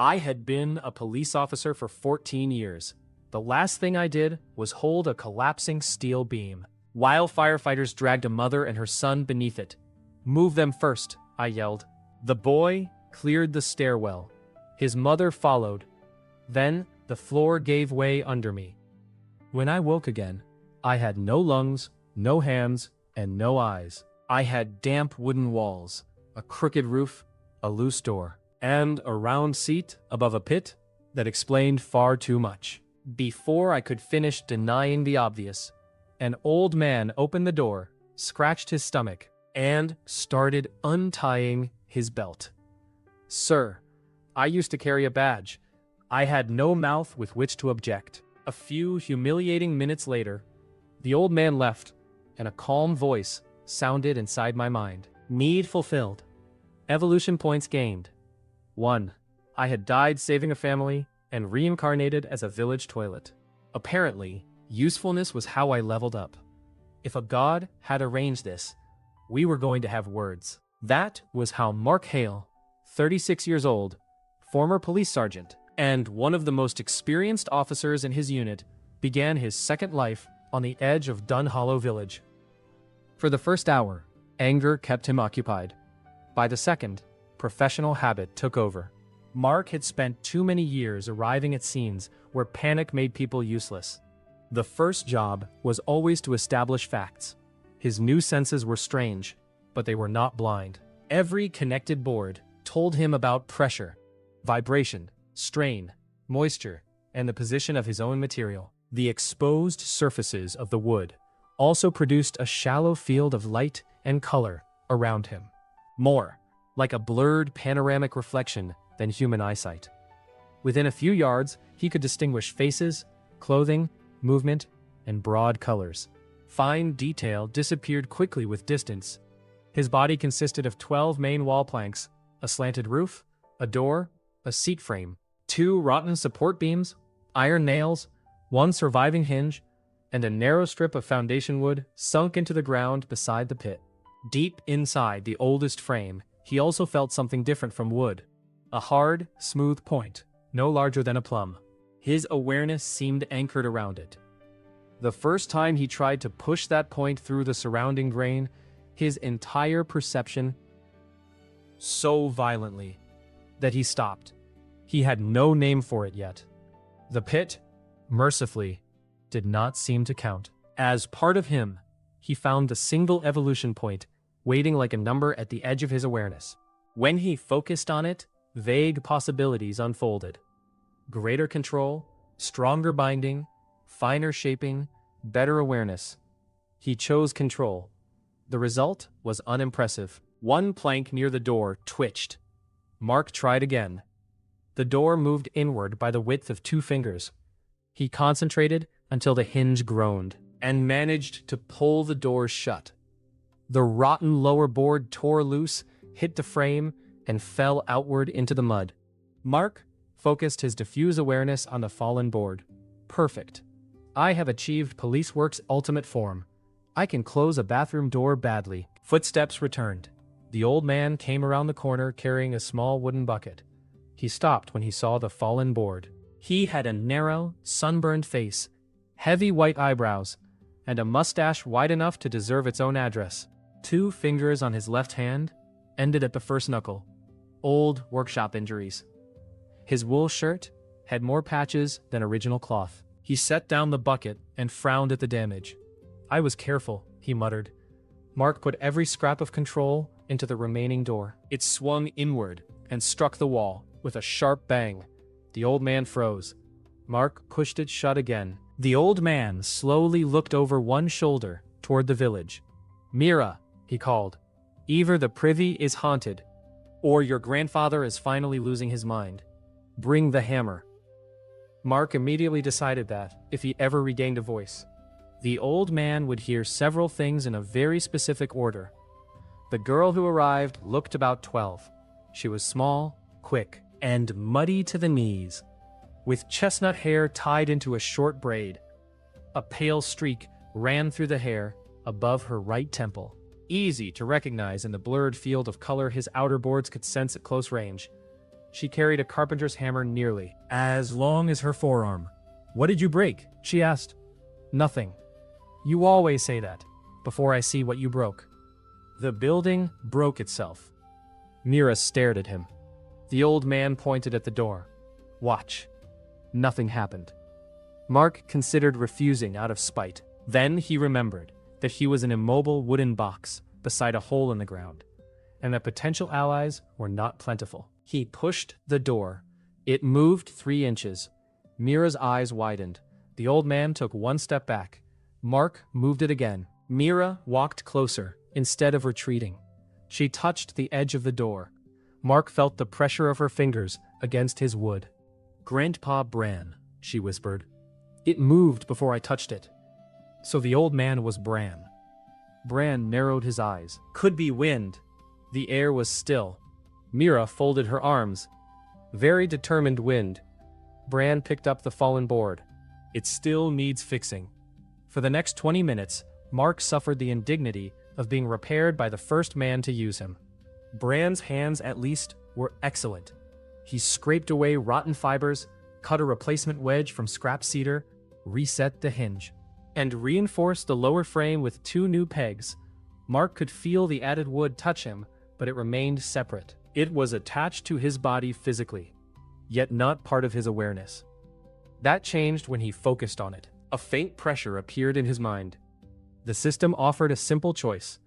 I had been a police officer for 14 years. The last thing I did was hold a collapsing steel beam, while firefighters dragged a mother and her son beneath it. "Move them first," I yelled. The boy cleared the stairwell. His mother followed. Then the floor gave way under me. When I woke again, I had no lungs, no hands, and no eyes. I had damp wooden walls, a crooked roof, a loose door, and a round seat above a pit that explained far too much. Before I could finish denying the obvious, an old man opened the door, scratched his stomach, and started untying his belt. "Sir, I used to carry a badge. I had no mouth with which to object." A few humiliating minutes later, the old man left, and a calm voice sounded inside my mind. Need fulfilled. Evolution points gained. 1. I had died saving a family and reincarnated as a village toilet. Apparently, usefulness was how I leveled up. If a god had arranged this, we were going to have words. That was how Mark Hale, 36 years old, former police sergeant, and one of the most experienced officers in his unit, began his second life on the edge of Dun Hollow Village. For the first hour, anger kept him occupied. By the second, professional habit took over. Mark had spent too many years arriving at scenes where panic made people useless. The first job was always to establish facts. His new senses were strange, but they were not blind. Every connected board told him about pressure, vibration, strain, moisture, and the position of his own material. The exposed surfaces of the wood also produced a shallow field of light and color around him. More like a blurred panoramic reflection than human eyesight. Within a few yards, he could distinguish faces, clothing, movement, and broad colors. Fine detail disappeared quickly with distance. His body consisted of 12 main wall planks, a slanted roof, a door, a seat frame, 2 rotten support beams, iron nails, 1 surviving hinge, and a narrow strip of foundation wood sunk into the ground beside the pit. Deep inside the oldest frame, he also felt something different from wood. A hard, smooth point, no larger than a plum. His awareness seemed anchored around it. The first time he tried to push that point through the surrounding grain, his entire perception so violently that he stopped. He had no name for it yet. The pit, mercifully, did not seem to count. As part of him, he found the single evolution point, waiting like a number at the edge of his awareness. When he focused on it, vague possibilities unfolded. Greater control, stronger binding, finer shaping, better awareness. He chose control. The result was unimpressive. 1 plank near the door twitched. Mark tried again. The door moved inward by the width of 2 fingers. He concentrated until the hinge groaned, and managed to pull the door shut. The rotten lower board tore loose, hit the frame, and fell outward into the mud. Mark focused his diffuse awareness on the fallen board. Perfect. I have achieved police work's ultimate form. I can close a bathroom door badly. Footsteps returned. The old man came around the corner carrying a small wooden bucket. He stopped when he saw the fallen board. He had a narrow, sunburned face, heavy white eyebrows, and a mustache wide enough to deserve its own address. 2 fingers on his left hand ended at the first knuckle. Old workshop injuries. His wool shirt had more patches than original cloth. He set down the bucket and frowned at the damage. "I was careful," he muttered. Mark put every scrap of control into the remaining door. It swung inward and struck the wall with a sharp bang. The old man froze. Mark pushed it shut again. The old man slowly looked over one shoulder toward the village. "Mira," he called. "Either the privy is haunted, or your grandfather is finally losing his mind. Bring the hammer." Mark immediately decided that, if he ever regained a voice, the old man would hear several things in a very specific order. The girl who arrived looked about 12. She was small, quick, and muddy to the knees, with chestnut hair tied into a short braid. A pale streak ran through the hair above her right temple. Easy to recognize in the blurred field of color his outer boards could sense at close range. She carried a carpenter's hammer nearly as long as her forearm. "What did you break?" she asked. "Nothing. You always say that, before I see what you broke." The building broke itself. Mira stared at him. The old man pointed at the door. "Watch." Nothing happened. Mark considered refusing out of spite. Then he remembered that he was an immobile wooden box beside a hole in the ground, and that potential allies were not plentiful. He pushed the door. It moved 3 inches. Mira's eyes widened. The old man took 1 step back. Mark moved it again. Mira walked closer, instead of retreating. She touched the edge of the door. Mark felt the pressure of her fingers against his wood. "Grandpa Bran," she whispered. "It moved before I touched it." So the old man was Bran. Bran narrowed his eyes. Could be wind. The air was still. Mira folded her arms. Very determined wind. Bran picked up the fallen board. "It still needs fixing." For the next 20 minutes, Mark suffered the indignity of being repaired by the first man to use him. Bran's hands, at least, were excellent. He scraped away rotten fibers, cut a replacement wedge from scrap cedar, reset the hinge, and reinforced the lower frame with 2 new pegs. Mark could feel the added wood touch him, but it remained separate. It was attached to his body physically, yet not part of his awareness. That changed when he focused on it. A faint pressure appeared in his mind. The system offered a simple choice: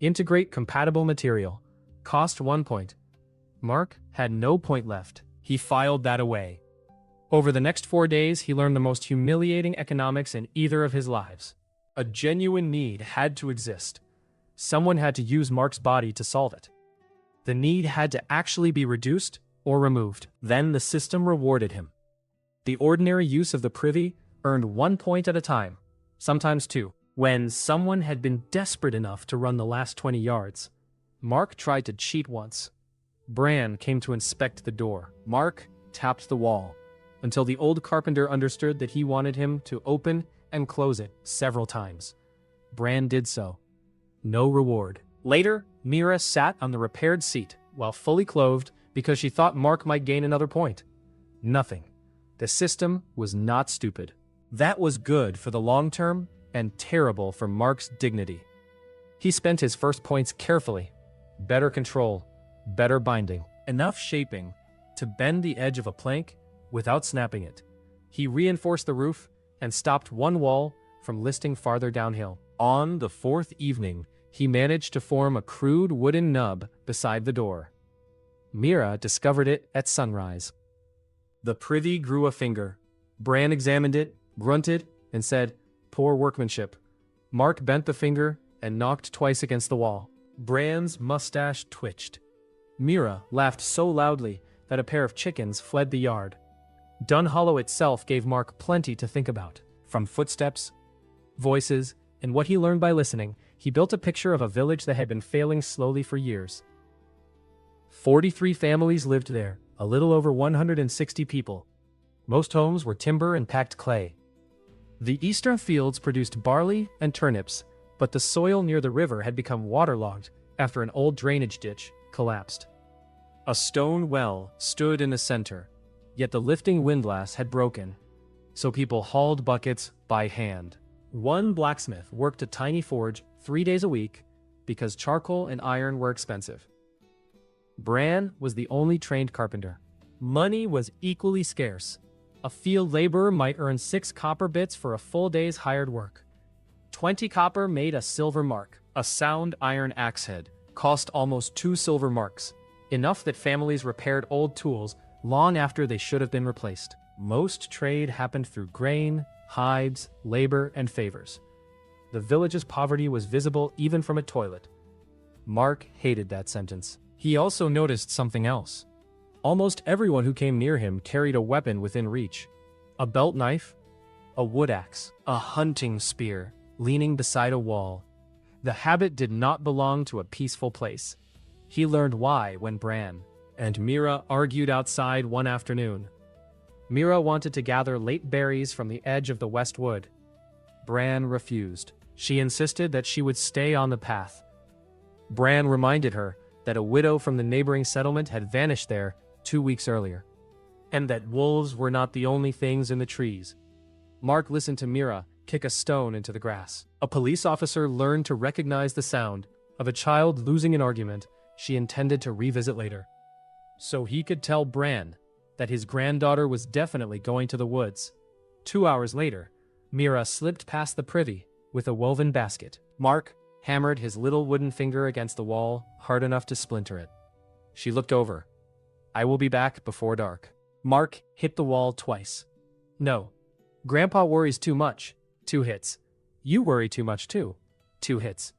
integrate compatible material. Cost 1 point. Mark had no point left. He filed that away. Over the next 4 days, he learned the most humiliating economics in either of his lives. A genuine need had to exist. Someone had to use Mark's body to solve it. The need had to actually be reduced or removed. Then the system rewarded him. The ordinary use of the privy earned 1 point at a time, sometimes 2. When someone had been desperate enough to run the last 20 yards, Mark tried to cheat once. Bran came to inspect the door. Mark tapped the wall until the old carpenter understood that he wanted him to open and close it several times. Bran did so. No reward. Later, Mira sat on the repaired seat while fully clothed because she thought Mark might gain another point. Nothing. The system was not stupid. That was good for the long term and terrible for Mark's dignity. He spent his first points carefully. Better control, better binding, enough shaping to bend the edge of a plank without snapping it. He reinforced the roof and stopped one wall from listing farther downhill. On the 4th evening, he managed to form a crude wooden nub beside the door. Mira discovered it at sunrise. The privy grew a finger. Bran examined it, grunted, and said, "Poor workmanship." Mark bent the finger and knocked twice against the wall. Bran's mustache twitched. Mira laughed so loudly that a pair of chickens fled the yard. Dunhollow itself gave Mark plenty to think about. From footsteps, voices, and what he learned by listening, he built a picture of a village that had been failing slowly for years. 43 families lived there, a little over 160 people. Most homes were timber and packed clay. The eastern fields produced barley and turnips, but the soil near the river had become waterlogged after an old drainage ditch collapsed. A stone well stood in the center, yet the lifting windlass had broken, so people hauled buckets by hand. One blacksmith worked a tiny forge 3 days a week because charcoal and iron were expensive. Bran was the only trained carpenter. Money was equally scarce. A field laborer might earn 6 copper bits for a full day's hired work. 20 copper made a silver mark. A sound iron axe head cost almost 2 silver marks, enough that families repaired old tools long after they should have been replaced. Most trade happened through grain, hides, labor, and favors. The village's poverty was visible even from a toilet. Mark hated that sentence. He also noticed something else. Almost everyone who came near him carried a weapon within reach. A belt knife, a wood axe, a hunting spear, leaning beside a wall. The habit did not belong to a peaceful place. He learned why when Bran and Mira argued outside one afternoon. Mira wanted to gather late berries from the edge of the west wood. Bran refused. She insisted that she would stay on the path. Bran reminded her that a widow from the neighboring settlement had vanished there 2 weeks earlier. And that wolves were not the only things in the trees. Mark listened to Mira kick a stone into the grass. A police officer learned to recognize the sound of a child losing an argument she intended to revisit later. So he could tell Bran that his granddaughter was definitely going to the woods. 2 hours later, Mira slipped past the privy with a woven basket. Mark hammered his little wooden finger against the wall hard enough to splinter it. She looked over. "I will be back before dark." Mark hit the wall twice. "No. Grandpa worries too much." 2 hits. "You worry too much too." 2 hits.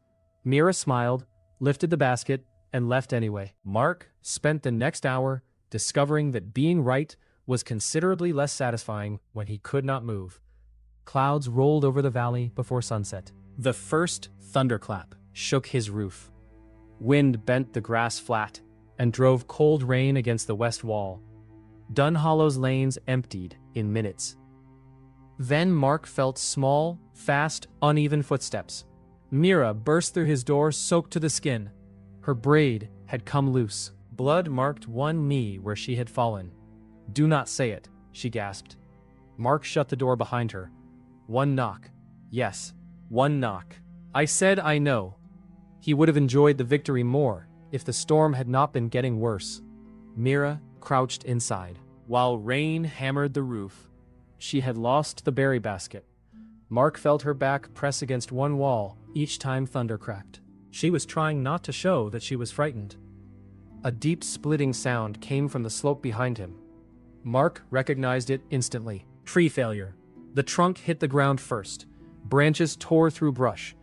Mira smiled, lifted the basket, and left anyway. Mark spent the next hour discovering that being right was considerably less satisfying when he could not move. Clouds rolled over the valley before sunset. The first thunderclap shook his roof. Wind bent the grass flat and drove cold rain against the west wall. Dunhollow's lanes emptied in minutes. Then Mark felt small, fast, uneven footsteps. Mira burst through his door soaked to the skin. Her braid had come loose. Blood marked one knee where she had fallen. "Do not say it," she gasped. Mark shut the door behind her. "One knock. Yes, one knock. I said I know." He would have enjoyed the victory more if the storm had not been getting worse. Mira crouched inside, while rain hammered the roof. She had lost the berry basket. Mark felt her back press against one wall each time thunder cracked. She was trying not to show that she was frightened. A deep splitting sound came from the slope behind him. Mark recognized it instantly. Tree failure. The trunk hit the ground first. Branches tore through brush.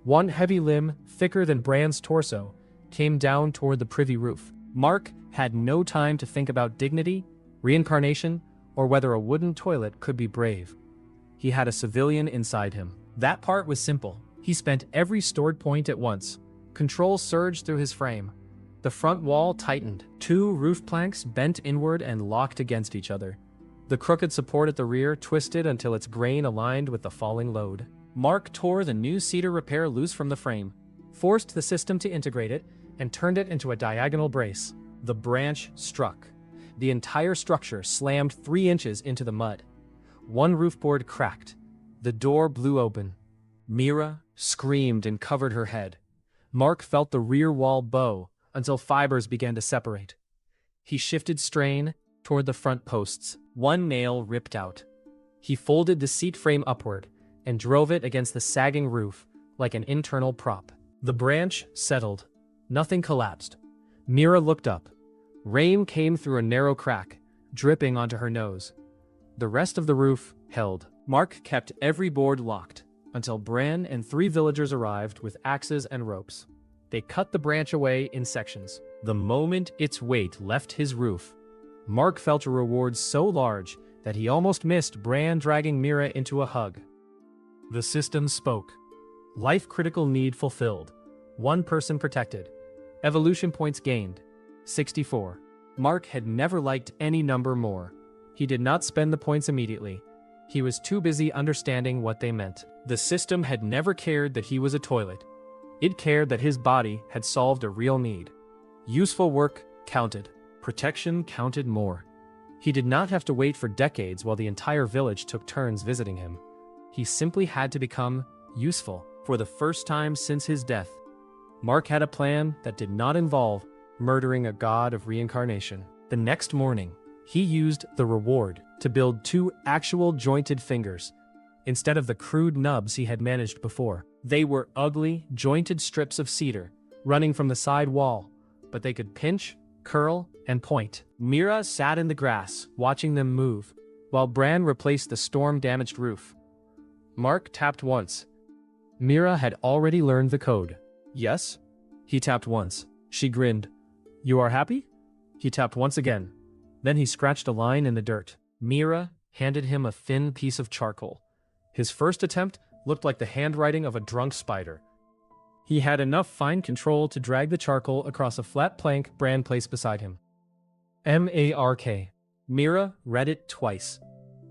One heavy limb, thicker than Bran's torso, came down toward the privy roof. Mark had no time to think about dignity, reincarnation, or whether a wooden toilet could be brave. He had a civilian inside him. That part was simple. He spent every stored point at once. Control surged through his frame. The front wall tightened. 2 roof planks bent inward and locked against each other. The crooked support at the rear twisted until its grain aligned with the falling load. Mark tore the new cedar repair loose from the frame, forced the system to integrate it, and turned it into a diagonal brace. The branch struck. The entire structure slammed 3 inches into the mud. One roof board cracked. The door blew open. Mira screamed and covered her head. Mark felt the rear wall bow until fibers began to separate. He shifted strain toward the front posts. One nail ripped out. He folded the seat frame upward and drove it against the sagging roof like an internal prop. The branch settled. Nothing collapsed. Mira looked up. Rain came through a narrow crack, dripping onto her nose. The rest of the roof held. Mark kept every board locked until Bran and 3 villagers arrived with axes and ropes. They cut the branch away in sections. The moment its weight left his roof, Mark felt a reward so large that he almost missed Bran dragging Mira into a hug. The system spoke. Life-critical need fulfilled. 1 person protected. Evolution points gained. 64. Mark had never liked any number more. He did not spend the points immediately. He was too busy understanding what they meant. The system had never cared that he was a toilet. It cared that his body had solved a real need. Useful work counted. Protection counted more. He did not have to wait for decades while the entire village took turns visiting him. He simply had to become useful. For the first time since his death, Mark had a plan that did not involve murdering a god of reincarnation. The next morning, he used the reward to build 2 actual jointed fingers, instead of the crude nubs he had managed before. They were ugly, jointed strips of cedar, running from the side wall, but they could pinch, curl, and point. Mira sat in the grass, watching them move, while Bran replaced the storm-damaged roof. Mark tapped once. Mira had already learned the code. "Yes?" He tapped once. She grinned. "You are happy?" He tapped once again. Then he scratched a line in the dirt. Mira handed him a thin piece of charcoal. His first attempt looked like the handwriting of a drunk spider. He had enough fine control to drag the charcoal across a flat plank Bran placed beside him. M-A-R-K. Mira read it twice.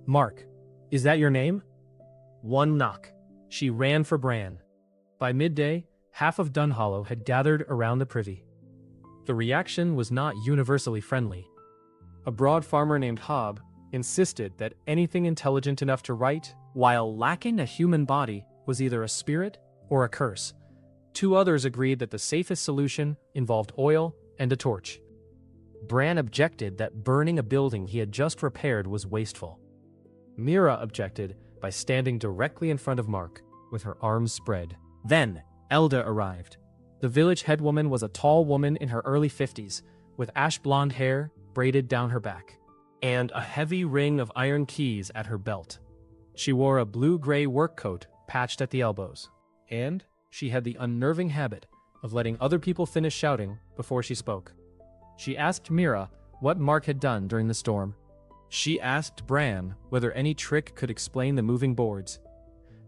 "Mark, is that your name?" 1 knock. She ran for Bran. By midday, half of Dunhollow had gathered around the privy. The reaction was not universally friendly. A broad farmer named Hob insisted that anything intelligent enough to write, while lacking a human body, was either a spirit or a curse. Two others agreed that the safest solution involved oil and a torch. Bran objected that burning a building he had just repaired was wasteful. Mira objected by standing directly in front of Mark, with her arms spread. Then, Elda arrived. The village headwoman was a tall woman in her early 50s, with ash blonde hair braided down her back, and a heavy ring of iron keys at her belt. She wore a blue-gray work coat patched at the elbows, and she had the unnerving habit of letting other people finish shouting before she spoke. She asked Mira what Mark had done during the storm. She asked Bran whether any trick could explain the moving boards.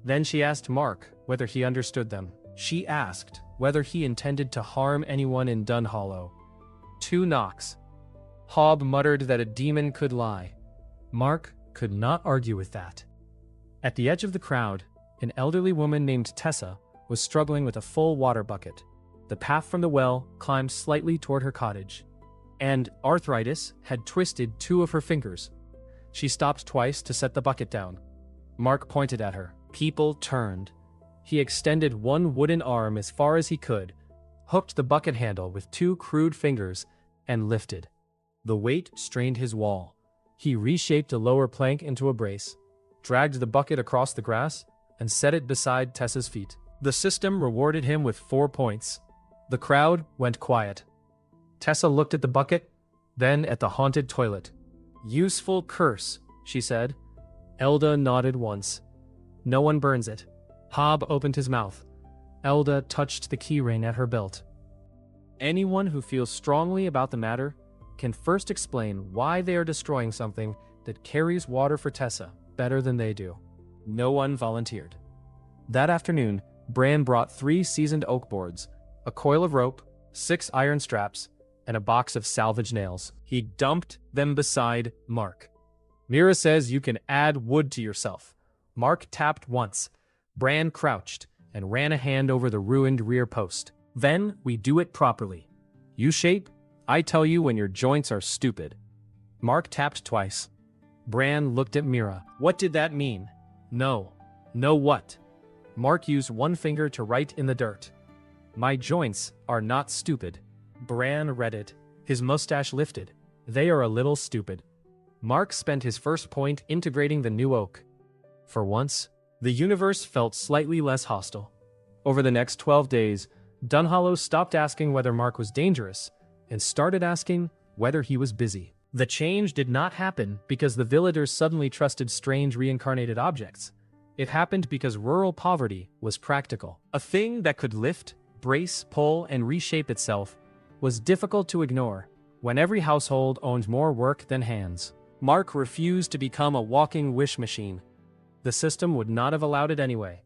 Then she asked Mark whether he understood them. She asked whether he intended to harm anyone in Dunhollow. 2 knocks. Hob muttered that a demon could lie. Mark could not argue with that. At the edge of the crowd, an elderly woman named Tessa was struggling with a full water bucket. The path from the well climbed slightly toward her cottage, and arthritis had twisted 2 of her fingers. She stopped twice to set the bucket down. Mark pointed at her. People turned. He extended one wooden arm as far as he could, hooked the bucket handle with 2 crude fingers, and lifted. The weight strained his wall. He reshaped a lower plank into a brace, dragged the bucket across the grass, and set it beside Tessa's feet. The system rewarded him with 4 points. The crowd went quiet. Tessa looked at the bucket, then at the haunted toilet. Useful curse, she said. Elda nodded once. No one burns it. Hob opened his mouth. Elda touched the keyring at her belt. Anyone who feels strongly about the matter can first explain why they are destroying something that carries water for Tessa better than they do. No one volunteered. That afternoon, Bran brought 3 seasoned oak boards, a coil of rope, 6 iron straps, and a box of salvage nails. He dumped them beside Mark. Mira says you can add wood to yourself. Mark tapped once. Bran crouched and ran a hand over the ruined rear post. Then we do it properly. You shape, I tell you when your joints are stupid. Mark tapped twice. Bran looked at Mira. What did that mean? No. No what? Mark used one finger to write in the dirt. My joints are not stupid. Bran read it. His mustache lifted. They are a little stupid. Mark spent his first point integrating the new oak. For once, the universe felt slightly less hostile. Over the next 12 days, Dunhollow stopped asking whether Mark was dangerous and started asking whether he was busy. The change did not happen because the villagers suddenly trusted strange reincarnated objects. It happened because rural poverty was practical. A thing that could lift, brace, pull, and reshape itself was difficult to ignore when every household owned more work than hands. Mark refused to become a walking wish machine. The system would not have allowed it anyway.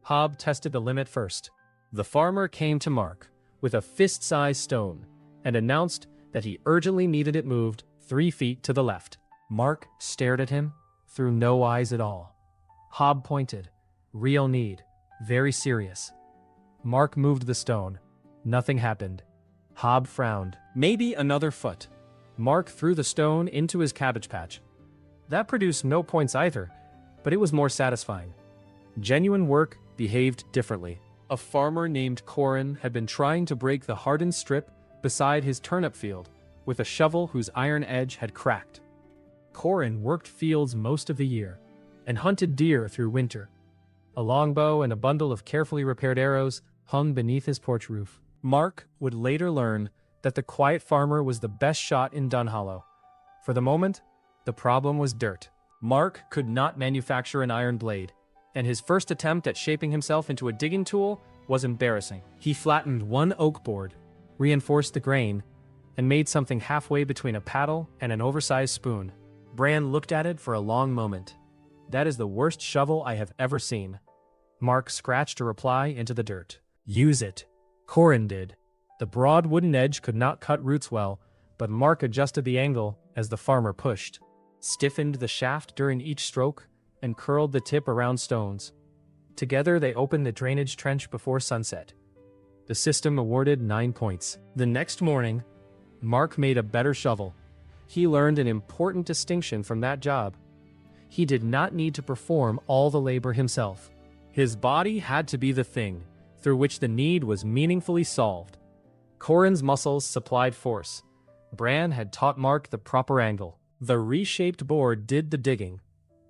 Hob tested the limit first. The farmer came to Mark with a fist-sized stone and announced that he urgently needed it moved 3 feet to the left. Mark stared at him through no eyes at all. Hob pointed. Real need. Very serious. Mark moved the stone. Nothing happened. Hob frowned. Maybe another foot. Mark threw the stone into his cabbage patch. That produced no points either, but it was more satisfying. Genuine work behaved differently. A farmer named Corin had been trying to break the hardened strip beside his turnip field with a shovel whose iron edge had cracked. Corin worked fields most of the year and hunted deer through winter. A longbow and a bundle of carefully repaired arrows hung beneath his porch roof. Mark would later learn that the quiet farmer was the best shot in Dunhollow. For the moment, the problem was dirt. Mark could not manufacture an iron blade, and his first attempt at shaping himself into a digging tool was embarrassing. He flattened one oak board, reinforced the grain, and made something halfway between a paddle and an oversized spoon. Bran looked at it for a long moment. That is the worst shovel I have ever seen. Mark scratched a reply into the dirt. Use it. Corin did. The broad wooden edge could not cut roots well, but Mark adjusted the angle as the farmer pushed, stiffened the shaft during each stroke, and curled the tip around stones. Together they opened the drainage trench before sunset. The system awarded 9 points. The next morning, Mark made a better shovel. He learned an important distinction from that job. He did not need to perform all the labor himself. His body had to be the thing through which the need was meaningfully solved. Corin's muscles supplied force. Bran had taught Mark the proper angle. The reshaped board did the digging.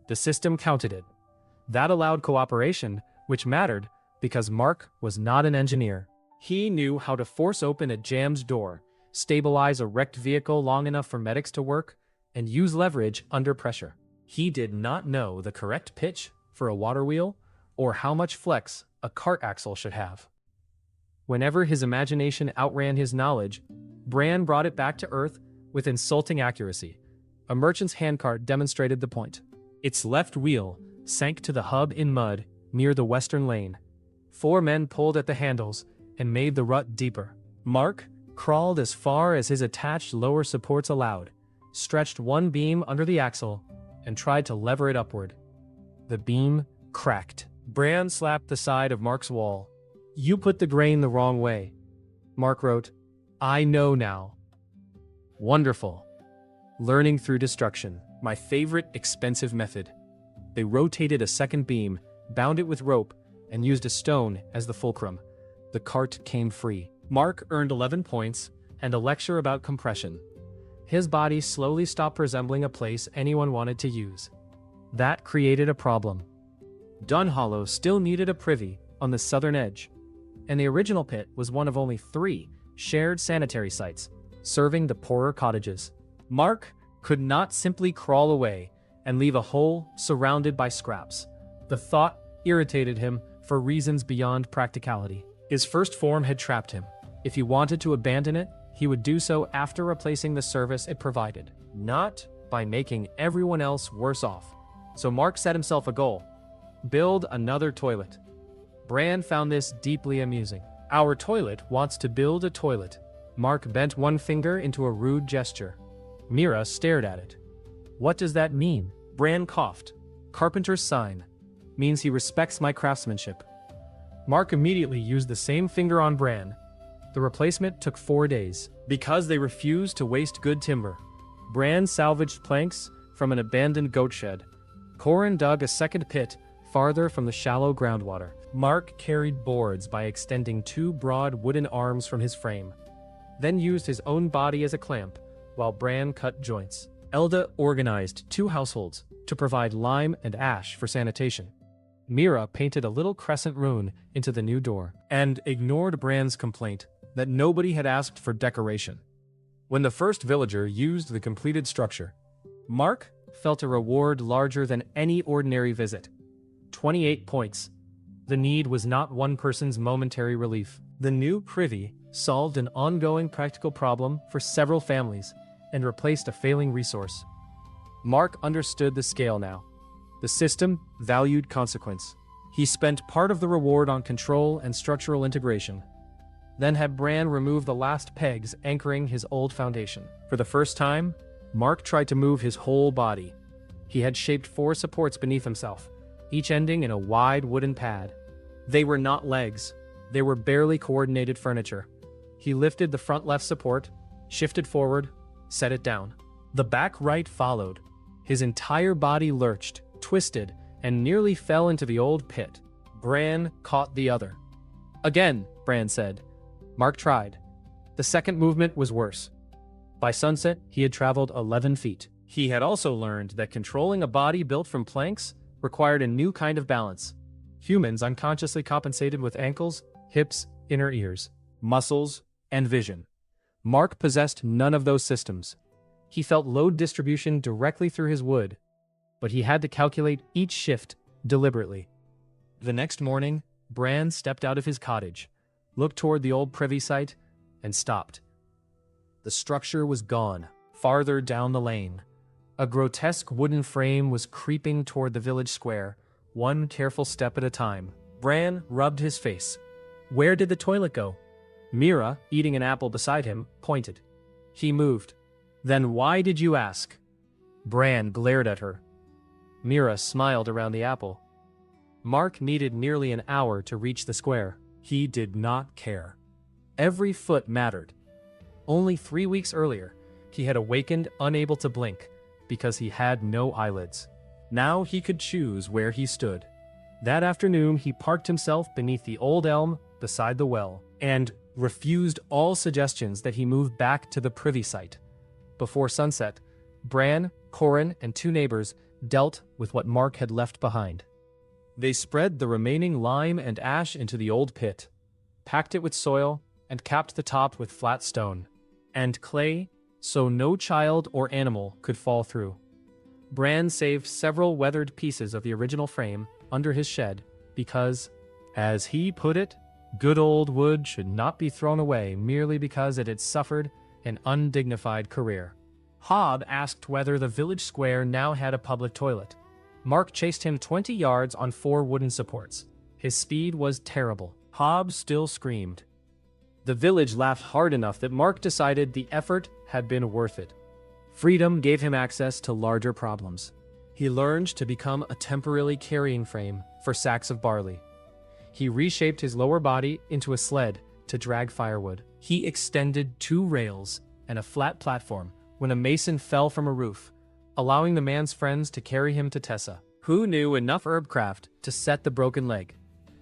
The system counted it. That allowed cooperation, which mattered because Mark was not an engineer. He knew how to force open a jammed door, stabilize a wrecked vehicle long enough for medics to work, and use leverage under pressure. He did not know the correct pitch for a water wheel or how much flex a cart axle should have. Whenever his imagination outran his knowledge, Bran brought it back to Earth with insulting accuracy. A merchant's handcart demonstrated the point. Its left wheel sank to the hub in mud near the western lane. 4 men pulled at the handles and made the rut deeper. Mark crawled as far as his attached lower supports allowed, stretched one beam under the axle, and tried to lever it upward. The beam cracked. Bran slapped the side of Mark's wall. "You put the grain the wrong way." Mark wrote, "I know now." Wonderful. Learning through destruction. My favorite expensive method. They rotated a second beam, bound it with rope, and used a stone as the fulcrum. The cart came free. Mark earned 11 points and a lecture about compression. His body slowly stopped resembling a place anyone wanted to use. That created a problem. Dunhollow still needed a privy on the southern edge, and the original pit was one of only 3 shared sanitary sites, serving the poorer cottages. Mark could not simply crawl away and leave a hole surrounded by scraps. The thought irritated him for reasons beyond practicality. His first form had trapped him. If he wanted to abandon it, he would do so after replacing the service it provided, not by making everyone else worse off. So Mark set himself a goal: build another toilet. Bran found this deeply amusing. "Our toilet wants to build a toilet." Mark bent one finger into a rude gesture. Mira stared at it. "What does that mean?" Bran coughed. "Carpenter's sign. Means he respects my craftsmanship." Mark immediately used the same finger on Bran. The replacement took 4 days. Because they refused to waste good timber, Bran salvaged planks from an abandoned goat shed. Corin dug a second pit farther from the shallow groundwater. Mark carried boards by extending 2 broad wooden arms from his frame, then used his own body as a clamp while Bran cut joints. Elda organized 2 households to provide lime and ash for sanitation. Mira painted a little crescent rune into the new door and ignored Bran's complaint that nobody had asked for decoration. When the first villager used the completed structure, Mark felt a reward larger than any ordinary visit. 28 points. The need was not one person's momentary relief. The new privy solved an ongoing practical problem for several families and replaced a failing resource. Mark understood the scale now. The system valued consequence. He spent part of the reward on control and structural integration, then had Bran remove the last pegs anchoring his old foundation. For the first time, Mark tried to move his whole body. He had shaped 4 supports beneath himself, each ending in a wide wooden pad. They were not legs. They were barely coordinated furniture. He lifted the front left support, shifted forward, set it down. The back right followed. His entire body lurched, twisted, and nearly fell into the old pit. Bran caught the other. "Again," Bran said. Mark tried. The second movement was worse. By sunset, he had traveled 11 feet. He had also learned that controlling a body built from planks required a new kind of balance. Humans unconsciously compensated with ankles, hips, inner ears, muscles, and vision. Mark possessed none of those systems. He felt load distribution directly through his wood, but he had to calculate each shift deliberately. The next morning, Bran stepped out of his cottage, looked toward the old privy site, and stopped. The structure was gone. Farther down the lane, a grotesque wooden frame was creeping toward the village square, one careful step at a time. Bran rubbed his face. Where did the toilet go? Mira, eating an apple beside him, pointed. He moved. Then why did you ask? Bran glared at her. Mira smiled around the apple. Mark needed nearly an hour to reach the square. He did not care. Every foot mattered. Only 3 weeks earlier, He had awakened unable to blink because he had no eyelids. Now he could choose where he stood. That afternoon, he parked himself beneath the old elm beside the well and refused all suggestions that he move back to the privy site. Before sunset, Bran, Corin, and 2 neighbors dealt with what Mark had left behind. They spread the remaining lime and ash into the old pit, packed it with soil, and capped the top with flat stone and clay so no child or animal could fall through. Bran saved several weathered pieces of the original frame under his shed because, as he put it, good old wood should not be thrown away merely because it had suffered an undignified career. Hob asked whether the village square now had a public toilet. Mark chased him 20 yards on 4 wooden supports. His speed was terrible. Hob still screamed. The village laughed hard enough that Mark decided the effort had been worth it. Freedom gave him access to larger problems. He learned to become a temporary carrying frame for sacks of barley. He reshaped his lower body into a sled to drag firewood. He extended 2 rails and a flat platform when a mason fell from a roof, allowing the man's friends to carry him to Tessa, who knew enough herbcraft to set the broken leg.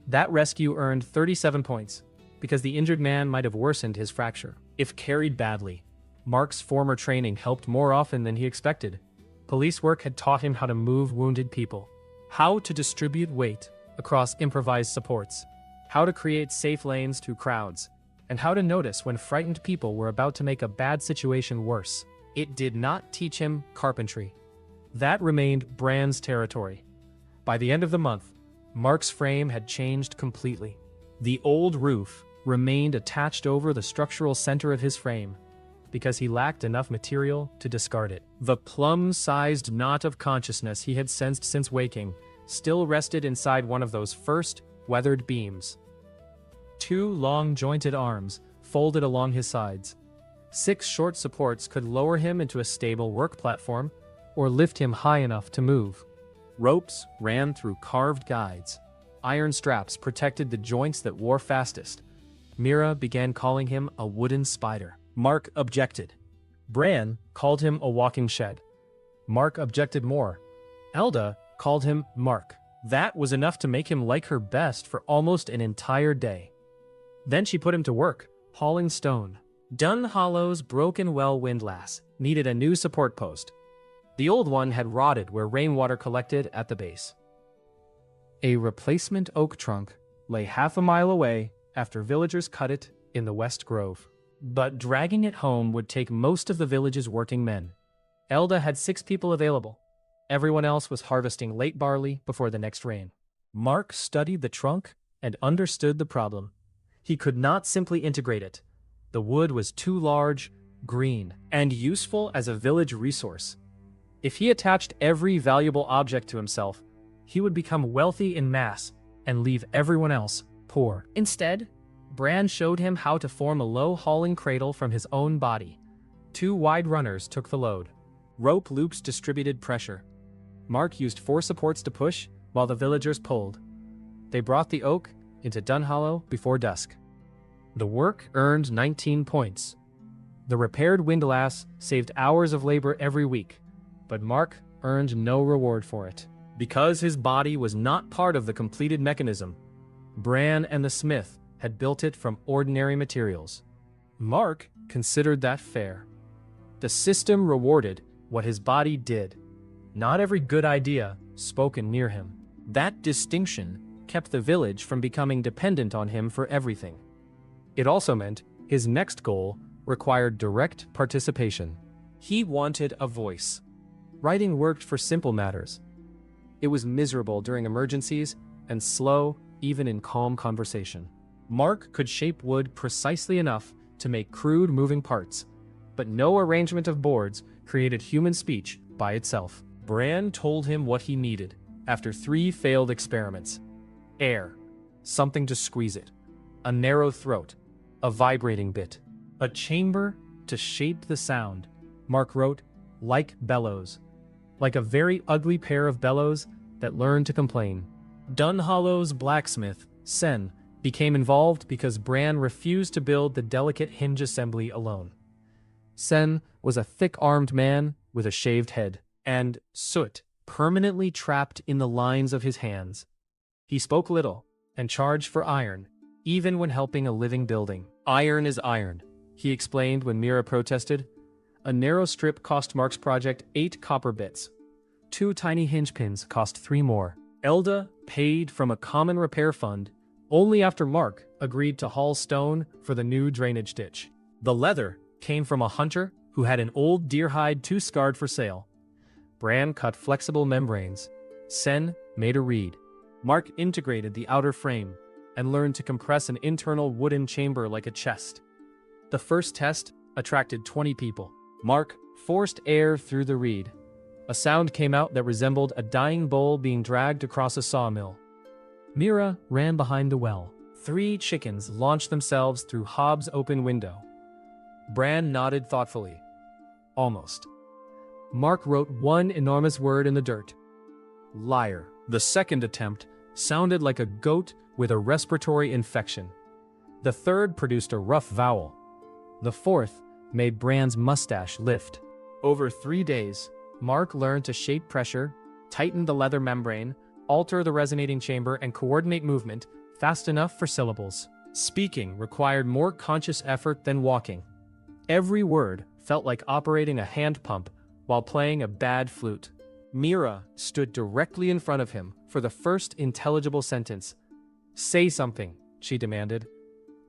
That rescue earned 37 points, because the injured man might have worsened his fracture if carried badly. Mark's former training helped more often than he expected. Police work had taught him how to move wounded people, how to distribute weight across improvised supports, how to create safe lanes through crowds, and how to notice when frightened people were about to make a bad situation worse. It did not teach him carpentry. That remained Bran's territory. By the end of the month, Mark's frame had changed completely. The old roof remained attached over the structural center of his frame because he lacked enough material to discard it. The plum-sized knot of consciousness he had sensed since waking still rested inside one of those first weathered beams. 2 long jointed arms folded along his sides. 6 short supports could lower him into a stable work platform or lift him high enough to move. Ropes ran through carved guides. Iron straps protected the joints that wore fastest. Mira began calling him a wooden spider. Mark objected. Bran called him a walking shed. Mark objected more. Elda called him Mark. That was enough to make him like her best for almost an entire day. Then she put him to work, hauling stone. Dunhollow's broken well windlass needed a new support post. The old one had rotted where rainwater collected at the base. A replacement oak trunk lay half a mile away after villagers cut it in the West Grove. But dragging it home would take most of the village's working men. Elda had 6 people available. Everyone else was harvesting late barley before the next rain. Mark studied the trunk and understood the problem. He could not simply integrate it. The wood was too large, green, and useful as a village resource. If he attached every valuable object to himself, he would become wealthy in mass and leave everyone else poor. Instead, Bran showed him how to form a low hauling cradle from his own body. 2 wide runners took the load. Rope loops distributed pressure. Mark used 4 supports to push while the villagers pulled. They brought the oak into Dunhollow before dusk. The work earned 19 points. The repaired windlass saved hours of labor every week, but Mark earned no reward for it. Because his body was not part of the completed mechanism, Bran and the smith had built it from ordinary materials. Mark considered that fair. The system rewarded what his body did, not every good idea spoken near him. That distinction kept the village from becoming dependent on him for everything. It also meant his next goal required direct participation. He wanted a voice. Writing worked for simple matters. It was miserable during emergencies and slow even in calm conversation. Mark could shape wood precisely enough to make crude moving parts, but no arrangement of boards created human speech by itself. Bran told him what he needed after 3 failed experiments. Air, something to squeeze it, a narrow throat, a vibrating bit, a chamber to shape the sound. Mark wrote, like bellows, like a very ugly pair of bellows that learned to complain. Dunhollow's blacksmith, Sen, became involved because Bran refused to build the delicate hinge assembly alone. Sen was a thick-armed man with a shaved head, and soot permanently trapped in the lines of his hands. He spoke little and charged for iron, even when helping a living building. Iron is iron, he explained when Mira protested. A narrow strip cost Mark's project 8 copper bits. 2 tiny hinge pins cost 3 more. Elda paid from a common repair fund only after Mark agreed to haul stone for the new drainage ditch. The leather came from a hunter who had an old deer hide too scarred for sale. Bran cut flexible membranes. Sen made a reed. Mark integrated the outer frame and learned to compress an internal wooden chamber like a chest. The first test attracted 20 people. Mark forced air through the reed. A sound came out that resembled a dying bull being dragged across a sawmill. Mira ran behind the well. 3 chickens launched themselves through Hobbs' open window. Bran nodded thoughtfully. Almost. Mark wrote one enormous word in the dirt. Liar. The second attempt sounded like a goat with a respiratory infection. The third produced a rough vowel. The fourth made Bran's mustache lift. Over 3 days, Mark learned to shape pressure, tighten the leather membrane, alter the resonating chamber, and coordinate movement fast enough for syllables. Speaking required more conscious effort than walking. Every word felt like operating a hand pump while playing a bad flute. Mira stood directly in front of him for the first intelligible sentence. Say something, she demanded.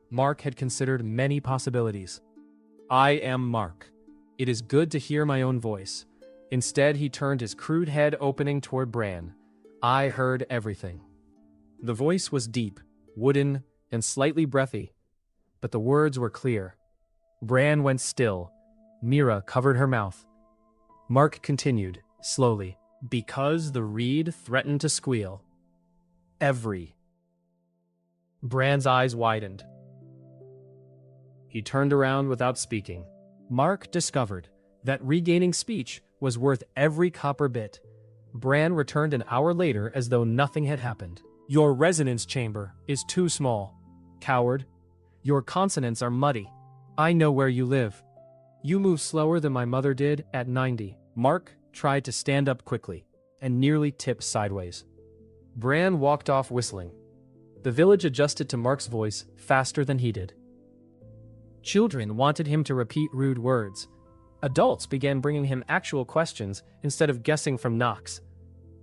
Mark had considered many possibilities. I am Mark. It is good to hear my own voice. Instead, he turned his crude head opening toward Bran. I heard everything. The voice was deep, wooden, and slightly breathy, but the words were clear. Bran went still. Mira covered her mouth. Mark continued, slowly, because the reed threatened to squeal. Every. Bran's eyes widened. He turned around without speaking. Mark discovered that regaining speech was worth every copper bit. Bran returned an hour later as though nothing had happened. Your resonance chamber is too small. Coward. Your consonants are muddy. I know where you live. You move slower than my mother did at 90. Mark tried to stand up quickly and nearly tipped sideways. Bran walked off whistling. The village adjusted to Mark's voice faster than he did. Children wanted him to repeat rude words. Adults began bringing him actual questions instead of guessing from knocks.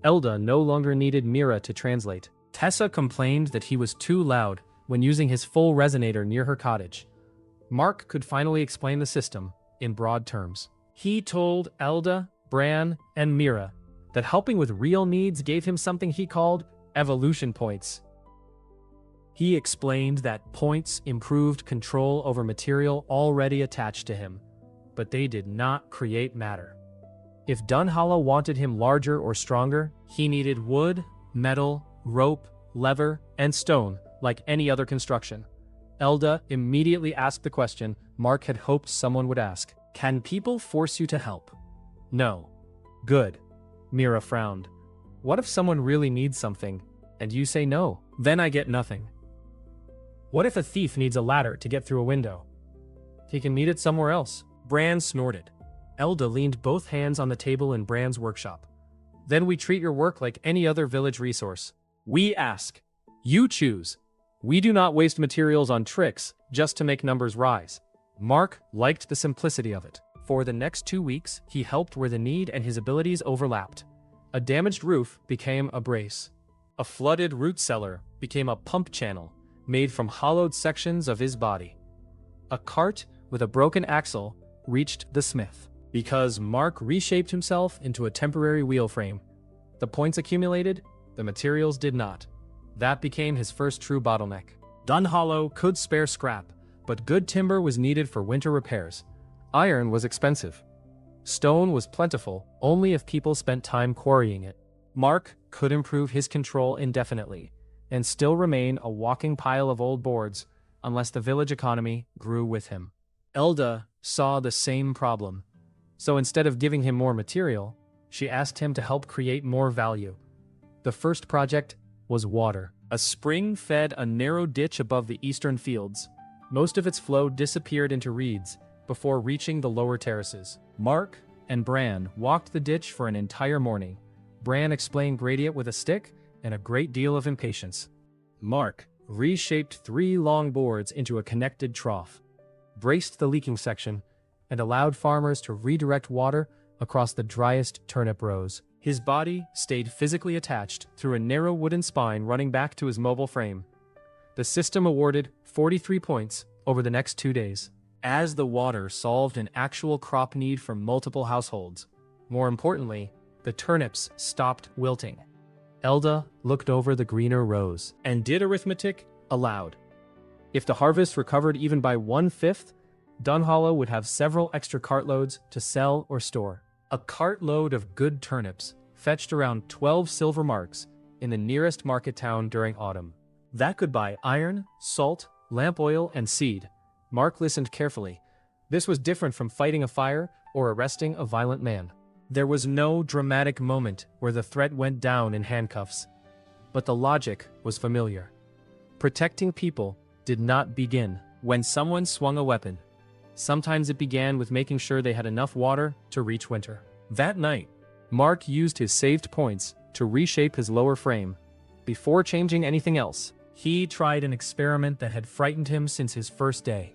Elda no longer needed Mira to translate. Tessa complained that he was too loud when using his full resonator near her cottage. Mark could finally explain the system in broad terms. He told Elda, Bran, and Mira that helping with real needs gave him something he called evolution points. He explained that points improved control over material already attached to him, but they did not create matter. If Dunhollow wanted him larger or stronger, he needed wood, metal, rope, lever, and stone like any other construction. Elda immediately asked the question Mark had hoped someone would ask. Can people force you to help? No. Good. Mira frowned. What if someone really needs something, and you say no? Then I get nothing. What if a thief needs a ladder to get through a window? He can meet it somewhere else. Bran snorted. Elda leaned both hands on the table in Bran's workshop. Then we treat your work like any other village resource. We ask. You choose. We do not waste materials on tricks just to make numbers rise. Mark liked the simplicity of it. For the next 2 weeks, he helped where the need and his abilities overlapped. A damaged roof became a brace. A flooded root cellar became a pump channel made from hollowed sections of his body. A cart with a broken axle reached the smith. Because Mark reshaped himself into a temporary wheel frame. The points accumulated, the materials did not. That became his first true bottleneck. Dunhollow could spare scrap, but good timber was needed for winter repairs. Iron was expensive. Stone was plentiful only if people spent time quarrying it. Mark could improve his control indefinitely, and still remain a walking pile of old boards unless the village economy grew with him. Elda saw the same problem. So instead of giving him more material, she asked him to help create more value. The first project was water. A spring fed a narrow ditch above the eastern fields. Most of its flow disappeared into reeds, before reaching the lower terraces. Mark and Bran walked the ditch for an entire morning. Bran explained gradient with a stick and a great deal of impatience. Mark reshaped 3 long boards into a connected trough, braced the leaking section, and allowed farmers to redirect water across the driest turnip rows. His body stayed physically attached through a narrow wooden spine running back to his mobile frame. The system awarded 43 points over the next 2 days, as the water solved an actual crop need for multiple households. More importantly, the turnips stopped wilting. Elda looked over the greener rows and did arithmetic aloud. If the harvest recovered even by 1/5, Dunhollow would have several extra cartloads to sell or store. A cartload of good turnips fetched around 12 silver marks in the nearest market town during autumn. That could buy iron, salt, lamp oil, and seed. Mark listened carefully. This was different from fighting a fire or arresting a violent man. There was no dramatic moment where the threat went down in handcuffs. But the logic was familiar. Protecting people did not begin when someone swung a weapon. Sometimes it began with making sure they had enough water to reach winter. That night, Mark used his saved points to reshape his lower frame. Before changing anything else, he tried an experiment that had frightened him since his first day.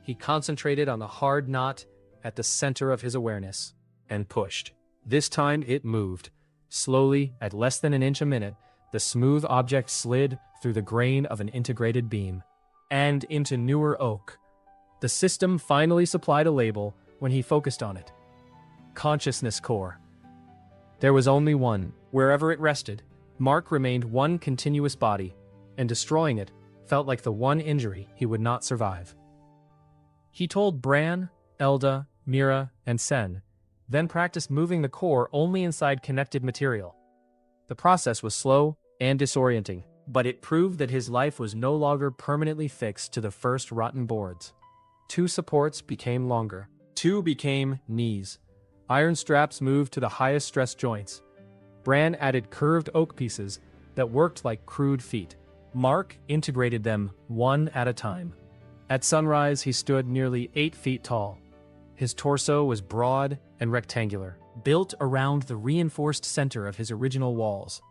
He concentrated on the hard knot at the center of his awareness and pushed. This time it moved. Slowly, at less than an inch a minute, the smooth object slid through the grain of an integrated beam and into newer oak. The system finally supplied a label when he focused on it. Consciousness core. There was only one. Wherever it rested, Mark remained one continuous body, and destroying it felt like the one injury he would not survive. He told Bran, Elda, Mira, and Sen, then practiced moving the core only inside connected material. The process was slow and disorienting, but it proved that his life was no longer permanently fixed to the first rotten boards. 2 supports became longer. 2 became knees. Iron straps moved to the highest stress joints. Bran added curved oak pieces that worked like crude feet. Mark integrated them one at a time. At sunrise, he stood nearly 8 feet tall. His torso was broad and rectangular, built around the reinforced center of his original walls.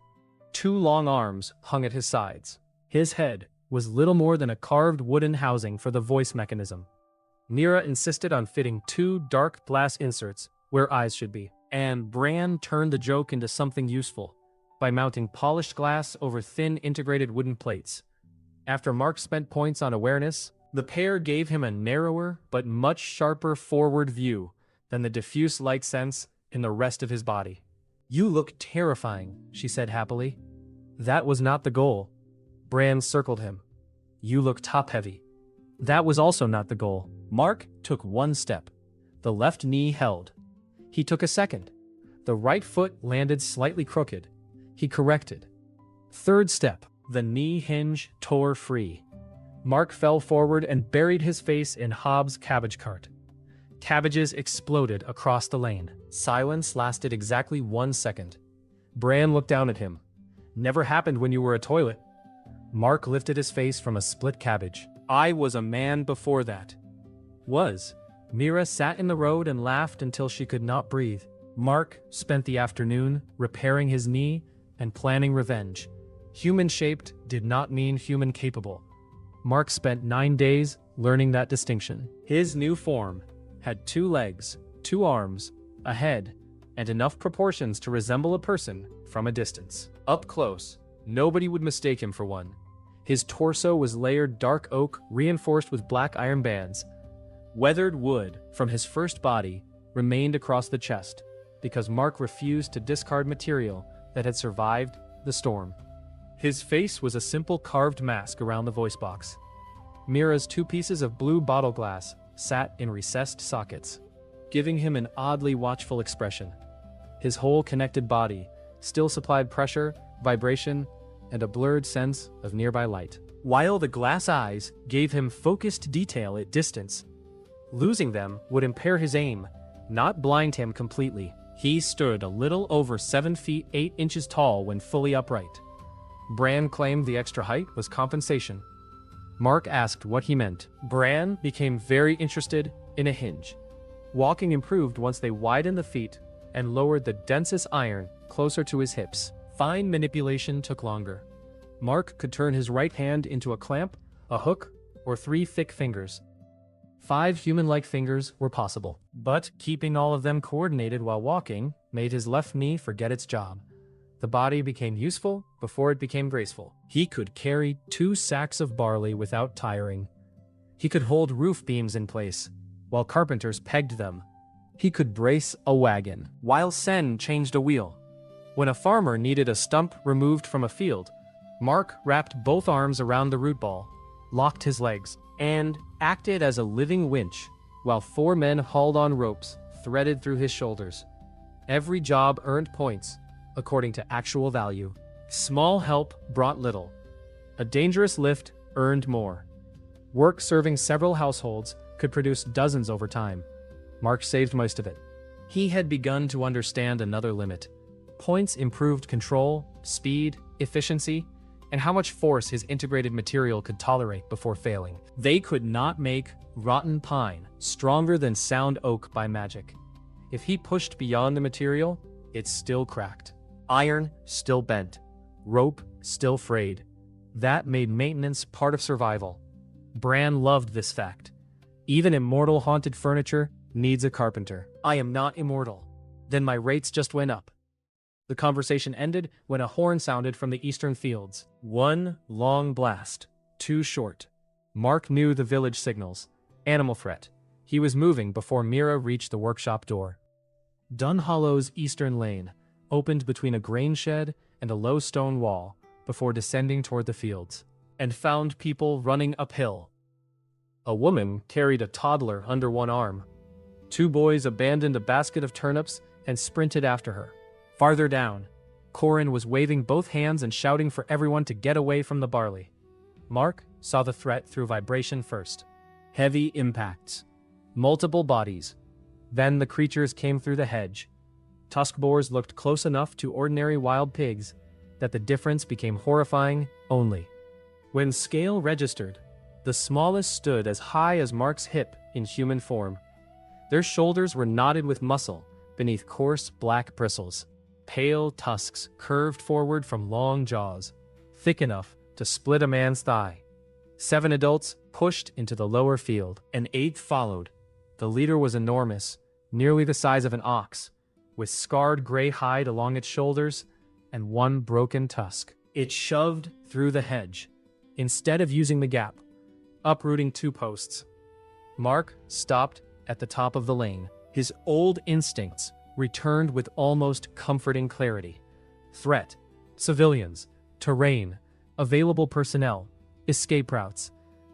2 long arms hung at his sides. His head was little more than a carved wooden housing for the voice mechanism. Mira insisted on fitting 2 dark glass inserts where eyes should be, and Bran turned the joke into something useful by mounting polished glass over thin integrated wooden plates. After Mark spent points on awareness, the pair gave him a narrower but much sharper forward view than the diffuse light sense in the rest of his body. "You look terrifying," she said happily. "That was not the goal." Bran circled him. "You look top-heavy." That was also not the goal. Mark took 1 step. The left knee held. He took a second. The right foot landed slightly crooked. He corrected. 3rd step. The knee hinge tore free. Mark fell forward and buried his face in Hobbs' cabbage cart. Cabbages exploded across the lane. Silence lasted exactly 1 second. Bran looked down at him. "Never happened when you were a toilet." Mark lifted his face from a split cabbage. "I was a man before that." Was. Mira sat in the road and laughed until she could not breathe. Mark spent the afternoon repairing his knee and planning revenge. Human-shaped did not mean human-capable. Mark spent 9 days learning that distinction. His new form had 2 legs, 2 arms, a head, and enough proportions to resemble a person from a distance. Up close, nobody would mistake him for one. His torso was layered dark oak reinforced with black iron bands. Weathered wood from his first body remained across the chest because Mark refused to discard material that had survived the storm. His face was a simple carved mask around the voice box. Mira's 2 pieces of blue bottle glass sat in recessed sockets, giving him an oddly watchful expression. His whole connected body still supplied pressure, vibration, and a blurred sense of nearby light, while the glass eyes gave him focused detail at distance. Losing them would impair his aim, not blind him completely. He stood a little over 7 feet 8 inches tall when fully upright. Bran claimed the extra height was compensation. Mark asked what he meant. Bran became very interested in a hinge. Walking improved once they widened the feet and lowered the densest iron closer to his hips. Fine manipulation took longer. Mark could turn his right hand into a clamp, a hook, or 3 thick fingers. 5 human-like fingers were possible, but keeping all of them coordinated while walking made his left knee forget its job. The body became useful before it became graceful. He could carry 2 sacks of barley without tiring. He could hold roof beams in place, while carpenters pegged them. He could brace a wagon, while Sen changed a wheel. When a farmer needed a stump removed from a field, Mark wrapped both arms around the root ball, locked his legs, and acted as a living winch, while 4 men hauled on ropes threaded through his shoulders. Every job earned points, according to actual value. Small help brought little. A dangerous lift earned more. Work serving several households could produce dozens over time. Mark saved most of it. He had begun to understand another limit. Points improved control, speed, efficiency, and how much force his integrated material could tolerate before failing. They could not make rotten pine stronger than sound oak by magic. If he pushed beyond the material, it still cracked. Iron still bent. Rope still frayed. That made maintenance part of survival. Bran loved this fact. Even immortal haunted furniture needs a carpenter. I am not immortal. Then my rates just went up. The conversation ended when a horn sounded from the eastern fields. One long blast, too short. Mark knew the village signals. Animal threat. He was moving before Mira reached the workshop door. Dunhollow's eastern lane opened between a grain shed and a low stone wall before descending toward the fields, and found people running uphill. A woman carried a toddler under one arm. 2 boys abandoned a basket of turnips and sprinted after her. Farther down, Corin was waving both hands and shouting for everyone to get away from the barley. Mark saw the threat through vibration first. Heavy impacts. Multiple bodies. Then the creatures came through the hedge. Tusk boars looked close enough to ordinary wild pigs that the difference became horrifying only. When scale registered, the smallest stood as high as Mark's hip in human form. Their shoulders were knotted with muscle beneath coarse black bristles. Pale tusks curved forward from long jaws, thick enough to split a man's thigh. 7 adults pushed into the lower field. An 8th followed. The leader was enormous, nearly the size of an ox, with scarred gray hide along its shoulders and 1 broken tusk. It shoved through the hedge, instead of using the gap, uprooting 2 posts. Mark stopped at the top of the lane. His old instincts returned with almost comforting clarity. Threat, civilians, terrain, available personnel, escape routes.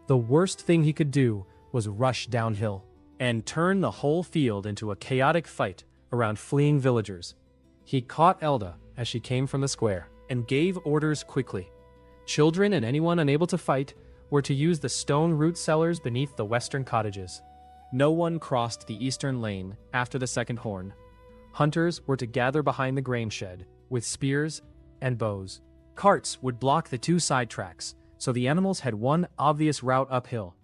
The worst thing he could do was rush downhill and turn the whole field into a chaotic fight around fleeing villagers. He caught Elda as she came from the square and gave orders quickly. Children and anyone unable to fight were to use the stone root cellars beneath the western cottages. No one crossed the eastern lane after the second horn. Hunters were to gather behind the grain shed with spears and bows. Carts would block the 2 side tracks, so the animals had one obvious route uphill.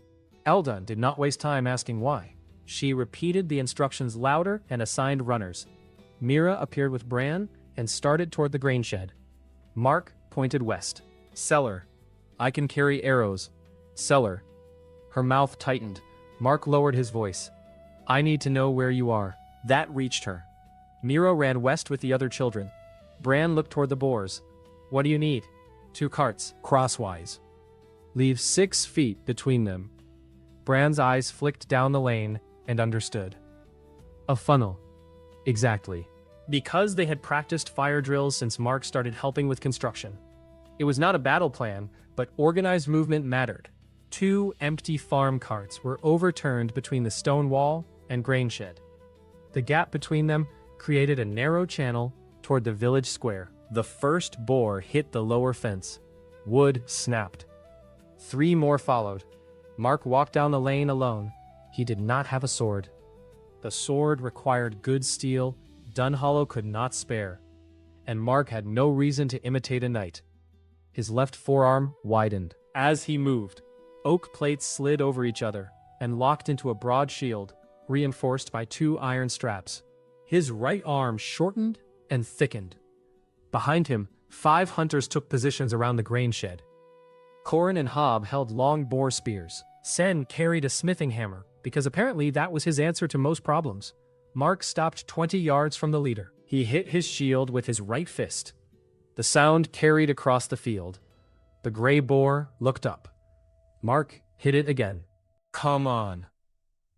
Elda did not waste time asking why. She repeated the instructions louder and assigned runners. Mira appeared with Bran and started toward the grain shed. Mark pointed west. Cellar. I can carry arrows. Cellar. Her mouth tightened. Mark lowered his voice. I need to know where you are. That reached her. Mira ran west with the other children. Bran looked toward the boars. What do you need? 2 carts, crosswise. Leave 6 feet between them. Bran's eyes flicked down the lane and understood. A funnel. Exactly. Because they had practiced fire drills since Mark started helping with construction. It was not a battle plan, but organized movement mattered. 2 empty farm carts were overturned between the stone wall and grain shed. The gap between them created a narrow channel toward the village square. The first boar hit the lower fence. Wood snapped. 3 more followed. Mark walked down the lane alone. He did not have a sword. The sword required good steel Dunhollow could not spare, and Mark had no reason to imitate a knight. His left forearm widened. As he moved, oak plates slid over each other and locked into a broad shield. reinforced by 2 iron straps. His right arm shortened and thickened. Behind him, 5 hunters took positions around the grain shed. Corin and Hob held long boar spears. Sen carried a smithing hammer, because apparently that was his answer to most problems. Mark stopped 20 yards from the leader. He hit his shield with his right fist. The sound carried across the field. The gray boar looked up. Mark hit it again. Come on.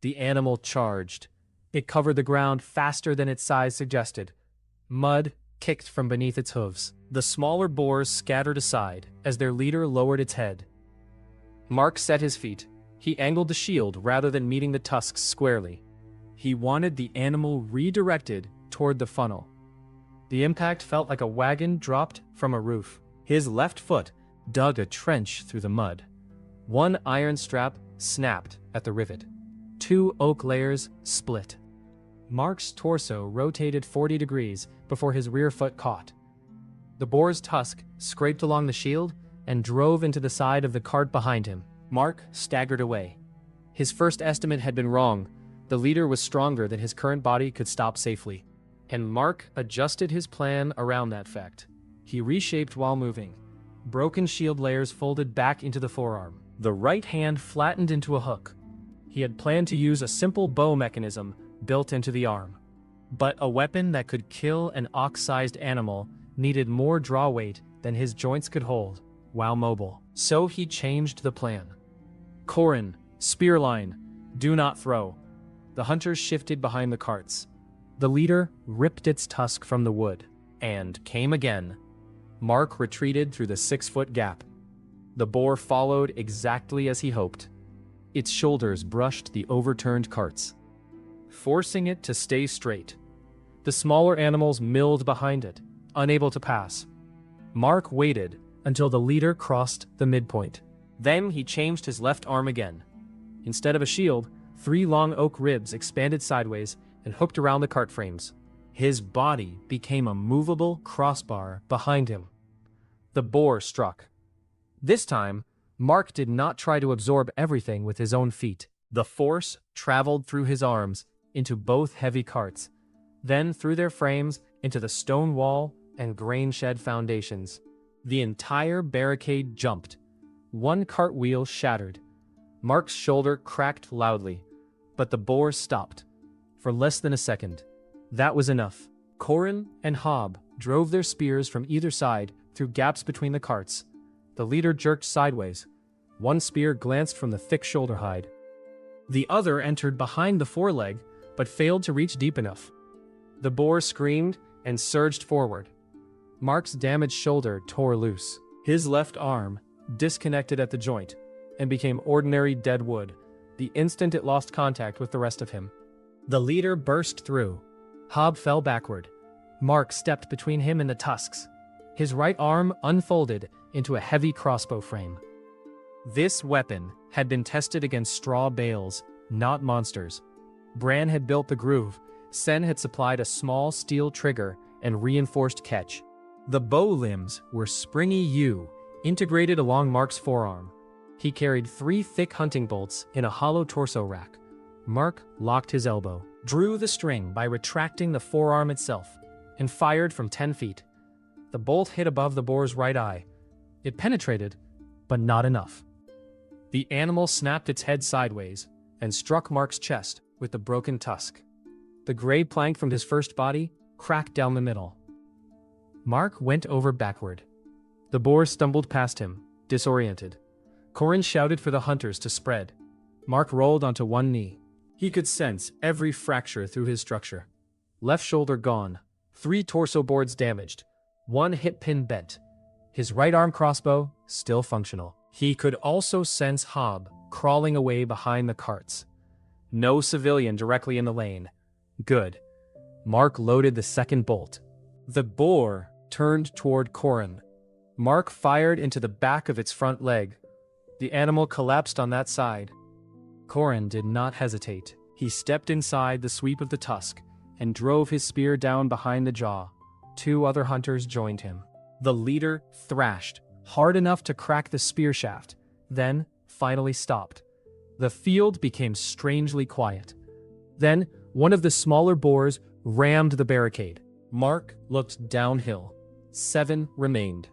The animal charged. It covered the ground faster than its size suggested. Mud kicked from beneath its hooves. The smaller boars scattered aside as their leader lowered its head. Mark set his feet. He angled the shield rather than meeting the tusks squarely. He wanted the animal redirected toward the funnel. The impact felt like a wagon dropped from a roof. His left foot dug a trench through the mud. 1 iron strap snapped at the rivet. 2 oak layers split. Mark's torso rotated 40 degrees before his rear foot caught. The boar's tusk scraped along the shield and drove into the side of the cart behind him. Mark staggered away. His first estimate had been wrong. The leader was stronger than his current body could stop safely. And Mark adjusted his plan around that fact. He reshaped while moving. Broken shield layers folded back into the forearm. The right hand flattened into a hook. He had planned to use a simple bow mechanism built into the arm. But a weapon that could kill an ox-sized animal needed more draw weight than his joints could hold while mobile. So he changed the plan. Corin, spear line, do not throw. The hunters shifted behind the carts. The leader ripped its tusk from the wood and came again. Mark retreated through the 6-foot gap. The boar followed exactly as he hoped. Its shoulders brushed the overturned carts, forcing it to stay straight. The smaller animals milled behind it, unable to pass. Mark waited until the leader crossed the midpoint. Then he changed his left arm again. Instead of a shield, 3 long oak ribs expanded sideways and hooked around the cart frames. His body became a movable crossbar behind him. The boar struck. This time, Mark did not try to absorb everything with his own feet. The force traveled through his arms into both heavy carts, then through their frames into the stone wall and grain shed foundations. The entire barricade jumped. 1 cartwheel shattered. Mark's shoulder cracked loudly, but the boar stopped. For less than a second. That was enough. Corin and Hob drove their spears from either side through gaps between the carts. The leader jerked sideways. 1 spear glanced from the thick shoulder hide. The other entered behind the foreleg, but failed to reach deep enough. The boar screamed and surged forward. Mark's damaged shoulder tore loose. His left arm disconnected at the joint and became ordinary dead wood the instant it lost contact with the rest of him. The leader burst through. Hob fell backward. Mark stepped between him and the tusks. His right arm unfolded into a heavy crossbow frame. This weapon had been tested against straw bales, not monsters. Bran had built the groove. Sen had supplied a small steel trigger and reinforced catch. The bow limbs were springy yew, integrated along Mark's forearm. He carried 3 thick hunting bolts in a hollow torso rack. Mark locked his elbow, drew the string by retracting the forearm itself, and fired from 10 feet. The bolt hit above the boar's right eye. It penetrated, but not enough. The animal snapped its head sideways and struck Mark's chest with the broken tusk. The gray plank from his first body cracked down the middle. Mark went over backward. The boar stumbled past him, disoriented. Corin shouted for the hunters to spread. Mark rolled onto 1 knee. He could sense every fracture through his structure. Left shoulder gone, 3 torso boards damaged, 1 hip pin bent. His right arm crossbow still functional. He could also sense Hob crawling away behind the carts. No civilian directly in the lane. Good. Mark loaded the second bolt. The boar turned toward Corin. Mark fired into the back of its front leg. The animal collapsed on that side. Corin did not hesitate. He stepped inside the sweep of the tusk and drove his spear down behind the jaw. 2 other hunters joined him. The leader thrashed, hard enough to crack the spear shaft, then finally stopped. The field became strangely quiet. Then, one of the smaller boars rammed the barricade. Mark looked downhill. 7 remained.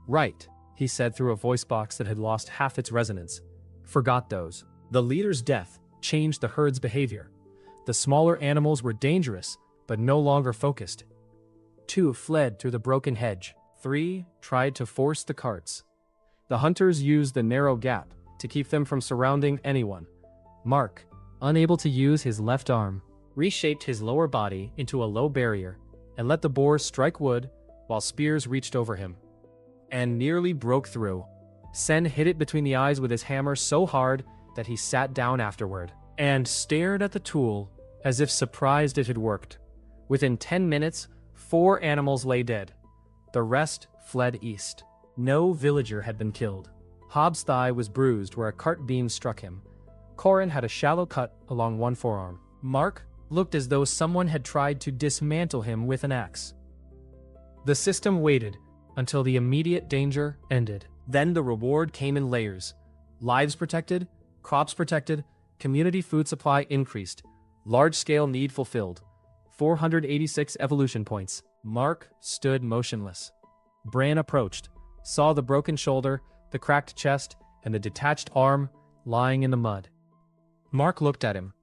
Right, he said through a voice box that had lost half its resonance. Forgot those. The leader's death changed the herd's behavior. The smaller animals were dangerous, but no longer focused. 2 fled through the broken hedge. 3 tried to force the carts. The hunters used the narrow gap to keep them from surrounding anyone. Mark, unable to use his left arm, reshaped his lower body into a low barrier and let the boars strike wood while spears reached over him. And nearly broke through. Sen hit it between the eyes with his hammer so hard that he sat down afterward and stared at the tool as if surprised it had worked. Within 10 minutes, 4 animals lay dead. The rest fled east. No villager had been killed. Hobbs' thigh was bruised where a cart beam struck him. Corin had a shallow cut along one forearm. Mark looked as though someone had tried to dismantle him with an axe. The system waited until the immediate danger ended. Then the reward came in layers. Lives protected, crops protected, community food supply increased, large-scale need fulfilled. 486 evolution points. Mark stood motionless. Bran approached, saw the broken shoulder, the cracked chest, and the detached arm lying in the mud. Mark looked at him.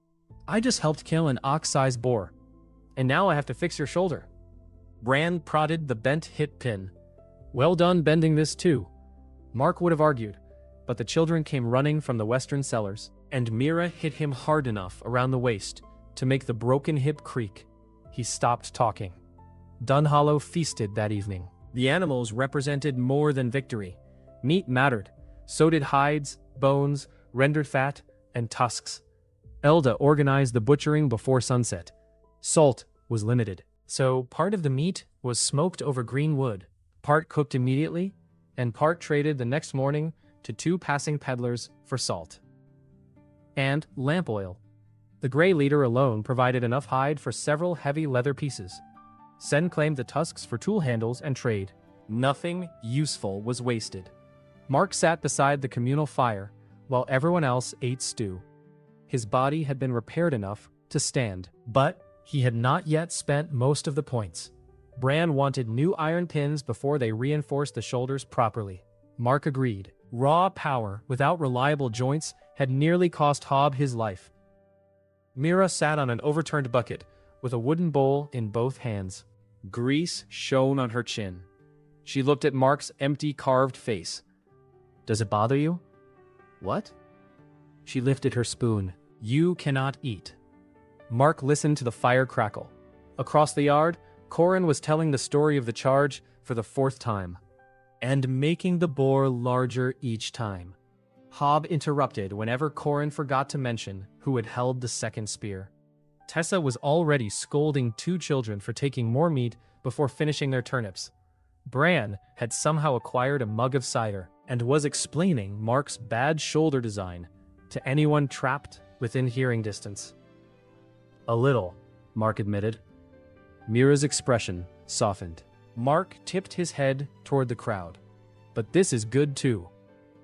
I just helped kill an ox-sized boar, and now I have to fix your shoulder. Bran prodded the bent hip pin. Well done bending this too, Mark would have argued, but the children came running from the western cellars, and Mira hit him hard enough around the waist to make the broken hip creak. He stopped talking. Dunhollow feasted that evening. The animals represented more than victory. Meat mattered. So did hides, bones, rendered fat, and tusks. Elda organized the butchering before sunset. Salt was limited, so part of the meat was smoked over green wood, part cooked immediately, and part traded the next morning to 2 passing peddlers for salt. And lamp oil. The Grey Leader alone provided enough hide for several heavy leather pieces. Sen claimed the tusks for tool handles and trade. Nothing useful was wasted. Mark sat beside the communal fire while everyone else ate stew. His body had been repaired enough to stand, but he had not yet spent most of the points. Bran wanted new iron pins before they reinforced the shoulders properly. Mark agreed. Raw power without reliable joints had nearly cost Hobb his life. Mira sat on an overturned bucket with a wooden bowl in both hands. Grease shone on her chin. She looked at Mark's empty carved face. Does it bother you? What? She lifted her spoon. You cannot eat. Mark listened to the fire crackle. Across the yard, Corin was telling the story of the charge for the 4th time, and making the boar larger each time. Hobb interrupted whenever Corin forgot to mention who had held the second spear. Tessa was already scolding 2 children for taking more meat before finishing their turnips. Bran had somehow acquired a mug of cider and was explaining Mark's bad shoulder design to anyone trapped within hearing distance. A little, Mark admitted. Mira's expression softened. Mark tipped his head toward the crowd. But this is good too.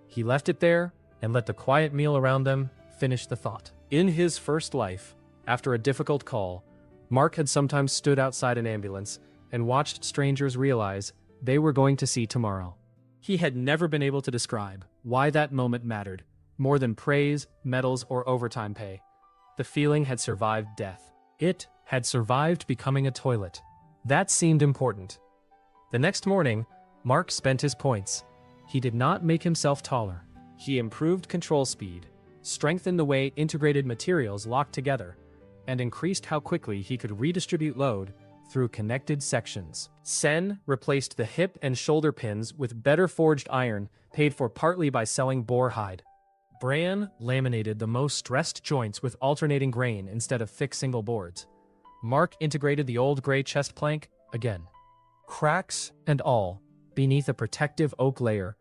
He left it there and let the quiet meal around them finish the thought. In his first life, after a difficult call, Mark had sometimes stood outside an ambulance and watched strangers realize they were going to see tomorrow. He had never been able to describe why that moment mattered, more than praise, medals, or overtime pay. The feeling had survived death. It had survived becoming a toilet. That seemed important. The next morning, Mark spent his points. He did not make himself taller. He improved control speed, strengthened the way integrated materials locked together, and increased how quickly he could redistribute load through connected sections. Sen replaced the hip and shoulder pins with better forged iron, paid for partly by selling boar hide. Bran laminated the most stressed joints with alternating grain instead of thick single boards. Mark integrated the old gray chest plank again. Cracks and all, beneath a protective oak layer.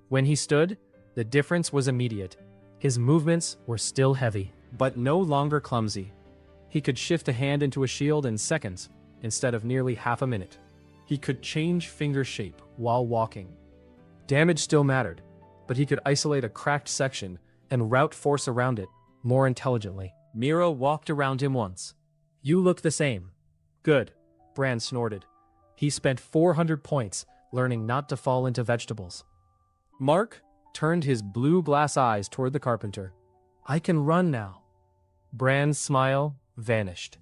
When he stood, the difference was immediate. His movements were still heavy, but no longer clumsy. He could shift a hand into a shield in seconds, instead of nearly half a minute. He could change finger shape while walking. Damage still mattered, but he could isolate a cracked section and route force around it more intelligently. Mira walked around him once. You look the same. Good, Bran snorted. He spent 400 points learning not to fall into vegetables. Mark turned his blue glass eyes toward the carpenter. I can run now. Bran's smile vanished.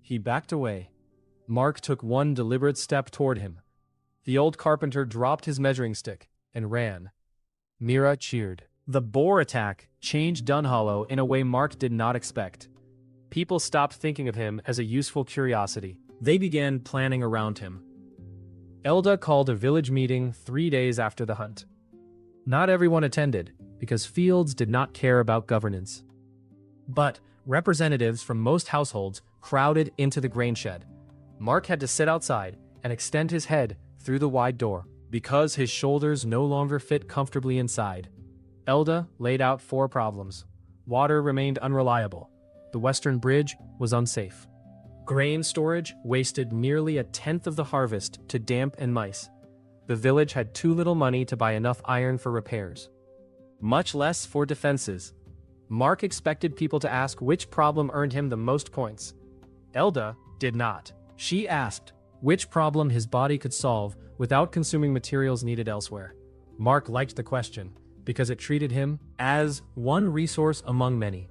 He backed away. Mark took one deliberate step toward him. The old carpenter dropped his measuring stick and ran. Mira cheered. The boar attack changed Dunhollow in a way Mark did not expect. People stopped thinking of him as a useful curiosity. They began planning around him. Elda called a village meeting 3 days after the hunt. Not everyone attended, because Fields did not care about governance. But representatives from most households crowded into the grain shed. Mark had to sit outside and extend his head through the wide door, because his shoulders no longer fit comfortably inside. Elda laid out 4 problems. Water remained unreliable. The western bridge was unsafe. Grain storage wasted nearly a tenth of the harvest to damp and mice. The village had too little money to buy enough iron for repairs, much less for defenses. Mark expected people to ask which problem earned him the most points. Elda did not. She asked which problem his body could solve without consuming materials needed elsewhere. Mark liked the question because it treated him as one resource among many.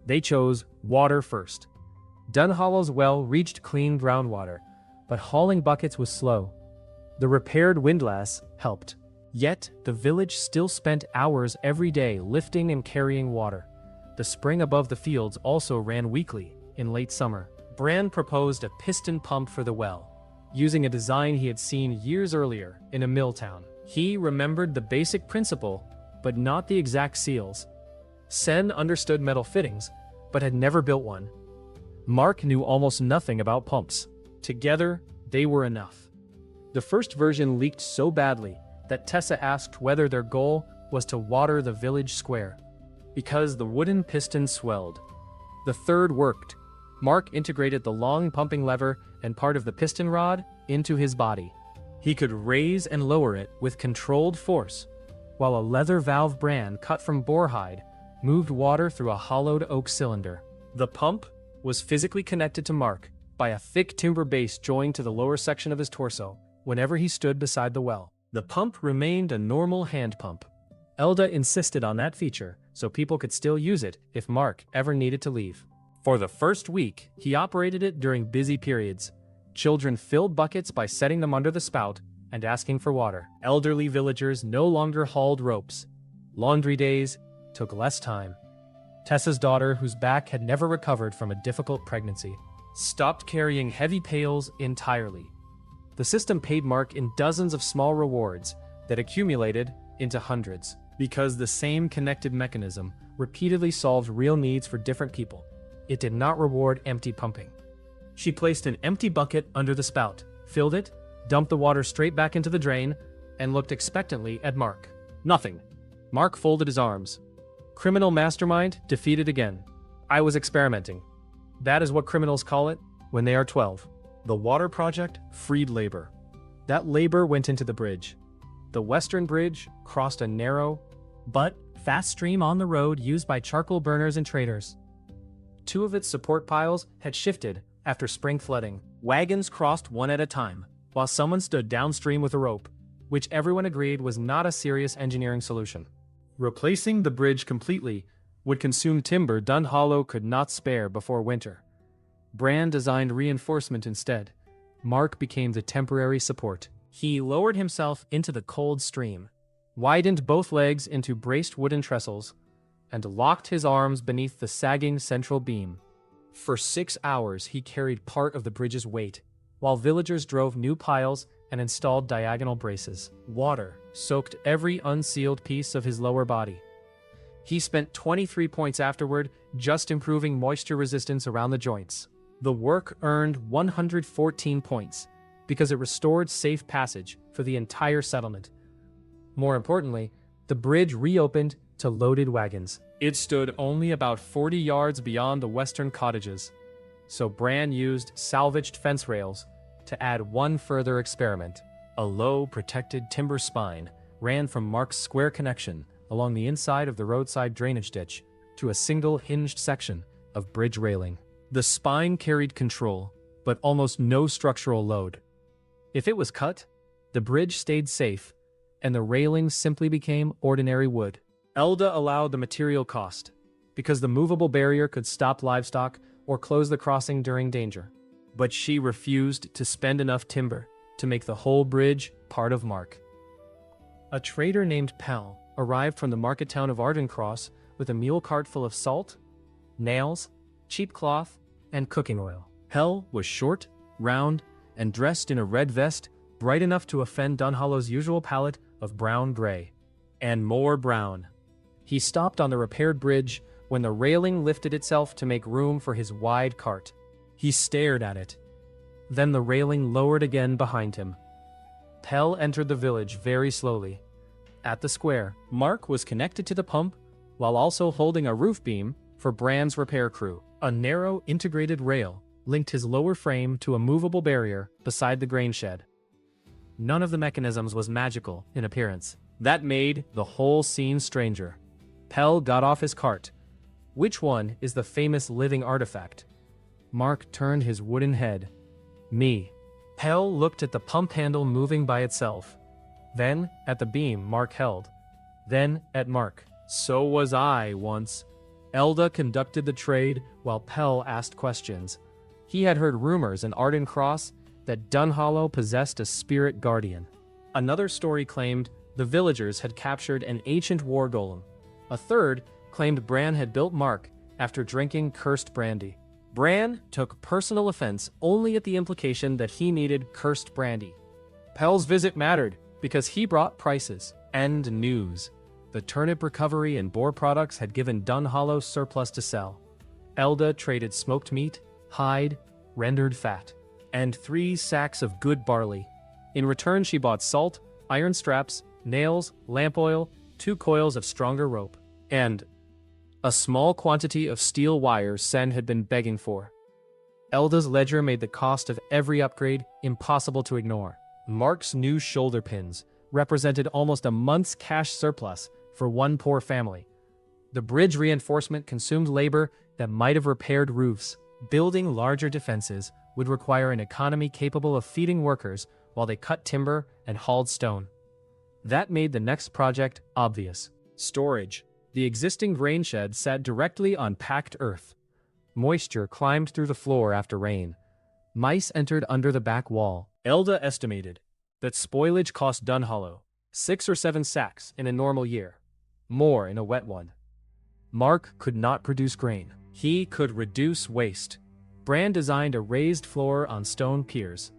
They chose water first. Dunhollow's well reached clean groundwater, but hauling buckets was slow. The repaired windlass helped. Yet, the village still spent hours every day lifting and carrying water. The spring above the fields also ran weekly in late summer. Bran proposed a piston pump for the well, using a design he had seen years earlier in a mill town. He remembered the basic principle, but not the exact seals. Sen understood metal fittings, but had never built one. Mark knew almost nothing about pumps. Together, they were enough. The first version leaked so badly that Tessa asked whether their goal was to water the village square, because the wooden piston swelled. The third worked. Mark integrated the long pumping lever and part of the piston rod into his body. He could raise and lower it with controlled force, while a leather valve Bran cut from boar hide moved water through a hollowed oak cylinder. The pump was physically connected to Mark by a thick timber base joined to the lower section of his torso whenever he stood beside the well. The pump remained a normal hand pump. Elda insisted on that feature so people could still use it if Mark ever needed to leave. For the first week, he operated it during busy periods. Children filled buckets by setting them under the spout and asking for water. Elderly villagers no longer hauled ropes. Laundry days took less time. Tessa's daughter, whose back had never recovered from a difficult pregnancy, stopped carrying heavy pails entirely. The system paid Mark in dozens of small rewards that accumulated into hundreds, because the same connected mechanism repeatedly solved real needs for different people. It did not reward empty pumping. She placed an empty bucket under the spout, filled it, dumped the water straight back into the drain, and looked expectantly at Mark. Nothing. Mark folded his arms. Criminal mastermind defeated again. I was experimenting. That is what criminals call it when they are 12. The water project freed labor. That labor went into the bridge. The western bridge crossed a narrow but fast stream on the road used by charcoal burners and traders. 2 of its support piles had shifted after spring flooding. Wagons crossed one at a time, while someone stood downstream with a rope, which everyone agreed was not a serious engineering solution. Replacing the bridge completely would consume timber Dunhollow could not spare before winter. Bran designed reinforcement instead. Mark became the temporary support. He lowered himself into the cold stream, widened both legs into braced wooden trestles, and locked his arms beneath the sagging central beam. For 6 hours he carried part of the bridge's weight, while villagers drove new piles and installed diagonal braces. Water soaked every unsealed piece of his lower body. He spent 23 points afterward just improving moisture resistance around the joints. The work earned 114 points because it restored safe passage for the entire settlement. More importantly, the bridge reopened to loaded wagons. It stood only about 40 yards beyond the western cottages, so Bran used salvaged fence rails to add one further experiment. A low, protected timber spine ran from Mark's square connection along the inside of the roadside drainage ditch to a single hinged section of bridge railing. The spine carried control, but almost no structural load. If it was cut, the bridge stayed safe, and the railing simply became ordinary wood. Elda allowed the material cost, because the movable barrier could stop livestock or close the crossing during danger. But she refused to spend enough timber to make the whole bridge part of Mark. A trader named Pell arrived from the market town of Ardencross with a mule cart full of salt, nails, cheap cloth, and cooking oil. Pell was short, round, and dressed in a red vest bright enough to offend Dunhollow's usual palette of brown-gray. And more brown. He stopped on the repaired bridge when the railing lifted itself to make room for his wide cart. He stared at it. Then the railing lowered again behind him. Pell entered the village very slowly. At the square, Mark was connected to the pump while also holding a roof beam for Brand's repair crew. A narrow, integrated rail linked his lower frame to a movable barrier beside the grain shed. None of the mechanisms was magical in appearance. That made the whole scene stranger. Pell got off his cart. Which one is the famous living artifact? Mark turned his wooden head. Me. Pell looked at the pump handle moving by itself. Then at the beam Mark held. Then at Mark. So was I once. Elda conducted the trade while Pell asked questions. He had heard rumors in Arden Cross that Dunhollow possessed a spirit guardian. Another story claimed the villagers had captured an ancient war golem. A third claimed Bran had built Mark after drinking cursed brandy. Bran took personal offense only at the implication that he needed cursed brandy. Pell's visit mattered because he brought prices and news. The turnip recovery and boar products had given Dunhollow surplus to sell. Elda traded smoked meat, hide, rendered fat, and 3 sacks of good barley. In return, she bought salt, iron straps, nails, lamp oil, 2 coils of stronger rope, and a small quantity of steel wires Sen had been begging for. Elda's ledger made the cost of every upgrade impossible to ignore. Mark's new shoulder pins represented almost a month's cash surplus for one poor family. The bridge reinforcement consumed labor that might have repaired roofs. Building larger defenses would require an economy capable of feeding workers while they cut timber and hauled stone. That made the next project obvious. Storage. The existing grain shed sat directly on packed earth. Moisture climbed through the floor after rain. Mice entered under the back wall. Elda estimated that spoilage cost Dunhollow 6 or 7 sacks in a normal year, more in a wet one. Mark could not produce grain. He could reduce waste. Bran designed a raised floor on stone piers.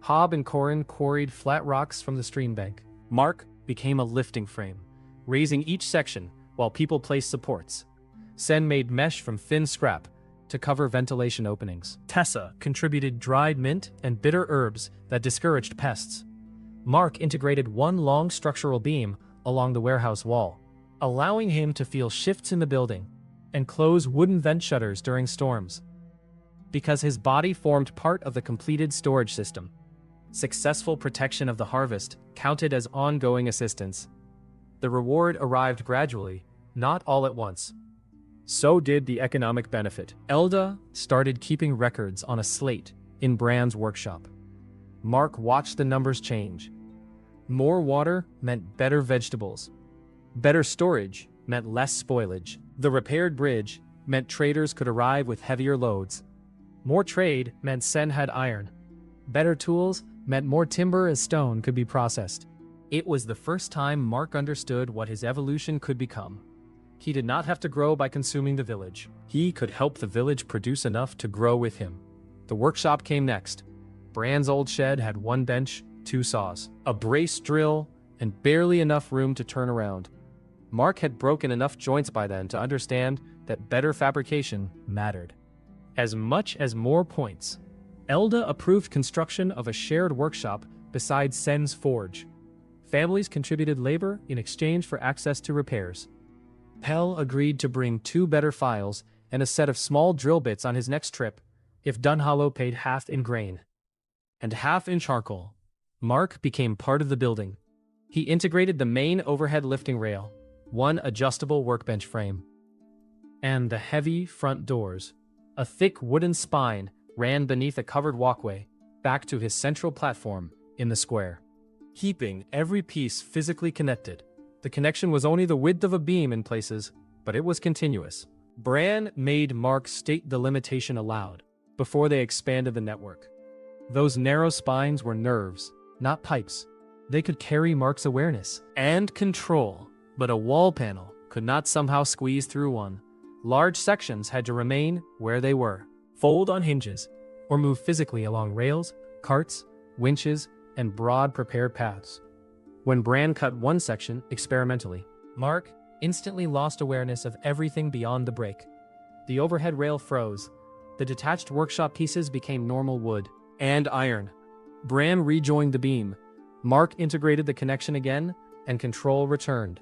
Hob and Corin quarried flat rocks from the stream bank. Mark became a lifting frame, raising each section while people placed supports. Sen made mesh from thin scrap to cover ventilation openings. Tessa contributed dried mint and bitter herbs that discouraged pests. Mark integrated one long structural beam along the warehouse wall, allowing him to feel shifts in the building and close wooden vent shutters during storms. Because his body formed part of the completed storage system, successful protection of the harvest counted as ongoing assistance. The reward arrived gradually, not all at once. So did the economic benefit. Elda started keeping records on a slate in Bran's workshop. Mark watched the numbers change. More water meant better vegetables. Better storage meant less spoilage. The repaired bridge meant traders could arrive with heavier loads. More trade meant Sen had iron. Better tools meant more timber as stone could be processed. It was the first time Mark understood what his evolution could become. He did not have to grow by consuming the village. He could help the village produce enough to grow with him. The workshop came next. Bran's old shed had 1 bench, 2 saws, a brace drill, and barely enough room to turn around. Mark had broken enough joints by then to understand that better fabrication mattered. As much as more points. Elda approved construction of a shared workshop beside Sen's forge. Families contributed labor in exchange for access to repairs. Pell agreed to bring 2 better files and a set of small drill bits on his next trip if Dunhollow paid half in grain and half in charcoal. Mark became part of the building. He integrated the main overhead lifting rail, 1 adjustable workbench frame, and the heavy front doors. A thick wooden spine ran beneath a covered walkway back to his central platform in the square, keeping every piece physically connected. The connection was only the width of a beam in places, but it was continuous. Bran made Mark state the limitation aloud before they expanded the network. Those narrow spines were nerves, not pipes. They could carry Mark's awareness and control, but a wall panel could not somehow squeeze through one. Large sections had to remain where they were, fold on hinges, or move physically along rails, carts, winches, and broad prepared paths. When Bran cut one section experimentally, Mark instantly lost awareness of everything beyond the break. The overhead rail froze. The detached workshop pieces became normal wood and iron. Bran rejoined the beam. Mark integrated the connection again, and control returned.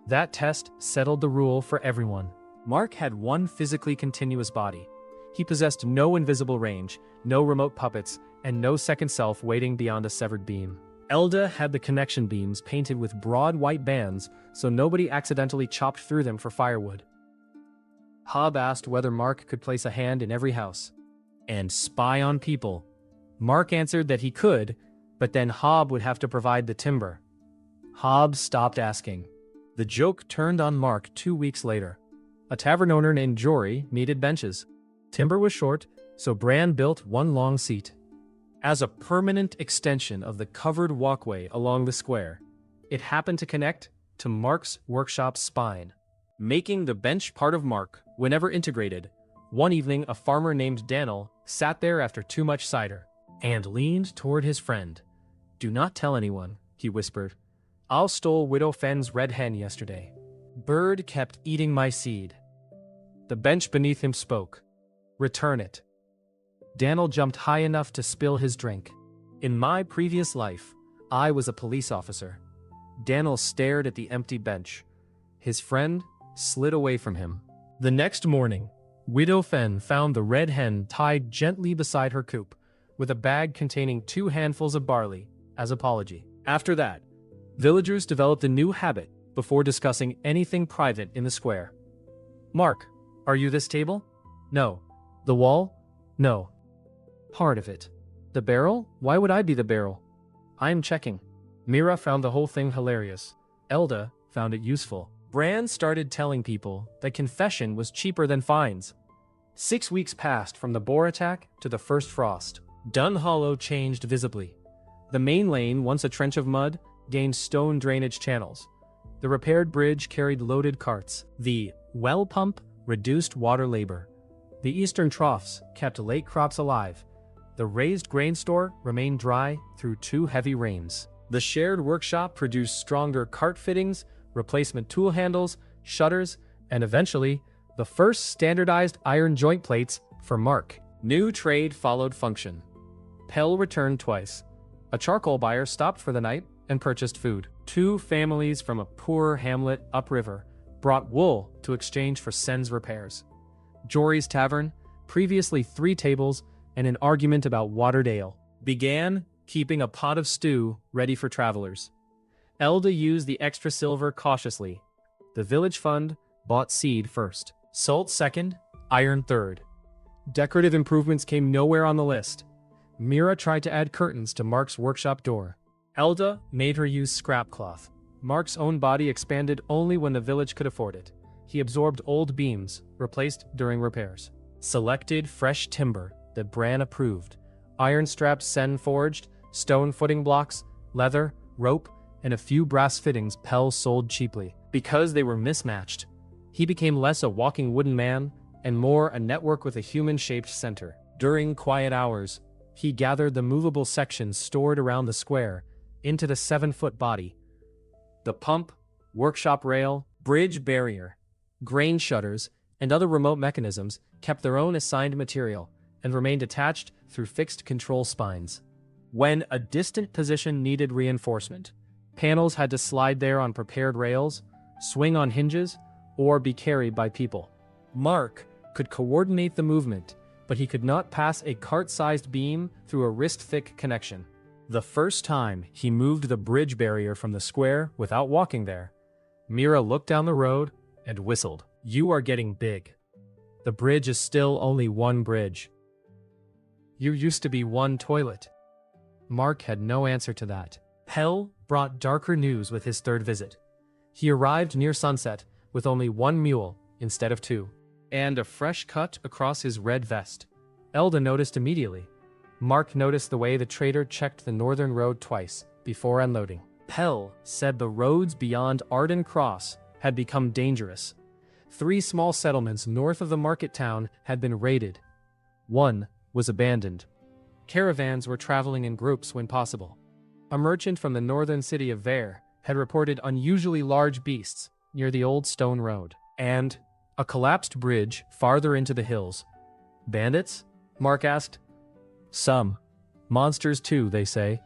That test settled the rule for everyone. Mark had one physically continuous body. He possessed no invisible range, no remote puppets, and no second self waiting beyond a severed beam. Elda had the connection beams painted with broad white bands so nobody accidentally chopped through them for firewood. Hob asked whether Mark could place a hand in every house and spy on people. Mark answered that he could, but then Hob would have to provide the timber. Hob stopped asking. The joke turned on Mark 2 weeks later. A tavern owner named Jory needed benches. Timber was short, so Bran built one long seat. As a permanent extension of the covered walkway along the square, it happened to connect to Mark's workshop spine, making the bench part of Mark whenever integrated. One evening, a farmer named Daniel sat there after too much cider and leaned toward his friend. "Do not tell anyone," he whispered. "I stole Widow Fenn's red hen yesterday. Bird kept eating my seed." The bench beneath him spoke. "Return it." Daniel jumped high enough to spill his drink. "In my previous life, I was a police officer." Daniel stared at the empty bench. His friend slid away from him. The next morning, Widow Fenn found the red hen tied gently beside her coop, with a bag containing 2 handfuls of barley as apology. After that, villagers developed a new habit before discussing anything private in the square. "Mark, are you this table?" "No." "The wall?" "No." "Part of it." "The barrel? Why would I be the barrel?" "I'm checking." Mira found the whole thing hilarious. Elda found it useful. Bran started telling people that confession was cheaper than fines. 6 weeks passed from the boar attack to the first frost. Dun Hollow changed visibly. The main lane, once a trench of mud, gained stone drainage channels. The repaired bridge carried loaded carts. The well pump reduced water labor. The eastern troughs kept late crops alive. The raised grain store remained dry through 2 heavy rains. The shared workshop produced stronger cart fittings, replacement tool handles, shutters, and eventually, the first standardized iron joint plates for Mark. New trade followed function. Pell returned twice. A charcoal buyer stopped for the night and purchased food. 2 families from a poor hamlet upriver brought wool to exchange for Sen's repairs. Jory's tavern, previously 3 tables and an argument about watered ale, began keeping a pot of stew ready for travelers. Elda used the extra silver cautiously. The village fund bought seed first, salt second, iron third. Decorative improvements came nowhere on the list. Mira tried to add curtains to Mark's workshop door. Elda made her use scrap cloth. Mark's own body expanded only when the village could afford it. He absorbed old beams, replaced during repairs. Selected fresh timber that Bran approved. Iron straps Sen forged, stone footing blocks, leather, rope, and a few brass fittings Pell sold cheaply. Because they were mismatched, he became less a walking wooden man and more a network with a human-shaped center. During quiet hours, he gathered the movable sections stored around the square into the 7-foot body. The pump, workshop rail, bridge barrier, grain shutters, and other remote mechanisms kept their own assigned material and remained attached through fixed control spines. When a distant position needed reinforcement, panels had to slide there on prepared rails, swing on hinges, or be carried by people. Mark could coordinate the movement, but he could not pass a cart-sized beam through a wrist-thick connection. The first time he moved the bridge barrier from the square without walking there, Mira looked down the road and whistled. "You are getting big." The The bridge is still only one bridge. You used to be one toilet. Mark had no answer to that. Pell brought darker news with his third visit. He arrived near sunset with only one mule instead of two, and a fresh cut across his red vest. Elda noticed immediately. Mark noticed the way the trader checked the northern road twice before unloading. Pell said the roads beyond Arden Cross had become dangerous. 3 small settlements north of the market town had been raided. One was abandoned. Caravans were traveling in groups when possible. A merchant from the northern city of Vare had reported unusually large beasts near the old stone road, and a collapsed bridge farther into the hills. Bandits? Mark asked. Some. Monsters too, they say.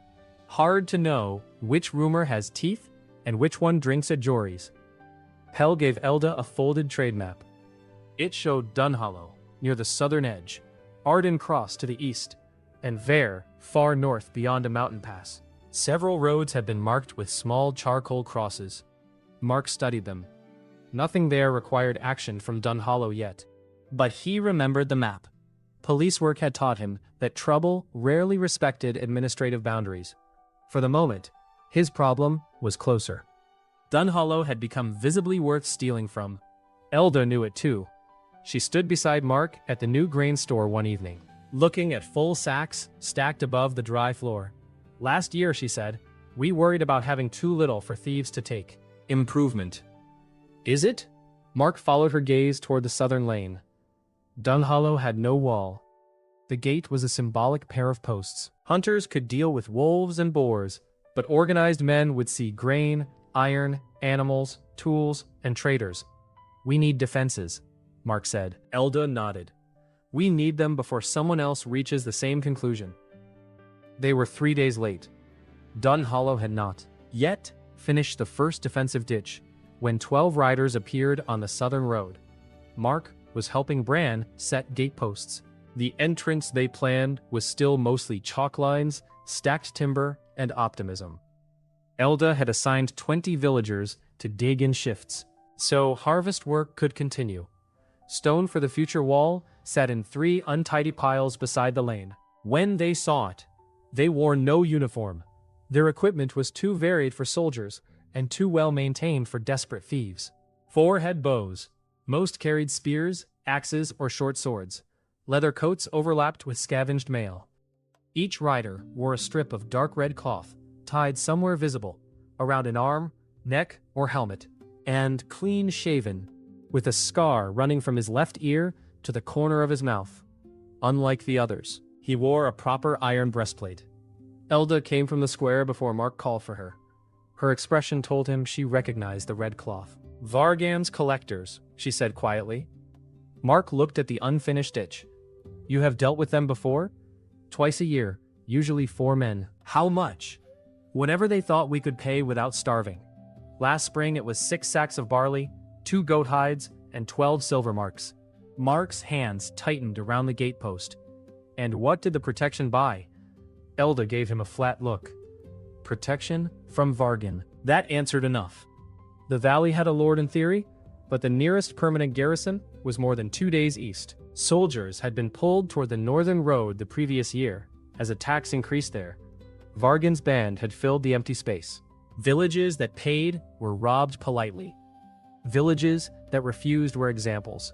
Hard to know which rumor has teeth and which one drinks at Jory's. Pell gave Elda a folded trade map. It showed Dunhollow near the southern edge, Arden Cross to the east, and Vare far north beyond a mountain pass. Several roads had been marked with small charcoal crosses. Mark studied them. Nothing there required action from Dunhollow yet. But he remembered the map. Police work had taught him that trouble rarely respected administrative boundaries. For the moment, his problem was closer. Dunhollow had become visibly worth stealing from. Elda knew it too. She stood beside Mark at the new grain store one evening, looking at full sacks stacked above the dry floor. Last year, she said, we worried about having too little for thieves to take. Improvement. Is it? Mark followed her gaze toward the southern lane. Dunhollow had no wall. The gate was a symbolic pair of posts. Hunters could deal with wolves and boars, but organized men would see grain, iron, animals, tools, and traders. We need defenses, Mark said. Elda nodded. We need them before someone else reaches the same conclusion. They were 3 days late. Dunhollow had not yet finished the first defensive ditch when 12 riders appeared on the southern road. Mark was helping Bran set gateposts. The entrance they planned was still mostly chalk lines, stacked timber, and optimism. Elda had assigned 20 villagers to dig in shifts, so harvest work could continue. Stone for the future wall sat in 3 untidy piles beside the lane. When they saw it, they wore no uniform. Their equipment was too varied for soldiers and too well maintained for desperate thieves. 4 had bows. Most carried spears, axes, or short swords. Leather coats overlapped with scavenged mail. Each rider wore a strip of dark red cloth, tied somewhere visible, around an arm, neck, or helmet, and clean-shaven, with a scar running from his left ear to the corner of his mouth. Unlike the others, he wore a proper iron breastplate. Elda came from the square before Mark called for her. Her expression told him she recognized the red cloth. Vargan's collectors, she said quietly. Mark looked at the unfinished ditch. You have dealt with them before? Twice a year, usually 4 men. How much? Whatever they thought we could pay without starving. Last spring it was 6 sacks of barley, 2 goat hides, and 12 silver marks. Mark's hands tightened around the gatepost. And what did the protection buy? Elda gave him a flat look. Protection from Vargan. That answered enough. The valley had a lord in theory, but the nearest permanent garrison was more than 2 days east. Soldiers had been pulled toward the northern road the previous year, as attacks increased there. Vargan's band had filled the empty space. Villages that paid were robbed politely. Villages that refused were examples.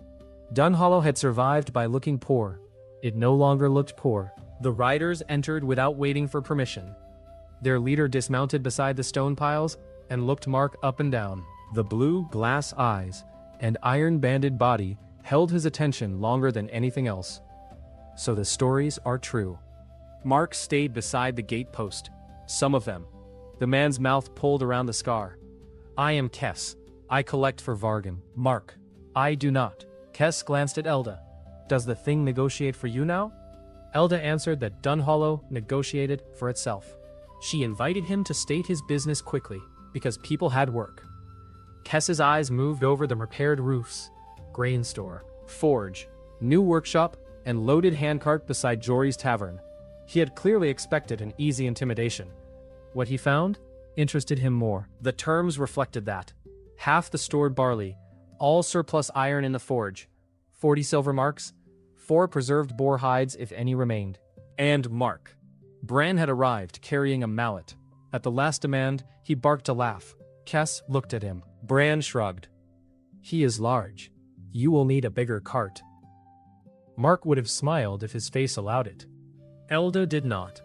Dunhollow had survived by looking poor. It no longer looked poor. The riders entered without waiting for permission. Their leader dismounted beside the stone piles and looked Mark up and down. The blue glass eyes and iron-banded body held his attention longer than anything else. So the stories are true. Mark stayed beside the gatepost. Some of them. The man's mouth pulled around the scar. I am Kess. I collect for Vargan. Mark. I do not. Kess glanced at Elda. Does the thing negotiate for you now? Elda answered that Dunhollow negotiated for itself. She invited him to state his business quickly, because people had work. Kess's eyes moved over the repaired roofs, grain store, forge, new workshop, and loaded handcart beside Jory's tavern. He had clearly expected an easy intimidation. What he found interested him more. The terms reflected that. Half the stored barley, all surplus iron in the forge, 40 silver marks, 4 preserved boar hides if any remained. And Mark. Bran had arrived carrying a mallet. At the last demand, he barked a laugh. Kes looked at him. Bran shrugged. He is large. You will need a bigger cart. Mark would have smiled if his face allowed it. Elda did not.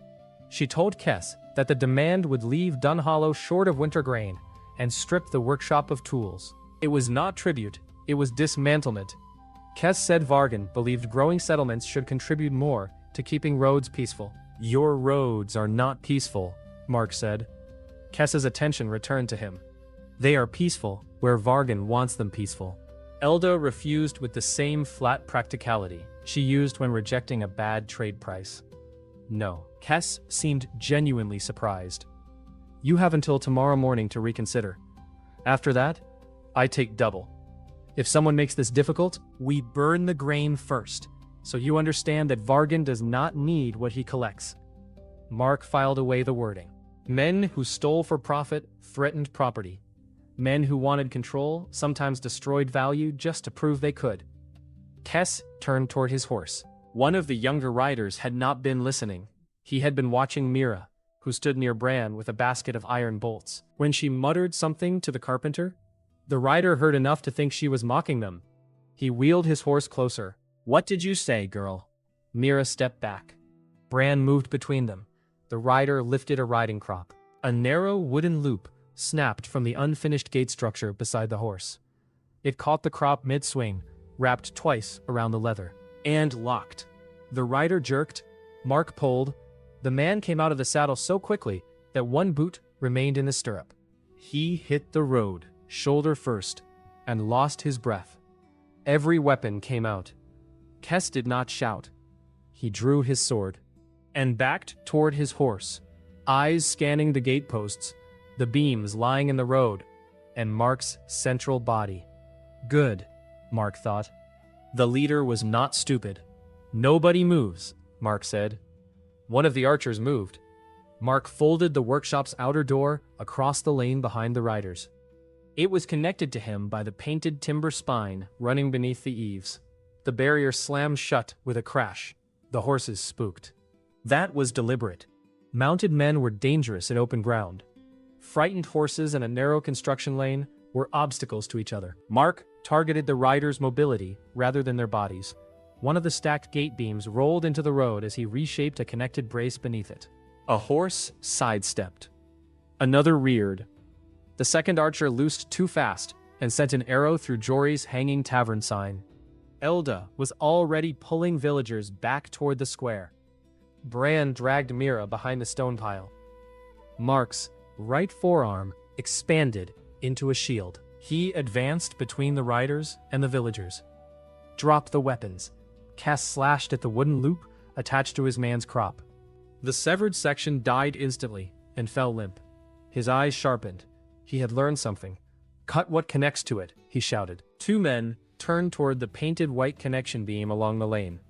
She told Kes that the demand would leave Dunhollow short of winter grain and strip the workshop of tools. It was not tribute, it was dismantlement. Kes said Vargan believed growing settlements should contribute more to keeping roads peaceful. Your roads are not peaceful, Mark said. Kes's attention returned to him. They are peaceful where Vargan wants them peaceful. Elda refused with the same flat practicality she used when rejecting a bad trade price. No, Kes seemed genuinely surprised. You have until tomorrow morning to reconsider. After that, I take double. If someone makes this difficult, we burn the grain first, so you understand that Vargan does not need what he collects. Mark filed away the wording. Men who stole for profit threatened property. Men who wanted control sometimes destroyed value just to prove they could. Kes turned toward his horse. One of the younger riders had not been listening. He had been watching Mira, who stood near Bran with a basket of iron bolts. When she muttered something to the carpenter, the rider heard enough to think she was mocking them. He wheeled his horse closer. What did you say, girl? Mira stepped back. Bran moved between them. The rider lifted a riding crop. A narrow wooden loop snapped from the unfinished gate structure beside the horse. It caught the crop mid-swing, wrapped twice around the leather, and locked. The rider jerked. Mark pulled. The man came out of the saddle so quickly that one boot remained in the stirrup. He hit the road, shoulder first, and lost his breath. Every weapon came out. Kes did not shout. He drew his sword and backed toward his horse, eyes scanning the gateposts, the beams lying in the road, and Mark's central body. Good, Mark thought. The leader was not stupid. Nobody moves, Mark said. One of the archers moved. Mark folded the workshop's outer door across the lane behind the riders. It was connected to him by the painted timber spine running beneath the eaves. The barrier slammed shut with a crash. The horses spooked. That was deliberate. Mounted men were dangerous in open ground. Frightened horses in a narrow construction lane were obstacles to each other. Mark targeted the riders' mobility rather than their bodies. One of the stacked gate beams rolled into the road as he reshaped a connected brace beneath it. A horse sidestepped. Another reared. The second archer loosed too fast and sent an arrow through Jory's hanging tavern sign. Elda was already pulling villagers back toward the square. Bran dragged Mira behind the stone pile. Mark's right forearm expanded into a shield. He advanced between the riders and the villagers. Drop the weapons. Kes slashed at the wooden loop attached to his man's crop. The severed section died instantly and fell limp. His eyes sharpened. He had learned something. Cut what connects to it, he shouted. 2 men turned toward the painted white connection beam along the lane.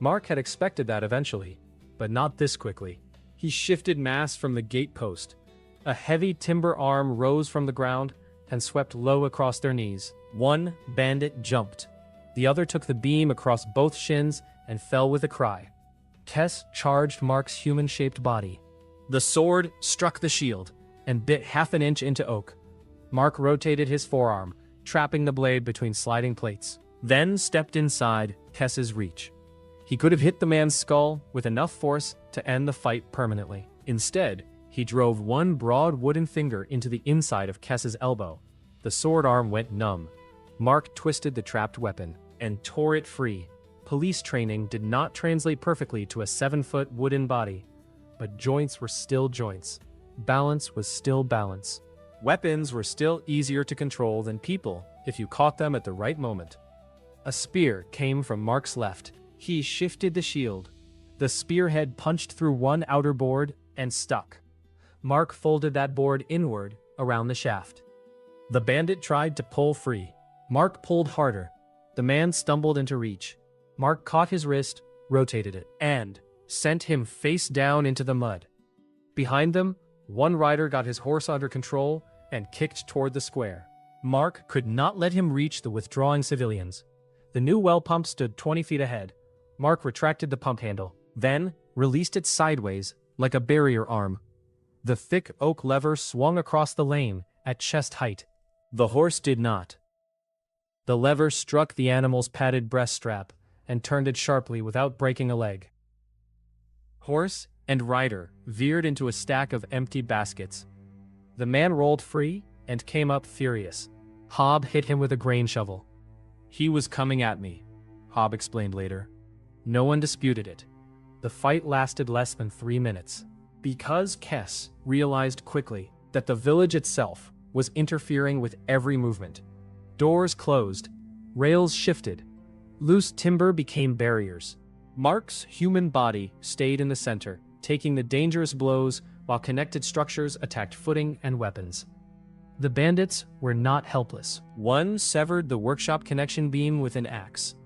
Mark had expected that eventually, but not this quickly. He shifted mass from the gate post. A heavy timber arm rose from the ground and swept low across their knees. One bandit jumped. The other took the beam across both shins and fell with a cry. Kes charged Mark's human-shaped body. The sword struck the shield and bit half an inch into oak. Mark rotated his forearm, trapping the blade between sliding plates, then stepped inside Kes's reach. He could have hit the man's skull with enough force to end the fight permanently. Instead, he drove one broad wooden finger into the inside of Kes's elbow. The sword arm went numb. Mark twisted the trapped weapon and tore it free. Police training did not translate perfectly to a 7-foot wooden body, but joints were still joints. Balance was still balance. Weapons were still easier to control than people if you caught them at the right moment. A spear came from Mark's left. He shifted the shield. The spearhead punched through one outer board and stuck. Mark folded that board inward around the shaft. The bandit tried to pull free. Mark pulled harder. The man stumbled into reach. Mark caught his wrist, rotated it, and sent him face down into the mud. Behind them, one rider got his horse under control and kicked toward the square. Mark could not let him reach the withdrawing civilians. The new well pump stood 20 feet ahead. Mark retracted the pump handle, then released it sideways like a barrier arm. The thick oak lever swung across the lane at chest height. The horse did not. The lever struck the animal's padded breast strap and turned it sharply without breaking a leg. Horse and rider veered into a stack of empty baskets. The man rolled free and came up furious. Hob hit him with a grain shovel. "He was coming at me," Hob explained later. No one disputed it. The fight lasted less than 3 minutes. Because Kess realized quickly that the village itself was interfering with every movement. Doors closed, rails shifted, loose timber became barriers. Mark's human body stayed in the center, taking the dangerous blows while connected structures attacked footing and weapons. The bandits were not helpless. One severed the workshop connection beam with an axe.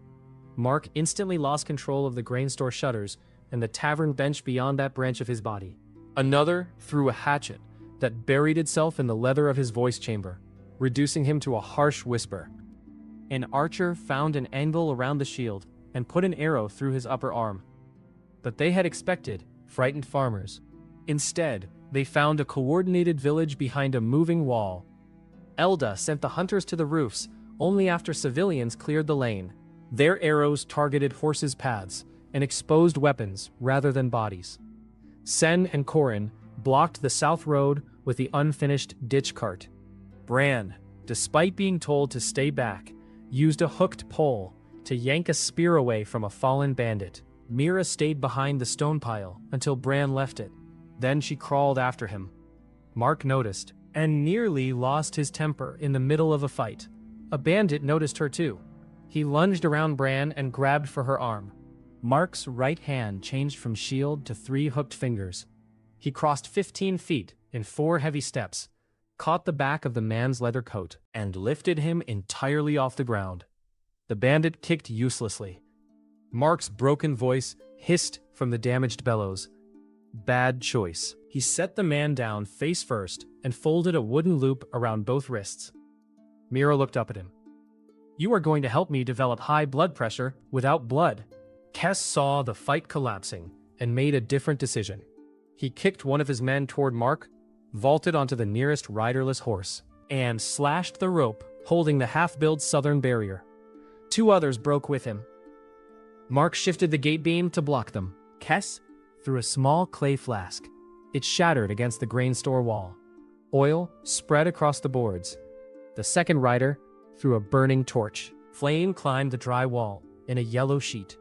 Mark instantly lost control of the grain store shutters and the tavern bench beyond that branch of his body. Another threw a hatchet that buried itself in the leather of his voice chamber, reducing him to a harsh whisper. An archer found an anvil around the shield and put an arrow through his upper arm. But they had expected frightened farmers. Instead, they found a coordinated village behind a moving wall. Elda sent the hunters to the roofs only after civilians cleared the lane. Their arrows targeted horses' paths and exposed weapons rather than bodies. Sen and Corin blocked the south road with the unfinished ditch cart. Bran, despite being told to stay back, used a hooked pole to yank a spear away from a fallen bandit. Mira stayed behind the stone pile until Bran left it. Then she crawled after him. Mark noticed and nearly lost his temper in the middle of a fight. A bandit noticed her too. He lunged around Bran and grabbed for her arm. Mark's right hand changed from shield to 3 hooked fingers. He crossed 15 feet in 4 heavy steps, caught the back of the man's leather coat, and lifted him entirely off the ground. The bandit kicked uselessly. Mark's broken voice hissed from the damaged bellows. Bad choice. He set the man down face first and folded a wooden loop around both wrists. Mira looked up at him. "You are going to help me develop high blood pressure without blood." Kess saw the fight collapsing and made a different decision. He kicked one of his men toward Mark, vaulted onto the nearest riderless horse, and slashed the rope holding the half-built southern barrier. 2 others broke with him. Mark shifted the gate beam to block them. Kess threw a small clay flask. It shattered against the grain store wall. Oil spread across the boards. The second rider threw a burning torch. Flame climbed the dry wall in a yellow sheet.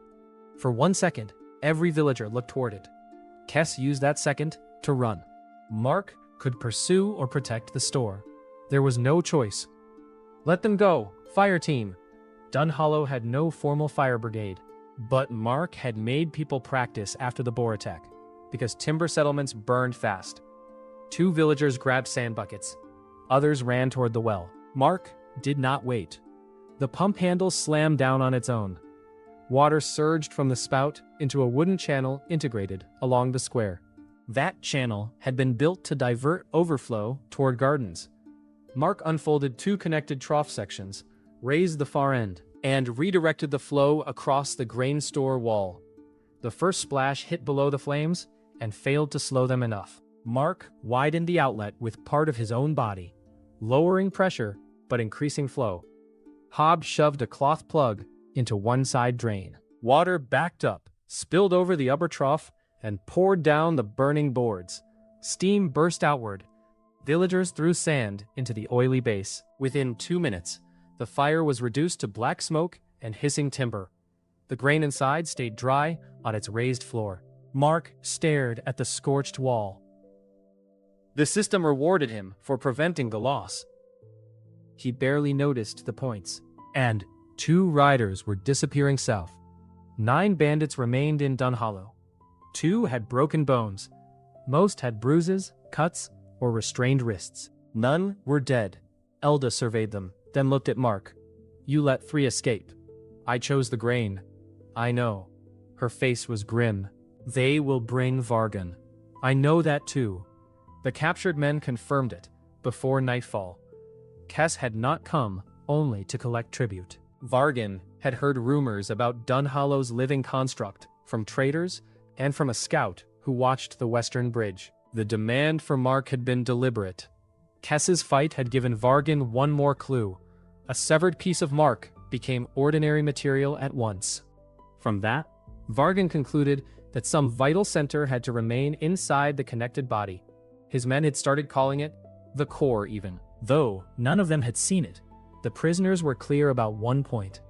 For 1 second, every villager looked toward it. Kess used that second to run. Mark could pursue or protect the store. There was no choice. "Let them go, fire team." Dunhollow had no formal fire brigade, but Mark had made people practice after the boar attack, because timber settlements burned fast. 2 villagers grabbed sand buckets. Others ran toward the well. Mark did not wait. The pump handle slammed down on its own. Water surged from the spout into a wooden channel integrated along the square. That channel had been built to divert overflow toward gardens. Mark unfolded 2 connected trough sections, raised the far end, and redirected the flow across the grain store wall. The first splash hit below the flames and failed to slow them enough. Mark widened the outlet with part of his own body, lowering pressure but increasing flow. Hob shoved a cloth plug into one side drain. Water backed up, spilled over the upper trough, and poured down the burning boards. Steam burst outward. Villagers threw sand into the oily base. Within 2 minutes, the fire was reduced to black smoke and hissing timber. The grain inside stayed dry on its raised floor. Mark stared at the scorched wall. The system rewarded him for preventing the loss. He barely noticed the points, and 2 riders were disappearing south. 9 bandits remained in Dunhollow. 2 had broken bones. Most had bruises, cuts, or restrained wrists. None were dead. Elda surveyed them, then looked at Mark. "You let 3 escape. I chose the grain." "I know." Her face was grim. "They will bring Vargan." "I know that too." The captured men confirmed it before nightfall. Kess had not come only to collect tribute. Vargan had heard rumors about Dunhollow's living construct from traders and from a scout who watched the Western Bridge. The demand for Mark had been deliberate. Kess's fight had given Vargan one more clue. A severed piece of Mark became ordinary material at once. From that, Vargan concluded that some vital center had to remain inside the connected body. His men had started calling it the core even. Though none of them had seen it, the prisoners were clear about one point.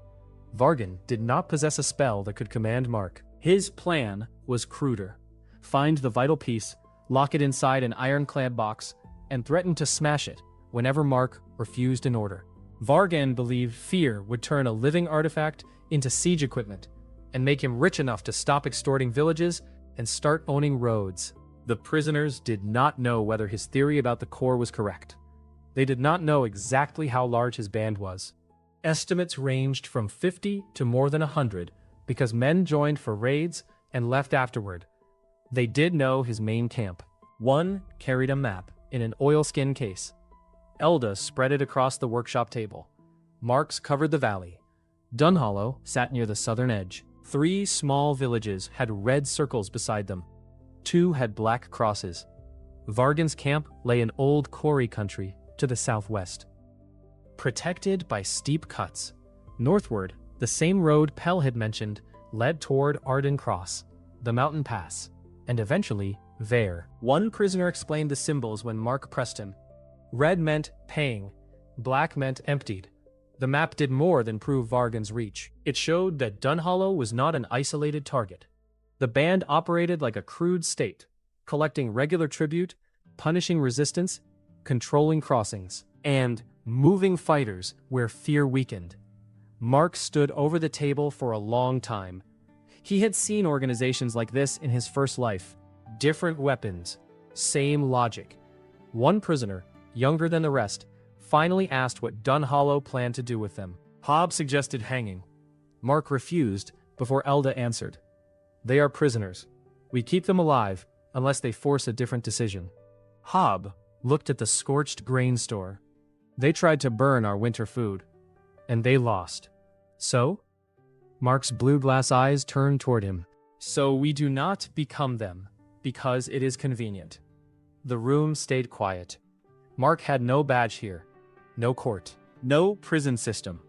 Vargan did not possess a spell that could command Mark. His plan was cruder. Find the vital piece, lock it inside an ironclad box, and threaten to smash it whenever Mark refused an order. Vargan believed fear would turn a living artifact into siege equipment and make him rich enough to stop extorting villages and start owning roads. The prisoners did not know whether his theory about the core was correct. They did not know exactly how large his band was. Estimates ranged from 50 to more than 100 because men joined for raids and left afterward. They did know his main camp. One carried a map in an oilskin case. Elda spread it across the workshop table. Marks covered the valley. Dunhollow sat near the southern edge. 3 small villages had red circles beside them. 2 had black crosses. Vargan's camp lay in old quarry country to the southwest, protected by steep cuts. Northward, the same road Pell had mentioned led toward Arden Cross, the mountain pass, and eventually Vare. One prisoner explained the symbols when Mark pressed him. Red meant paying, black meant emptied. The map did more than prove Vargan's reach. It showed that Dunhollow was not an isolated target. The band operated like a crude state, collecting regular tribute, punishing resistance, controlling crossings, and moving fighters where fear weakened. Mark stood over the table for a long time. He had seen organizations like this in his first life. Different weapons, same logic. One prisoner, younger than the rest, finally asked what Dunhollow planned to do with them. Hobb suggested hanging. Mark refused before Elda answered. They are prisoners. We keep them alive unless they force a different decision. Hobb looked at the scorched grain store. They tried to burn our winter food, and they lost. So? Mark's blue glass eyes turned toward him. So we do not become them, because it is convenient. The room stayed quiet. Mark had no badge here, no court, no prison system.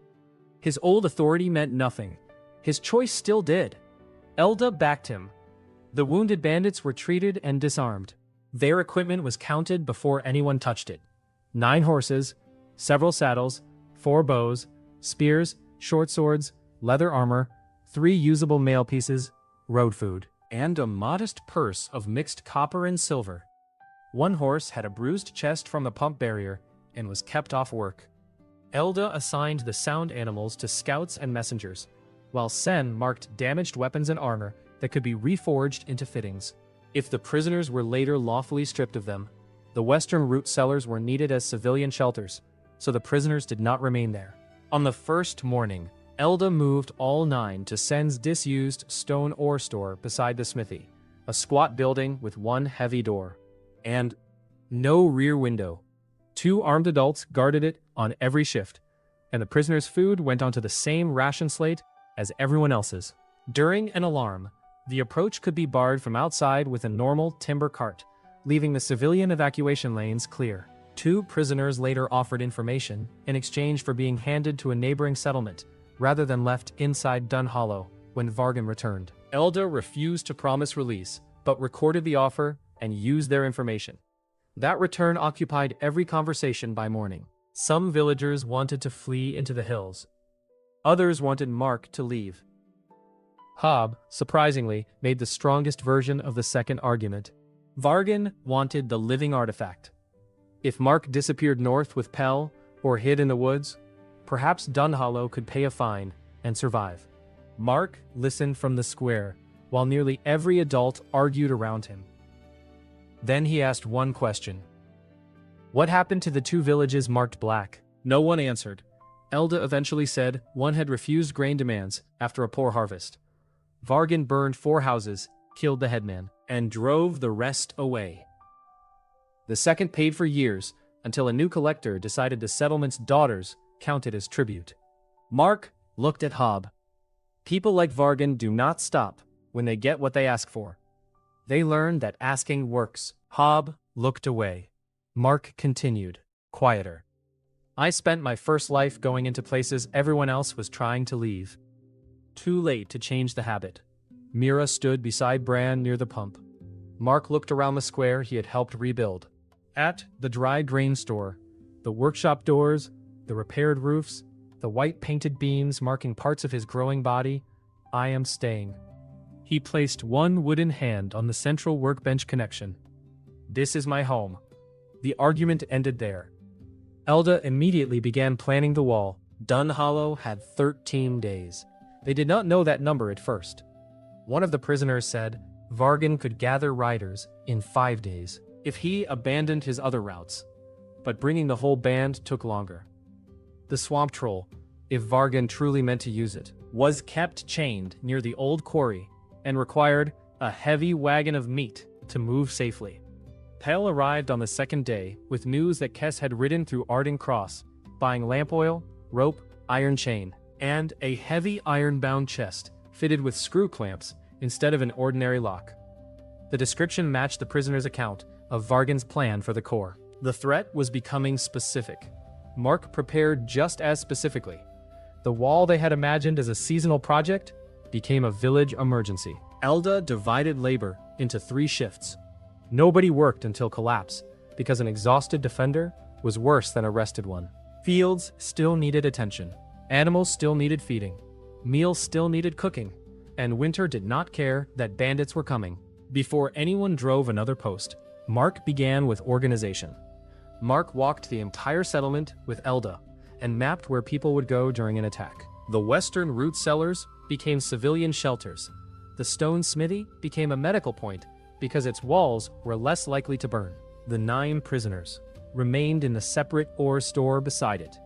His old authority meant nothing. His choice still did. Elda backed him. The wounded bandits were treated and disarmed. Their equipment was counted before anyone touched it. 9 horses, several saddles, 4 bows, spears, short swords, leather armor, 3 usable mail pieces, road food, and a modest purse of mixed copper and silver. One horse had a bruised chest from the pump barrier and was kept off work. Elda assigned the sound animals to scouts and messengers, while Sen marked damaged weapons and armor that could be reforged into fittings. If the prisoners were later lawfully stripped of them, the western root cellars were needed as civilian shelters, so the prisoners did not remain there. On the first morning, Elda moved all 9 to Sen's disused stone ore store beside the smithy, a squat building with 1 heavy door. And no rear window. 2 armed adults guarded it on every shift, and the prisoners' food went onto the same ration slate as everyone else's. During an alarm, the approach could be barred from outside with a normal timber cart, leaving the civilian evacuation lanes clear. 2 prisoners later offered information in exchange for being handed to a neighboring settlement, rather than left inside Dunhollow when Vargan returned. Elda refused to promise release, but recorded the offer and used their information. That return occupied every conversation by morning. Some villagers wanted to flee into the hills. Others wanted Mark to leave. Hobb, surprisingly, made the strongest version of the second argument. Vargan wanted the living artifact. If Mark disappeared north with Pell or hid in the woods, perhaps Dunhollow could pay a fine and survive. Mark listened from the square, while nearly every adult argued around him. Then he asked one question. What happened to the 2 villages marked black? No one answered. Elda eventually said one had refused grain demands after a poor harvest. Vargan burned 4 houses, killed the headman, and drove the rest away. The second paid for years, until a new collector decided the settlement's daughters counted as tribute. Mark looked at Hob. People like Vargan do not stop when they get what they ask for. They learn that asking works. Hob looked away. Mark continued, quieter. I spent my first life going into places everyone else was trying to leave. Too late to change the habit. Mira stood beside Bran near the pump. Mark looked around the square he had helped rebuild. At the dry grain store, the workshop doors, the repaired roofs, the white painted beams marking parts of his growing body, I am staying. He placed one wooden hand on the central workbench connection. This is my home. The argument ended there. Elda immediately began planning the wall. Dunhollow had 13 days. They did not know that number at first. One of the prisoners said Vargan could gather riders in 5 days if he abandoned his other routes, but bringing the whole band took longer. The swamp troll, if Vargan truly meant to use it, was kept chained near the old quarry and required a heavy wagon of meat to move safely. Pell arrived on the second day with news that Kess had ridden through Arden Cross, buying lamp oil, rope, iron chain, and a heavy iron-bound chest fitted with screw clamps instead of an ordinary lock. The description matched the prisoner's account of Vargan's plan for the core. The threat was becoming specific. Mark prepared just as specifically. The wall they had imagined as a seasonal project became a village emergency. Elda divided labor into 3 shifts. Nobody worked until collapse, because an exhausted defender was worse than a rested one. Fields still needed attention. Animals still needed feeding. Meals still needed cooking. And Winter did not care that bandits were coming. Before anyone drove another post, Mark began with organization. Mark walked the entire settlement with Elda and mapped where people would go during an attack. The western root cellars became civilian shelters. The stone smithy became a medical point because its walls were less likely to burn. The 9 prisoners remained in the separate ore store beside it,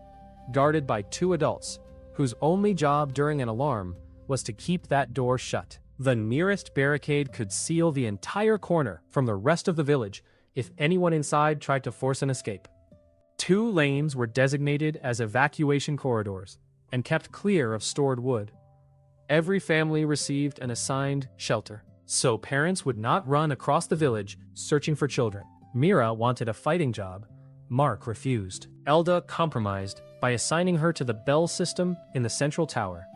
guarded by 2 adults, whose only job during an alarm was to keep that door shut. The nearest barricade could seal the entire corner from the rest of the village if anyone inside tried to force an escape. 2 lanes were designated as evacuation corridors and kept clear of stored wood. Every family received an assigned shelter, so parents would not run across the village searching for children. Mira wanted a fighting job. Mark refused. Elda compromised by assigning her to the bell system in the central tower.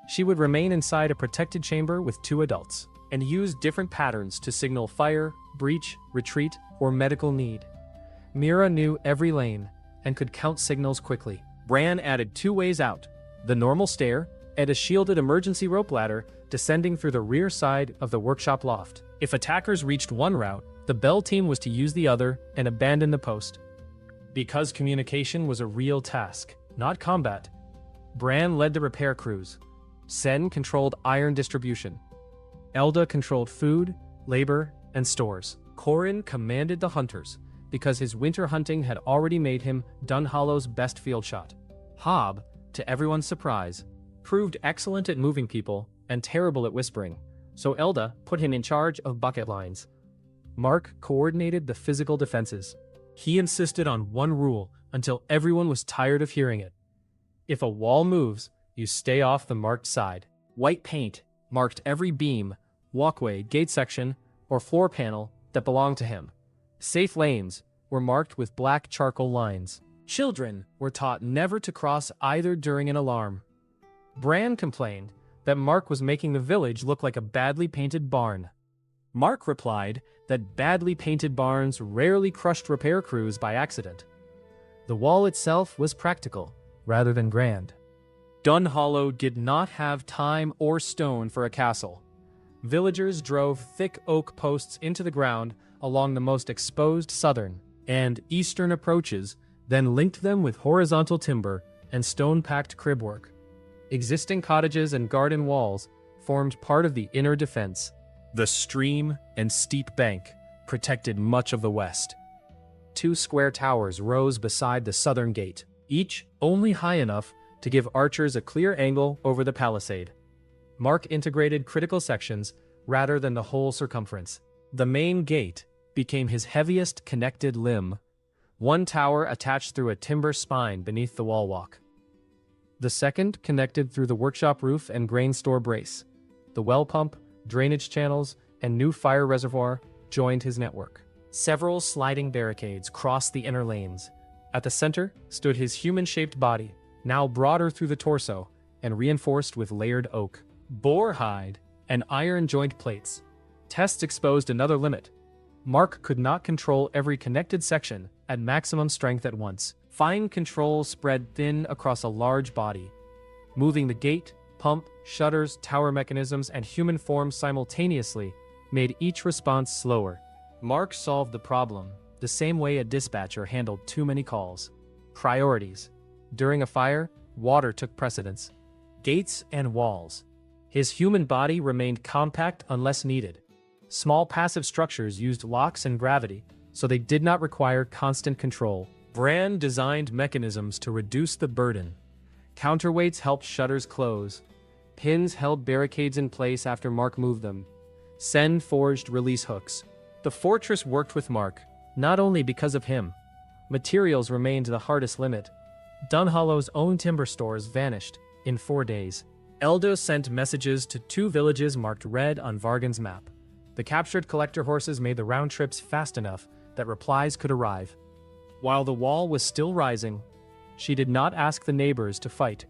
She would remain inside a protected chamber with 2 adults and use different patterns to signal fire, breach, retreat, or medical need. Mira knew every lane and could count signals quickly. Bran added 2 ways out, the normal stair and a shielded emergency rope ladder descending through the rear side of the workshop loft. If attackers reached one route, the bell team was to use the other and abandon the post. Because communication was a real task, not combat, Bran led the repair crews. Sen controlled iron distribution. Elda controlled food, labor, and stores. Corrin commanded the hunters, because his winter hunting had already made him Dunhollow's best field shot. Hob, to everyone's surprise, proved excellent at moving people and terrible at whispering, so Elda put him in charge of bucket lines. Mark coordinated the physical defenses. He insisted on one rule until everyone was tired of hearing it. If a wall moves, you stay off the marked side. White paint marked every beam, walkway, gate section, or floor panel that belonged to him. Safe lanes were marked with black charcoal lines. Children were taught never to cross either during an alarm. Bran complained that Mark was making the village look like a badly painted barn. Mark replied that badly painted barns rarely crushed repair crews by accident. The wall itself was practical, rather than grand. Dunhollow did not have time or stone for a castle. Villagers drove thick oak posts into the ground along the most exposed southern and eastern approaches, then linked them with horizontal timber and stone-packed cribwork. Existing cottages and garden walls formed part of the inner defense. The stream and steep bank protected much of the west. 2 square towers rose beside the southern gate, each only high enough to give archers a clear angle over the palisade. Mark integrated critical sections rather than the whole circumference. The main gate became his heaviest connected limb, one tower attached through a timber spine beneath the wall walk. The second connected through the workshop roof and grain store brace. The well pump, drainage channels, and new fire reservoir joined his network. Several sliding barricades crossed the inner lanes. At the center stood his human-shaped body, now broader through the torso and reinforced with layered oak, boar hide, and iron joint plates. Tests exposed another limit. Mark could not control every connected section at maximum strength at once. Fine control spread thin across a large body, moving the gate, pump, shutters, tower mechanisms, and human forms simultaneously made each response slower. Mark solved the problem the same way a dispatcher handled too many calls. Priorities. During a fire, water took precedence. Gates and walls. His human body remained compact unless needed. Small passive structures used locks and gravity, so they did not require constant control. Bran designed mechanisms to reduce the burden. Counterweights helped shutters close. Pins held barricades in place after Mark moved them. Sen forged release hooks. The fortress worked with Mark, not only because of him. Materials remained the hardest limit. Dunhollow's own timber stores vanished in 4 days. Eldo sent messages to 2 villages marked red on Vargan's map. The captured collector horses made the round trips fast enough that replies could arrive. While the wall was still rising, she did not ask the neighbors to fight.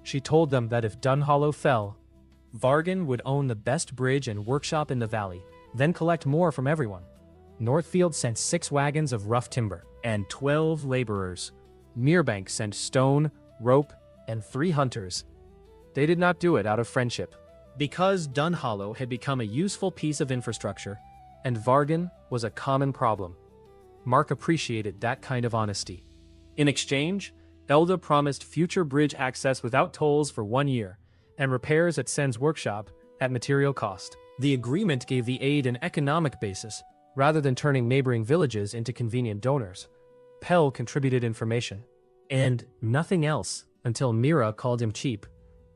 She told them that if Dunhollow fell, Vargan would own the best bridge and workshop in the valley, then collect more from everyone. Northfield sent 6 wagons of rough timber and 12 laborers. Meerbank sent stone, rope, and 3 hunters. They did not do it out of friendship. Because Dunhollow had become a useful piece of infrastructure, and Vargan was a common problem. Mark appreciated that kind of honesty. In exchange, Elda promised future bridge access without tolls for 1 year, and repairs at Sen's workshop at material cost. The agreement gave the aid an economic basis, rather than turning neighboring villages into convenient donors. Pell contributed information, and nothing else until Mira called him cheap.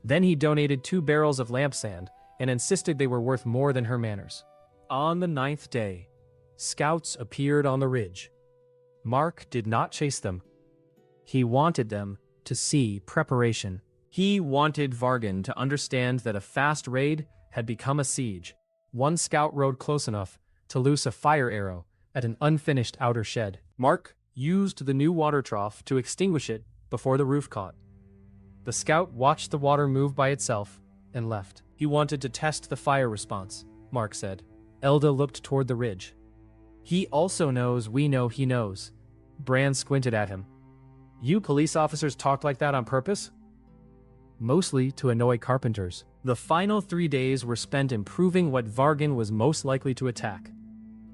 Then he donated 2 barrels of lamp sand and insisted they were worth more than her manors. On the 9th day, scouts appeared on the ridge. Mark did not chase them. He wanted them to see preparation. He wanted Vargan to understand that a fast raid had become a siege. One scout rode close enough to loose a fire arrow at an unfinished outer shed. Mark used the new water trough to extinguish it before the roof caught. The scout watched the water move by itself and left. He wanted to test the fire response, Mark said. Elda looked toward the ridge. He also knows we know he knows. Bran squinted at him. You police officers talk like that on purpose? Mostly to annoy carpenters. The final 3 days were spent improving what Vargan was most likely to attack.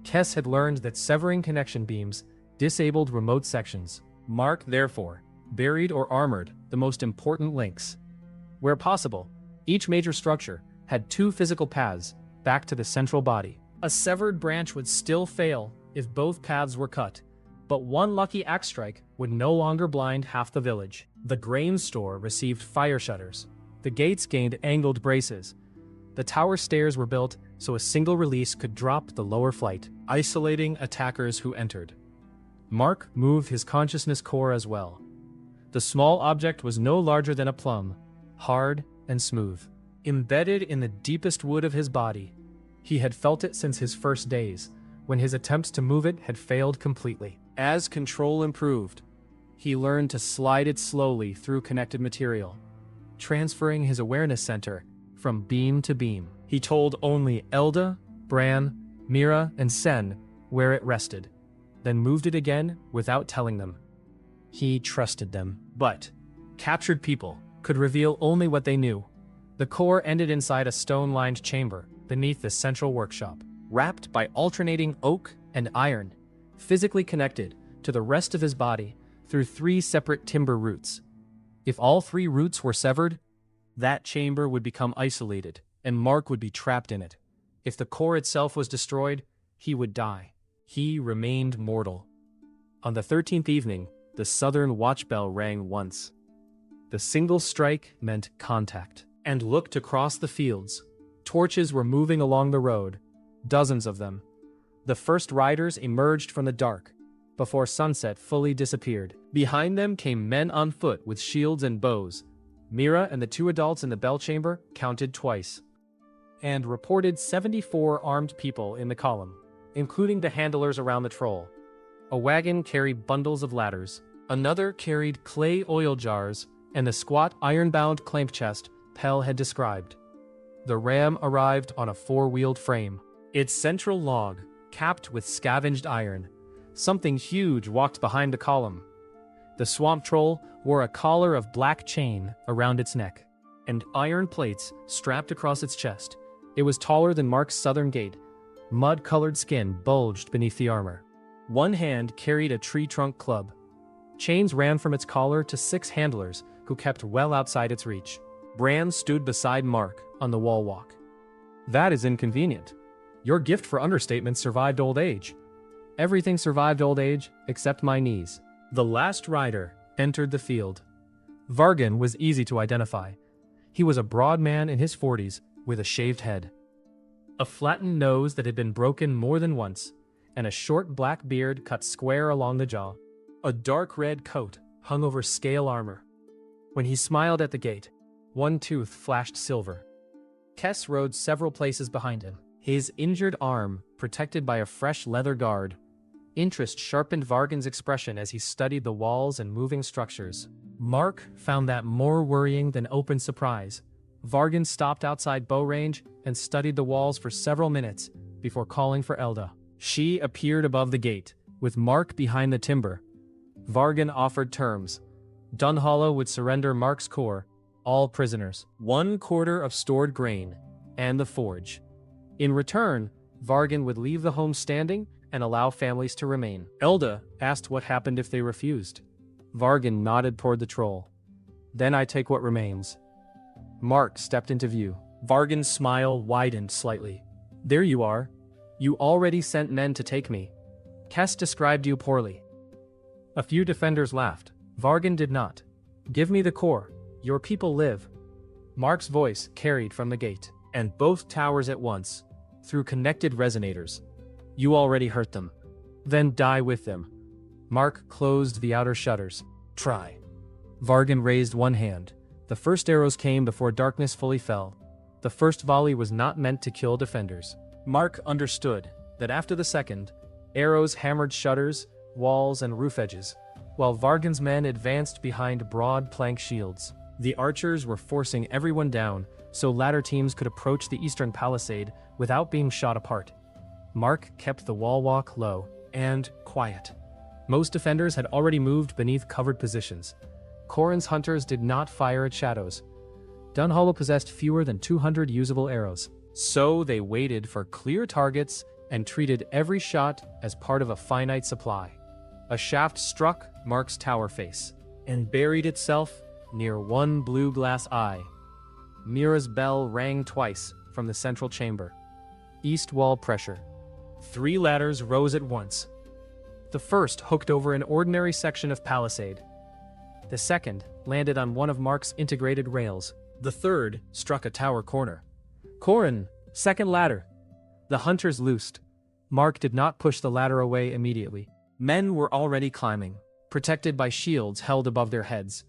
Kess had learned that severing connection beams disabled remote sections. Mark, therefore, buried or armored the most important links. Where possible, each major structure had 2 physical paths back to the central body. A severed branch would still fail if both paths were cut, but one lucky axe strike would no longer blind half the village. The grain store received fire shutters. The gates gained angled braces. The tower stairs were built so a single release could drop the lower flight, isolating attackers who entered. Mark moved his consciousness core as well. The small object was no larger than a plum, hard and smooth. Embedded in the deepest wood of his body, he had felt it since his first days, when his attempts to move it had failed completely. As control improved, he learned to slide it slowly through connected material, transferring his awareness center from beam to beam. He told only Elda, Bran, Mira, and Sen where it rested, then moved it again without telling them. He trusted them. But captured people could reveal only what they knew. The core ended inside a stone-lined chamber beneath the central workshop, wrapped by alternating oak and iron, physically connected to the rest of his body through 3 separate timber roots. If all 3 roots were severed, that chamber would become isolated, and Mark would be trapped in it. If the core itself was destroyed, he would die. He remained mortal. On the 13th evening, the southern watch bell rang once. The single strike meant contact. And looked across the fields. Torches were moving along the road, dozens of them. The first riders emerged from the dark, before sunset fully disappeared. Behind them came men on foot with shields and bows, Mira and the two adults in the bell chamber counted twice and reported 74 armed people in the column, including the handlers around the troll. A wagon carried bundles of ladders. Another carried clay oil jars and the squat iron-bound clamp chest Pell had described. The ram arrived on a four-wheeled frame, its central log capped with scavenged iron. Something huge walked behind the column. The swamp troll wore a collar of black chain around its neck and iron plates strapped across its chest. It was taller than Mark's southern gate. Mud-colored skin bulged beneath the armor. One hand carried a tree trunk club. Chains ran from its collar to 6 handlers who kept well outside its reach. Bran stood beside Mark on the wall walk. "That is inconvenient. Your gift for understatement survived old age." "Everything survived old age except my knees." The last rider entered the field. Vargan was easy to identify. He was a broad man in his 40s with a shaved head, a flattened nose that had been broken more than once, and a short black beard cut square along the jaw. A dark red coat hung over scale armor. When he smiled at the gate, one tooth flashed silver. Kess rode several places behind him, his injured arm protected by a fresh leather guard. Interest sharpened Vargan's expression as he studied the walls and moving structures. Mark found that more worrying than open surprise. Vargan stopped outside bow range and studied the walls for several minutes before calling for Elda. She appeared above the gate, with Mark behind the timber. Vargan offered terms. Dunhollow would surrender Mark's corps, all prisoners, 1/4 of stored grain, and the forge. In return, Vargan would leave the home standing and allow families to remain. Elda asked what happened if they refused. Vargan nodded toward the troll. "Then I take what remains." Mark stepped into view. Vargan's smile widened slightly. "There you are. You already sent men to take me. Kess described you poorly." A few defenders laughed. Vargan did not. "Give me the core. Your people live." Mark's voice carried from the gate, and both towers at once, through connected resonators. "You already hurt them. Then die with them." Mark closed the outer shutters. "Try." Vargan raised one hand. The first arrows came before darkness fully fell. The first volley was not meant to kill defenders. Mark understood that after the second, arrows hammered shutters, walls, and roof edges, while Vargan's men advanced behind broad plank shields. The archers were forcing everyone down so ladder teams could approach the eastern palisade without being shot apart. Mark kept the wall walk low and quiet. Most defenders had already moved beneath covered positions. Corrin's hunters did not fire at shadows. Dunhollow possessed fewer than 200 usable arrows, so they waited for clear targets and treated every shot as part of a finite supply. A shaft struck Mark's tower face and buried itself near one blue glass eye. Mira's bell rang twice from the central chamber. East wall pressure. 3 ladders rose at once. The first hooked over an ordinary section of palisade. The second landed on one of Mark's integrated rails. The third struck a tower corner. "Corrin, second ladder." The hunters loosed. Mark did not push the ladder away immediately. Men were already climbing, protected by shields held above their heads.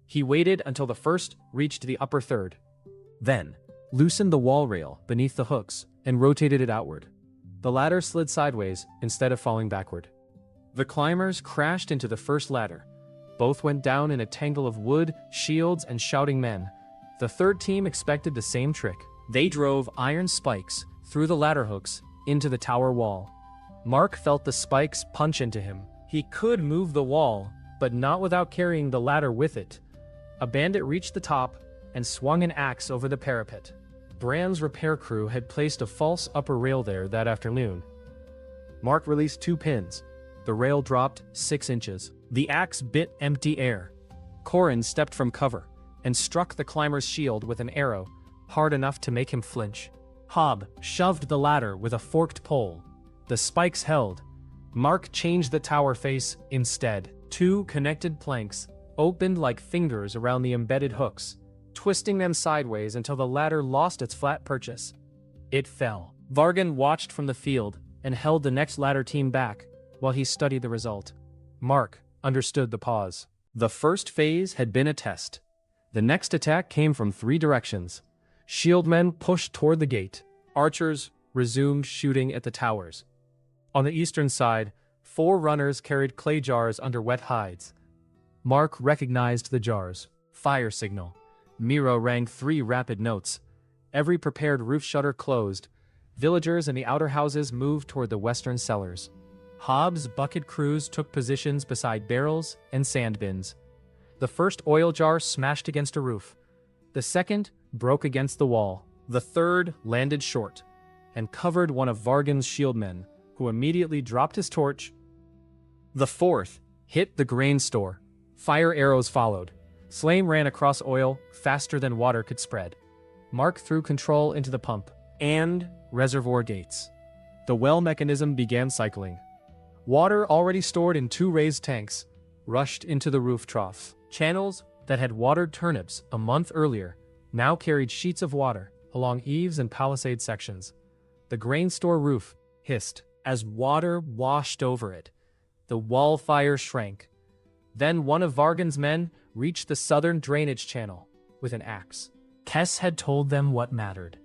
He waited until the first reached the upper third. Then, loosened the wall rail beneath the hooks and rotated it outward. The ladder slid sideways instead of falling backward. The climbers crashed into the first ladder. Both went down in a tangle of wood, shields, and shouting men. The third team expected the same trick. They drove iron spikes through the ladder hooks into the tower wall. Mark felt the spikes punch into him. He could move the wall, but not without carrying the ladder with it. A bandit reached the top and swung an axe over the parapet. Bran's repair crew had placed a false upper rail there that afternoon. Mark released 2 pins. The rail dropped 6 inches. The axe bit empty air. Corrin stepped from cover and struck the climber's shield with an arrow, hard enough to make him flinch. Hob shoved the ladder with a forked pole. The spikes held. Mark changed the tower face instead. 2 connected planks opened like fingers around the embedded hooks, twisting them sideways until the ladder lost its flat purchase. It fell. Vargan watched from the field and held the next ladder team back while he studied the result. Mark understood the pause. The first phase had been a test. The next attack came from 3 directions. Shieldmen pushed toward the gate. Archers resumed shooting at the towers. On the eastern side, 4 runners carried clay jars under wet hides. Mark recognized the jars. Fire signal. Miro rang 3 rapid notes. Every prepared roof shutter closed. Villagers in the outer houses moved toward the western cellars. Hobbs' bucket crews took positions beside barrels and sand bins. The first oil jar smashed against a roof. The second broke against the wall. The third landed short and covered one of Vargan's shieldmen, who immediately dropped his torch. The fourth hit the grain store. Fire arrows followed. Flame ran across oil faster than water could spread. Mark threw control into the pump and reservoir gates. The well mechanism began cycling. Water already stored in 2 raised tanks rushed into the roof trough. Channels that had watered turnips a month earlier now carried sheets of water along eaves and palisade sections. The grain store roof hissed as water washed over it. The wall fire shrank. Then one of Vargan's men reached the southern drainage channel with an axe. Kess had told them what mattered.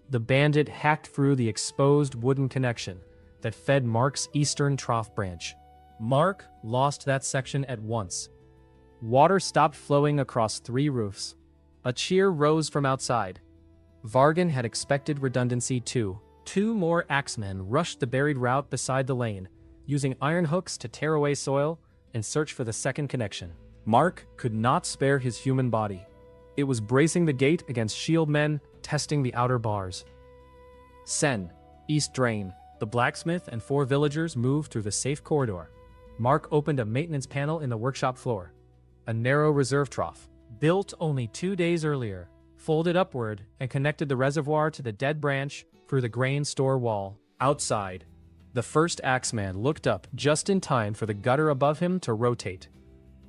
The bandit hacked through the exposed wooden connection that fed Mark's eastern trough branch. Mark lost that section at once. Water stopped flowing across 3 roofs. A cheer rose from outside. Vargan had expected redundancy too. 2 more axemen rushed the buried route beside the lane, using iron hooks to tear away soil and search for the second connection. Mark could not spare his human body. It was bracing the gate against shield men, testing the outer bars. Sen, East Drain, the blacksmith and 4 villagers moved through the safe corridor. Mark opened a maintenance panel in the workshop floor. A narrow reserve trough, built only 2 days earlier, folded upward and connected the reservoir to the dead branch through the grain store wall. Outside, the first axeman looked up just in time for the gutter above him to rotate.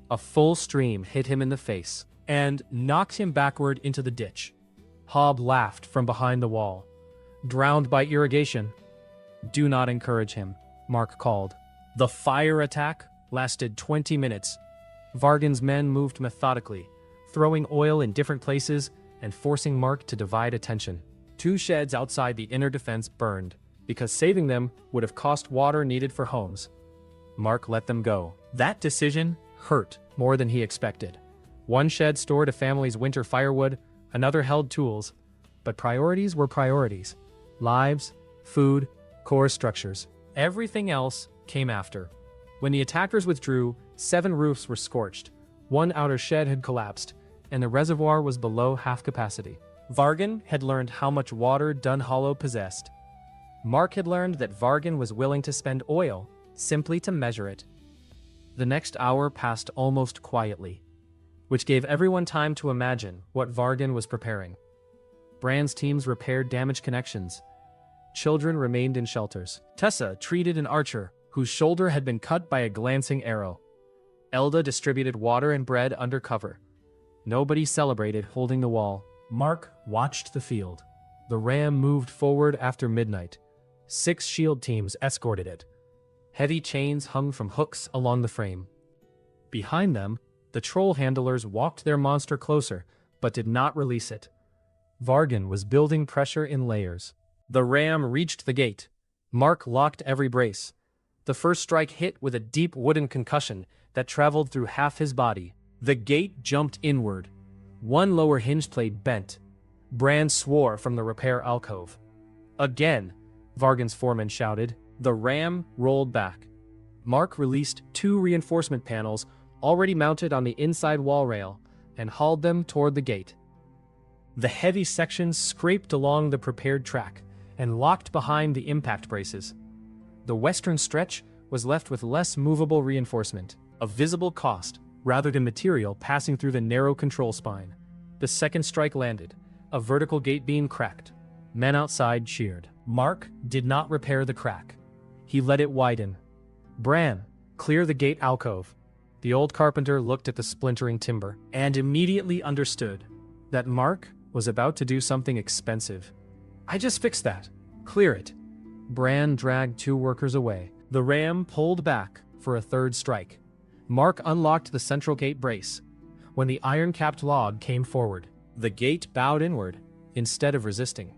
A full stream hit him in the face and knocked him backward into the ditch. Hobb laughed from behind the wall. Drowned by irrigation. Do not encourage him, Mark called. The fire attack lasted 20 minutes. Vargan's men moved methodically, throwing oil in different places and forcing Mark to divide attention. 2 sheds outside the inner defense burned, because saving them would have cost water needed for homes. Mark let them go. That decision hurt more than he expected. 1 shed stored a family's winter firewood, another held tools, but priorities were priorities. Lives, food, core structures. Everything else came after. When the attackers withdrew, 7 roofs were scorched, 1 outer shed had collapsed, and the reservoir was below half capacity. Vargan had learned how much water Dunhollow possessed. Mark had learned that Vargan was willing to spend oil simply to measure it. The next hour passed almost quietly, which gave everyone time to imagine what Vargan was preparing. Brand's teams repaired damaged connections. Children remained in shelters. Tessa treated an archer whose shoulder had been cut by a glancing arrow. Elda distributed water and bread under cover. Nobody celebrated holding the wall. Mark watched the field. The ram moved forward after midnight. 6 shield teams escorted it. Heavy chains hung from hooks along the frame. Behind them, the troll handlers walked their monster closer, but did not release it. Vargan was building pressure in layers. The ram reached the gate. Mark locked every brace. The first strike hit with a deep wooden concussion that traveled through half his body. The gate jumped inward. 1 lower hinge plate bent. Brand swore from the repair alcove. Again, Vargan's foreman shouted. The ram rolled back. Mark released 2 reinforcement panels already mounted on the inside wall rail and hauled them toward the gate. The heavy sections scraped along the prepared track and locked behind the impact braces. The western stretch was left with less movable reinforcement, a visible cost rather than material passing through the narrow control spine. The second strike landed. A vertical gate beam cracked. Men outside cheered. Mark did not repair the crack. He let it widen. Bran, clear the gate alcove. The old carpenter looked at the splintering timber and immediately understood that Mark was about to do something expensive. I just fixed that. Clear it. Bran dragged 2 workers away. The ram pulled back for a 3rd strike. Mark unlocked the central gate brace. when the iron-capped log came forward. The gate bowed inward, instead of resisting.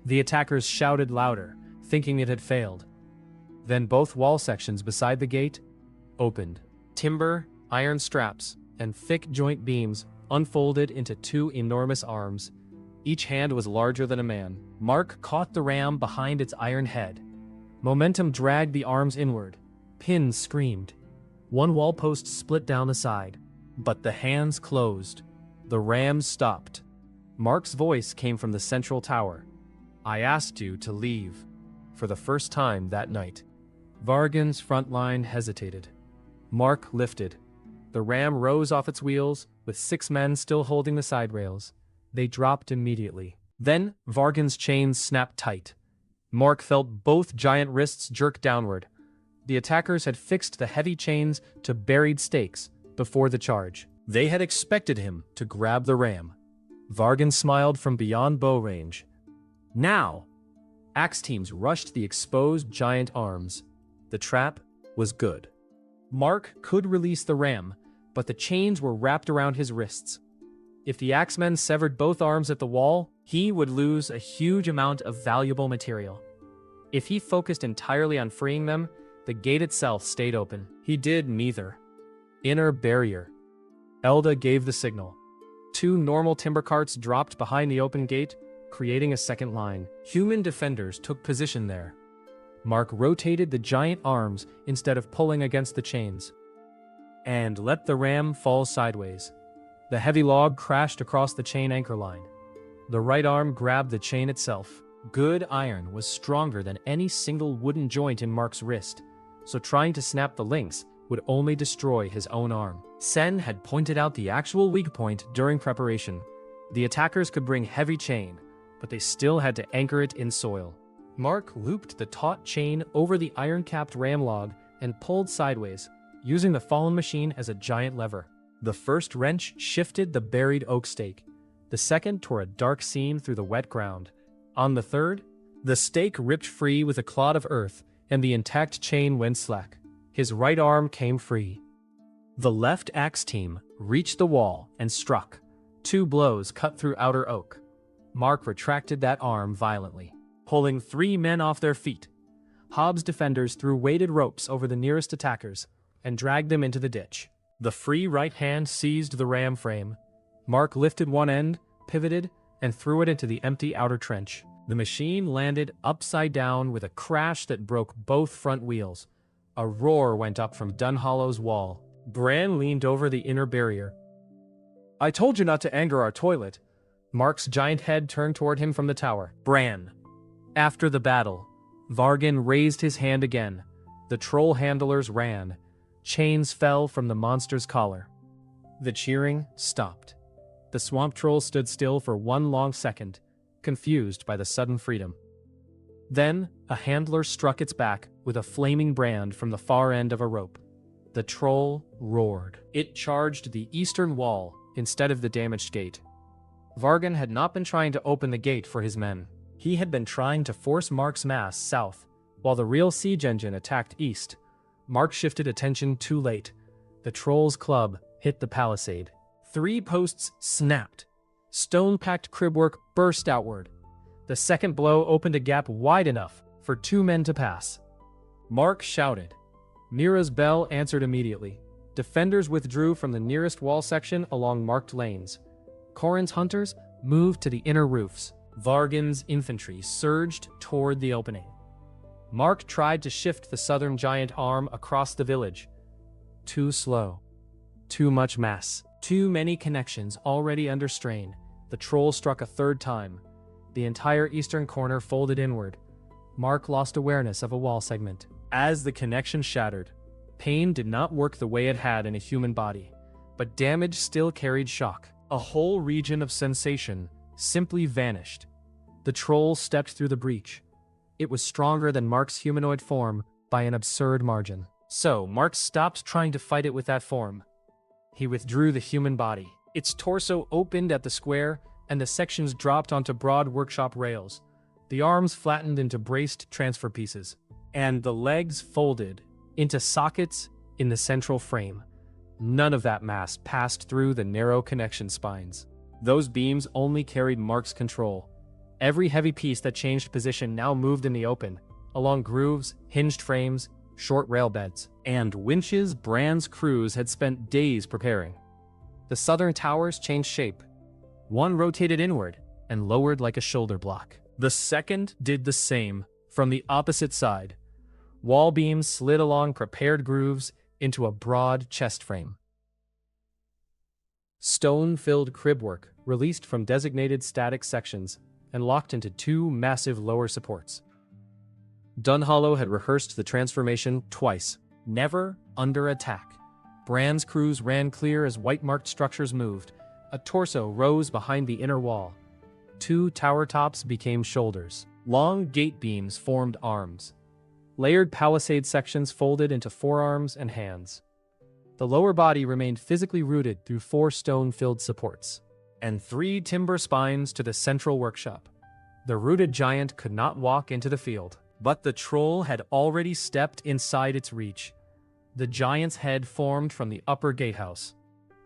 The attackers shouted louder, thinking it had failed. Then both wall sections beside the gate opened. Timber, iron straps, and thick joint beams unfolded into two enormous arms. Each hand was larger than a man. Mark caught the ram behind its iron head. Momentum dragged the arms inward. Pins screamed. One wall post split down the side, but the hands closed. The ram stopped. Mark's voice came from the central tower. "I asked you to leave." For the first time that night, Vargan's front line hesitated. Mark lifted. The ram rose off its wheels, with 6 men still holding the side rails. They dropped immediately. Then, Vargan's chains snapped tight. Mark felt both giant wrists jerk downward. The attackers had fixed the heavy chains to buried stakes before the charge. They had expected him to grab the ram. Vargan smiled from beyond bow range. Now! Axe teams rushed the exposed giant arms. The trap was good. Mark could release the ram, but the chains were wrapped around his wrists. If the axemen severed both arms at the wall, he would lose a huge amount of valuable material. If he focused entirely on freeing them, the gate itself stayed open. He did neither. Inner barrier. Elda gave the signal. 2 normal timber carts dropped behind the open gate, creating a second line. Human defenders took position there. Mark rotated the giant arms instead of pulling against the chains, and let the ram fall sideways. The heavy log crashed across the chain anchor line. The right arm grabbed the chain itself. Good iron was stronger than any single wooden joint in Mark's wrist, so trying to snap the links would only destroy his own arm. Sen had pointed out the actual weak point during preparation. The attackers could bring heavy chain, but they still had to anchor it in soil. Mark looped the taut chain over the iron-capped ram log and pulled sideways, using the fallen machine as a giant lever. The first wrench shifted the buried oak stake. The second tore a dark seam through the wet ground. On the third, the stake ripped free with a clod of earth, and the intact chain went slack. His right arm came free. The left axe team reached the wall and struck. 2 blows cut through outer oak. Mark retracted that arm violently, pulling 3 men off their feet. Hobbs' defenders threw weighted ropes over the nearest attackers and dragged them into the ditch. The free right hand seized the ram frame. Mark lifted one end, pivoted, and threw it into the empty outer trench. The machine landed upside down with a crash that broke both front wheels. A roar went up from Dunhollow's wall. Bran leaned over the inner barrier. "I told you not to anger our toilet." Mark's giant head turned toward him from the tower. Bran. After the battle, Vargan raised his hand again. The troll handlers ran. Chains fell from the monster's collar. The cheering stopped. The swamp troll stood still for one long second, confused by the sudden freedom. Then, a handler struck its back with a flaming brand from the far end of a rope. The troll roared. It charged the eastern wall instead of the damaged gate. Vargan had not been trying to open the gate for his men. He had been trying to force Mark's mass south, while the real siege engine attacked east. Mark shifted attention too late. The troll's club hit the palisade. 3 posts snapped. Stone-packed cribwork burst outward. The second blow opened a gap wide enough for 2 men to pass. Mark shouted. Mira's bell answered immediately. Defenders withdrew from the nearest wall section along marked lanes. Corrin's hunters moved to the inner roofs. Vargan's infantry surged toward the opening. Mark tried to shift the southern giant arm across the village. Too slow. Too much mass. Too many connections already under strain. The troll struck a 3rd time. The entire eastern corner folded inward. Mark lost awareness of a wall segment. As the connection shattered, pain did not work the way it had in a human body, but damage still carried shock. A whole region of sensation simply vanished. The troll stepped through the breach. It was stronger than Mark's humanoid form by an absurd margin. So, Mark stopped trying to fight it with that form. He withdrew the human body. Its torso opened at the square, and the sections dropped onto broad workshop rails. The arms flattened into braced transfer pieces, and the legs folded into sockets in the central frame. None of that mass passed through the narrow connection spines. Those beams only carried Mark's control. Every heavy piece that changed position now moved in the open, along grooves, hinged frames, short rail beds, and winches Bran's crews had spent days preparing. The southern towers changed shape. One rotated inward and lowered like a shoulder block. The second did the same from the opposite side. Wall beams slid along prepared grooves into a broad chest frame. Stone-filled cribwork released from designated static sections and locked into two massive lower supports. Dunhollow had rehearsed the transformation twice, never under attack. Bran's crews ran clear as white-marked structures moved. A torso rose behind the inner wall. Two tower tops became shoulders. Long gate beams formed arms. Layered palisade sections folded into forearms and hands. The lower body remained physically rooted through 4 stone-filled supports, and 3 timber spines to the central workshop. The rooted giant could not walk into the field, but the troll had already stepped inside its reach. The giant's head formed from the upper gatehouse.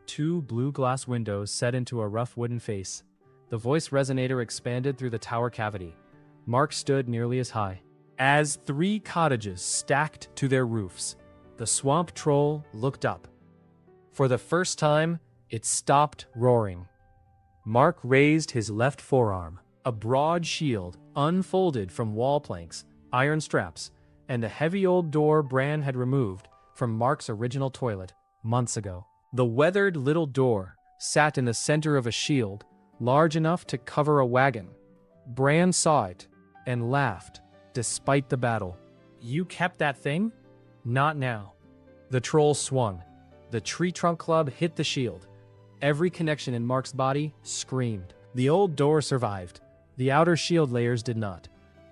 2 blue glass windows set into a rough wooden face. The voice resonator expanded through the tower cavity. Mark stood nearly as high. As 3 cottages stacked to their roofs, the swamp troll looked up. For the first time, it stopped roaring. Mark raised his left forearm. A broad shield unfolded from wall planks, iron straps, and a heavy old door Bran had removed from Mark's original toilet months ago. The weathered little door sat in the center of a shield, large enough to cover a wagon. Bran saw it and laughed, despite the battle. "You kept that thing? Not now." The troll swung. The tree trunk club hit the shield. Every connection in Mark's body screamed. The old door survived. The outer shield layers did not.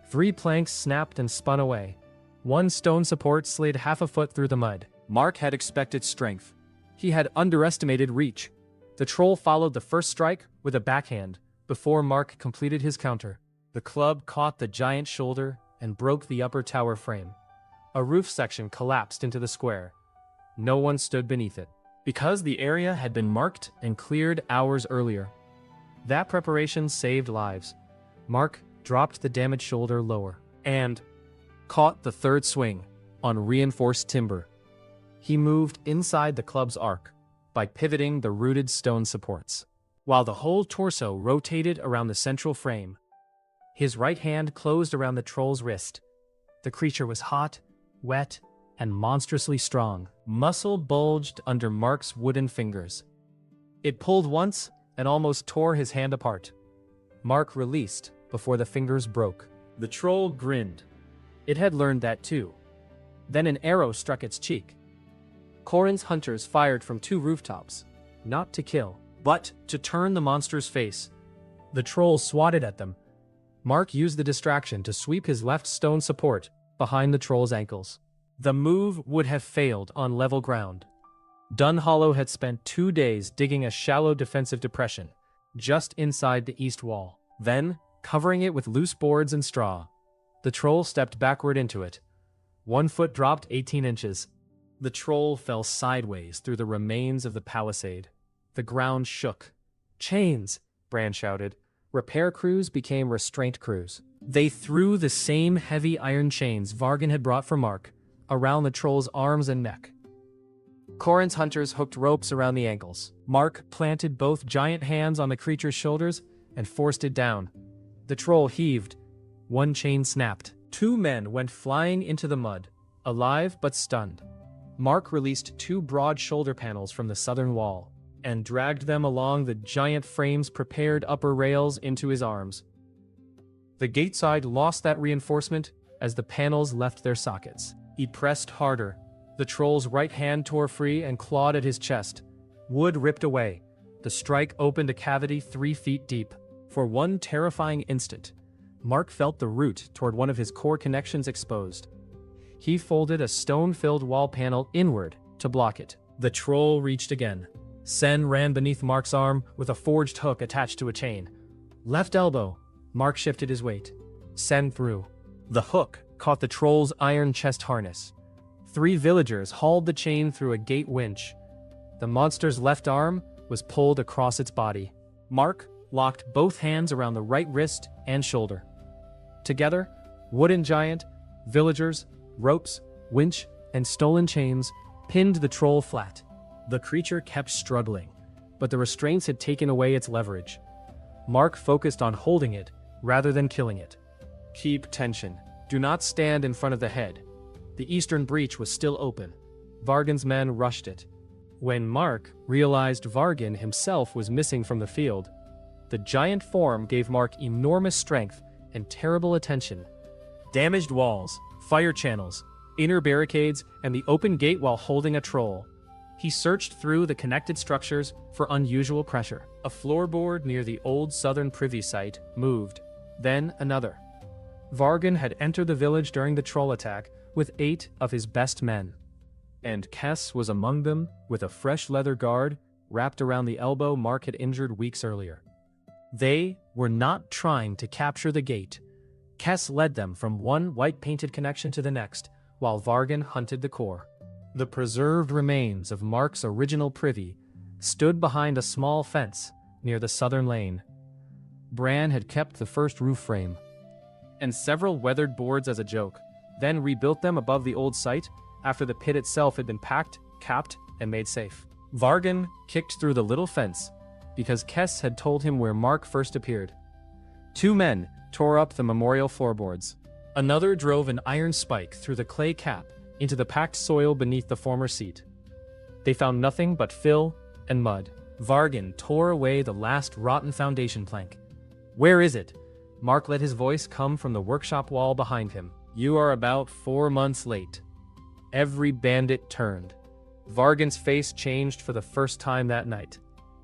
3 planks snapped and spun away. 1 stone support slid half a foot through the mud. Mark had expected strength. He had underestimated reach. The troll followed the first strike with a backhand before Mark completed his counter. The club caught the giant's shoulder and broke the upper tower frame. A roof section collapsed into the square. No one stood beneath it, because the area had been marked and cleared hours earlier. That preparation saved lives. Mark dropped the damaged shoulder lower and caught the third swing on reinforced timber. He moved inside the club's arc by pivoting the rooted stone supports, while the whole torso rotated around the central frame. His right hand closed around the troll's wrist. The creature was hot, wet, and monstrously strong. Muscle bulged under Mark's wooden fingers. It pulled once and almost tore his hand apart. Mark released before the fingers broke. The troll grinned. It had learned that too. Then an arrow struck its cheek. Corrin's hunters fired from 2 rooftops, not to kill, but to turn the monster's face. The troll swatted at them. Mark used the distraction to sweep his left stone support behind the troll's ankles. The move would have failed on level ground. Dunhollow had spent 2 days digging a shallow defensive depression just inside the east wall, then covering it with loose boards and straw. The troll stepped backward into it. 1 foot dropped 18 inches. The troll fell sideways through the remains of the palisade. The ground shook. "Chains!" Bran shouted. Repair crews became restraint crews. They threw the same heavy iron chains Vargan had brought for Mark around the troll's arms and neck. Corrin's hunters hooked ropes around the ankles. Mark planted both giant hands on the creature's shoulders and forced it down. The troll heaved. 1 chain snapped. 2 men went flying into the mud, alive but stunned. Mark released 2 broad shoulder panels from the southern wall and dragged them along the giant frame's prepared upper rails into his arms. The gate side lost that reinforcement as the panels left their sockets. He pressed harder. The troll's right hand tore free and clawed at his chest. Wood ripped away. The strike opened a cavity 3 feet deep. For 1 terrifying instant, Mark felt the root toward one of his core connections exposed. He folded a stone-filled wall panel inward to block it. The troll reached again. Sen ran beneath Mark's arm with a forged hook attached to a chain. Left elbow. Mark shifted his weight. Sen threw. The hook caught the troll's iron chest harness. 3 villagers hauled the chain through a gate winch. The monster's left arm was pulled across its body. Mark locked both hands around the right wrist and shoulder. Together, wooden giant, villagers, ropes, winch, and stolen chains pinned the troll flat. The creature kept struggling, but the restraints had taken away its leverage. Mark focused on holding it rather than killing it. Keep tension. Do not stand in front of the head. The eastern breach was still open. Vargan's men rushed it. When Mark realized Vargan himself was missing from the field, the giant form gave Mark enormous strength and terrible attention. Damaged walls, fire channels, inner barricades, and the open gate while holding a troll. He searched through the connected structures for unusual pressure. A floorboard near the old southern privy site moved, then another. Vargan had entered the village during the troll attack with 8 of his best men. And Kess was among them with a fresh leather guard wrapped around the elbow Mark had injured weeks earlier. They were not trying to capture the gate. Kess led them from one white-painted connection to the next, while Vargan hunted the core. The preserved remains of Mark's original privy stood behind a small fence near the southern lane. Bran had kept the first roof frame and several weathered boards as a joke, then rebuilt them above the old site after the pit itself had been packed, capped, and made safe. Vargan kicked through the little fence because Kess had told him where Mark first appeared. 2 men tore up the memorial floorboards. Another drove an iron spike through the clay cap into the packed soil beneath the former seat. They found nothing but fill and mud. Vargan tore away the last rotten foundation plank. "Where is it?" Mark let his voice come from the workshop wall behind him. "You are about 4 months late." Every bandit turned. Vargan's face changed for the first time that night.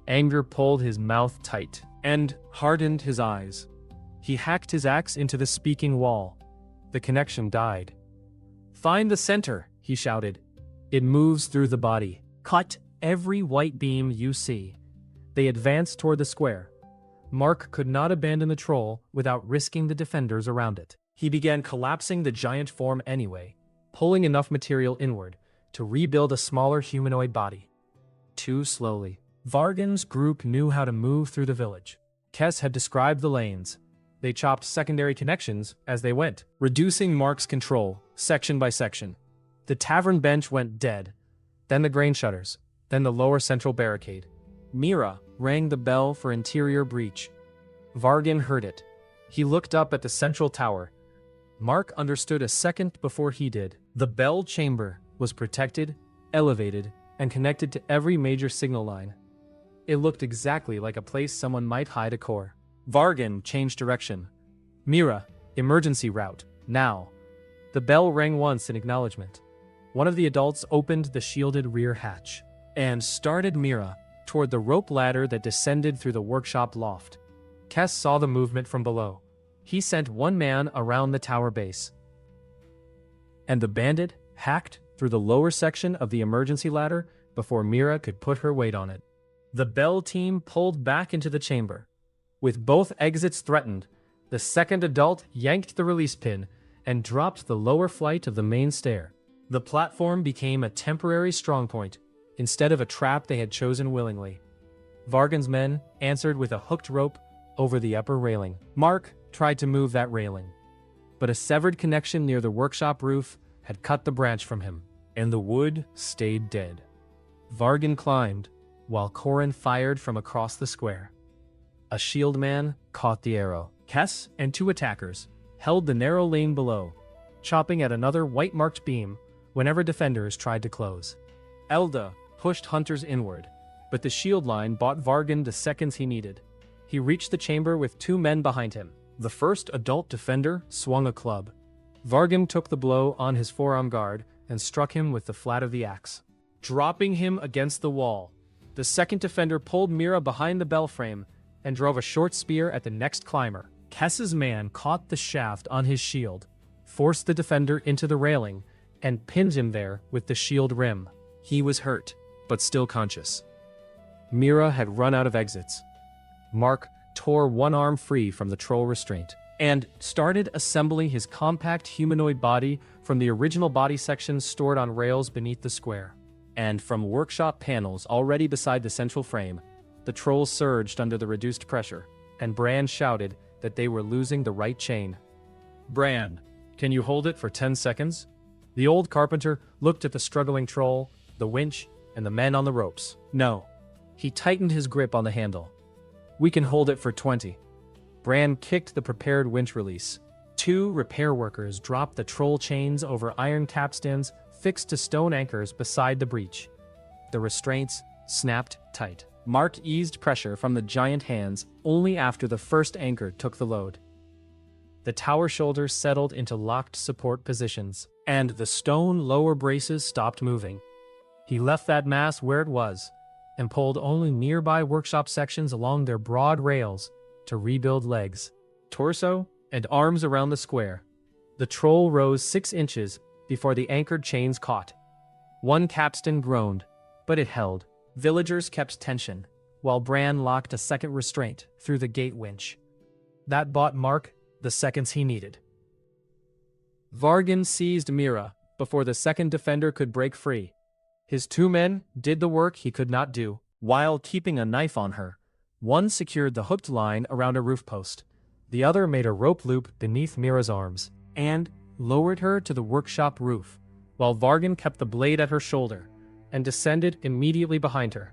Anger pulled his mouth tight and hardened his eyes. He hacked his axe into the speaking wall. The connection died. "Find the center," he shouted. "It moves through the body. Cut every white beam you see." They advanced toward the square. Mark could not abandon the troll without risking the defenders around it. He began collapsing the giant form anyway, pulling enough material inward to rebuild a smaller humanoid body. Too slowly. Vargan's group knew how to move through the village. Kess had described the lanes. They chopped secondary connections as they went, reducing Mark's control, section by section. The tavern bench went dead, then the grain shutters, then the lower central barricade. Mira rang the bell for interior breach. Vargan heard it. He looked up at the central tower. Mark understood a second before he did. The bell chamber was protected, elevated, and connected to every major signal line. It looked exactly like a place someone might hide a core. Vargan changed direction. "Mira, emergency route, now." The bell rang once in acknowledgement. One of the adults opened the shielded rear hatch and started Mira toward the rope ladder that descended through the workshop loft. Kess saw the movement from below. He sent 1 man around the tower base, and the bandit hacked through the lower section of the emergency ladder before Mira could put her weight on it. The bell team pulled back into the chamber. With both exits threatened, the second adult yanked the release pin and dropped the lower flight of the main stair. The platform became a temporary strongpoint instead of a trap they had chosen willingly. Vargan's men answered with a hooked rope over the upper railing. Mark tried to move that railing, but a severed connection near the workshop roof had cut the branch from him, and the wood stayed dead. Vargan climbed, while Corin fired from across the square. A shield man caught the arrow. Kess and 2 attackers held the narrow lane below, chopping at another white-marked beam whenever defenders tried to close. Elda pushed hunters inward, but the shield line bought Vargan the seconds he needed. He reached the chamber with 2 men behind him. The first adult defender swung a club. Vargan took the blow on his forearm guard and struck him with the flat of the axe, dropping him against the wall. The second defender pulled Mira behind the bell frame and drove a short spear at the next climber. Kess's man caught the shaft on his shield, forced the defender into the railing, and pinned him there with the shield rim. He was hurt, but still conscious. Mira had run out of exits. Mark tore 1 arm free from the troll restraint and started assembling his compact humanoid body from the original body sections stored on rails beneath the square. and from workshop panels already beside the central frame, the trolls surged under the reduced pressure, and Bran shouted that they were losing the right chain. "Bran, can you hold it for 10 seconds? The old carpenter looked at the struggling troll, the winch, and the men on the ropes. No. He tightened his grip on the handle. "We can hold it for 20. Bran kicked the prepared winch release. 2 repair workers dropped the troll chains over iron capstans fixed to stone anchors beside the breach. The restraints snapped tight. Mark eased pressure from the giant hands only after the first anchor took the load. The tower shoulders settled into locked support positions, and the stone lower braces stopped moving. He left that mass where it was, and pulled only nearby workshop sections along their broad rails to rebuild legs, torso, and arms around the square. The troll rose 6 inches before the anchored chains caught. One capstan groaned, but it held. Villagers kept tension, while Bran locked a second restraint through the gate winch. That bought Mark the seconds he needed. Vargan seized Mira before the second defender could break free. His 2 men did the work he could not do, while keeping a knife on her. One secured the hooked line around a roof post. The other made a rope loop beneath Mira's arms, and lowered her to the workshop roof, while Vargan kept the blade at her shoulder, and descended immediately behind her.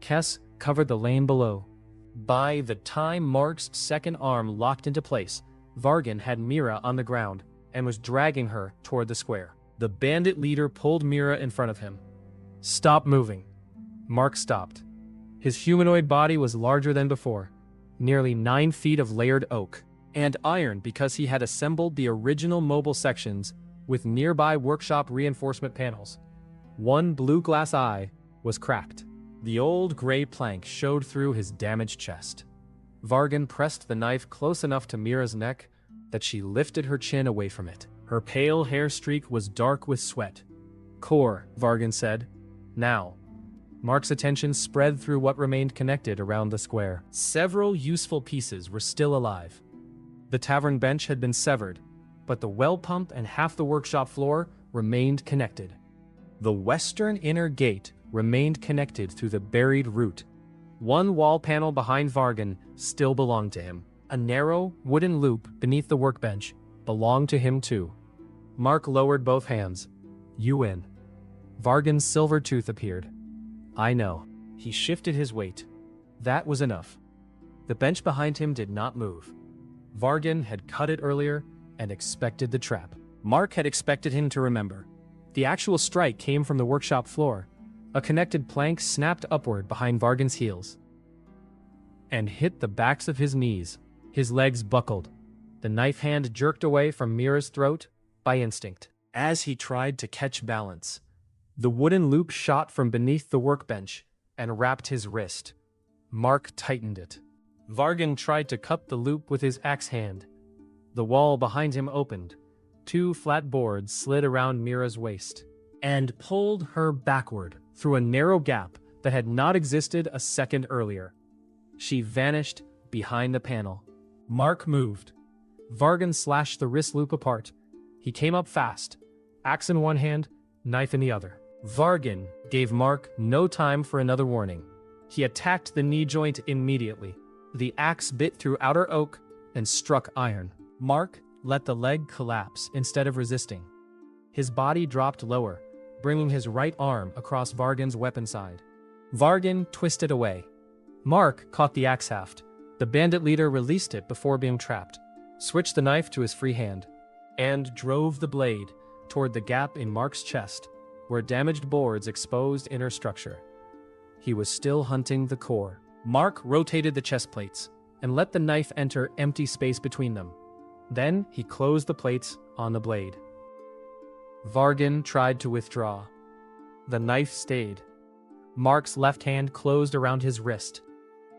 Kess covered the lane below. By the time Mark's second arm locked into place, Vargan had Mira on the ground, and was dragging her toward the square. The bandit leader pulled Mira in front of him. "Stop moving." Mark stopped. His humanoid body was larger than before, nearly 9 feet of layered oak, and iron because he had assembled the original mobile sections with nearby workshop reinforcement panels. One blue glass eye was cracked. The old gray plank showed through his damaged chest. Vargan pressed the knife close enough to Mira's neck that she lifted her chin away from it. Her pale hair streak was dark with sweat. "Core," Vargan said. "Now." Mark's attention spread through what remained connected around the square. Several useful pieces were still alive. The tavern bench had been severed, but the well pump and half the workshop floor remained connected. The western inner gate remained connected through the buried root. One wall panel behind Vargan still belonged to him. A narrow, wooden loop beneath the workbench belonged to him too. Mark lowered both hands. "You win." Vargan's silver tooth appeared. "I know." He shifted his weight. That was enough. The bench behind him did not move. Vargan had cut it earlier and expected the trap. Mark had expected him to remember. The actual strike came from the workshop floor. A connected plank snapped upward behind Vargan's heels and hit the backs of his knees. His legs buckled. The knife hand jerked away from Mira's throat by instinct. As he tried to catch balance, the wooden loop shot from beneath the workbench and wrapped his wrist. Mark tightened it. Vargan tried to cup the loop with his axe hand. The wall behind him opened. 2 flat boards slid around Mira's waist and pulled her backward through a narrow gap that had not existed a second earlier. She vanished behind the panel. Mark moved. Vargan slashed the wrist loop apart. He came up fast, axe in one hand, knife in the other. Vargan gave Mark no time for another warning. He attacked the knee joint immediately. The axe bit through outer oak and struck iron. Mark let the leg collapse instead of resisting. His body dropped lower, bringing his right arm across Vargan's weapon side. Vargan twisted away. Mark caught the axe haft. The bandit leader released it before being trapped, switched the knife to his free hand, and drove the blade toward the gap in Mark's chest, where damaged boards exposed inner structure. He was still hunting the core. Mark rotated the chest plates and let the knife enter empty space between them. Then he closed the plates on the blade. Vargan tried to withdraw. The knife stayed. Mark's left hand closed around his wrist.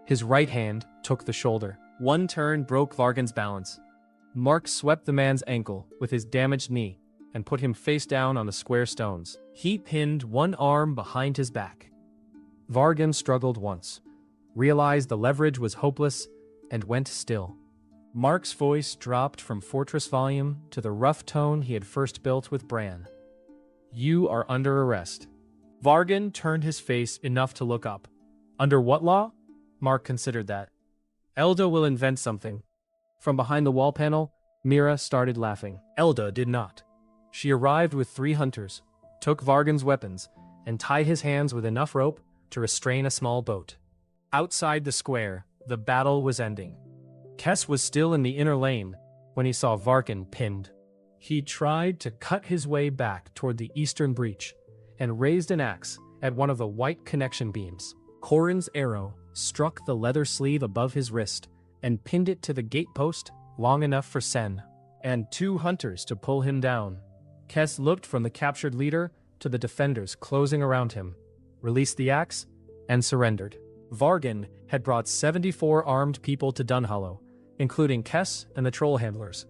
His right hand took the shoulder. One turn broke Vargan's balance. Mark swept the man's ankle with his damaged knee and put him face down on the square stones. He pinned one arm behind his back. Vargan struggled once, realized the leverage was hopeless, and went still. Mark's voice dropped from fortress volume to the rough tone he had first built with Bran. "You are under arrest." Vargan turned his face enough to look up. Under what law? Mark considered that. Elda will invent something. From behind the wall panel, Mira started laughing. Elda did not. She arrived with 3 hunters, took Vargan's weapons, and tied his hands with enough rope to restrain a small boat. Outside the square, the battle was ending. Kess was still in the inner lane when he saw Vargan pinned. He tried to cut his way back toward the eastern breach and raised an axe at one of the white connection beams. Corin's arrow struck the leather sleeve above his wrist and pinned it to the gatepost long enough for Sen and 2 hunters to pull him down. Kess looked from the captured leader to the defenders closing around him, released the axe, and surrendered. Vargan had brought 74 armed people to Dunhollow, including Kess and the troll handlers.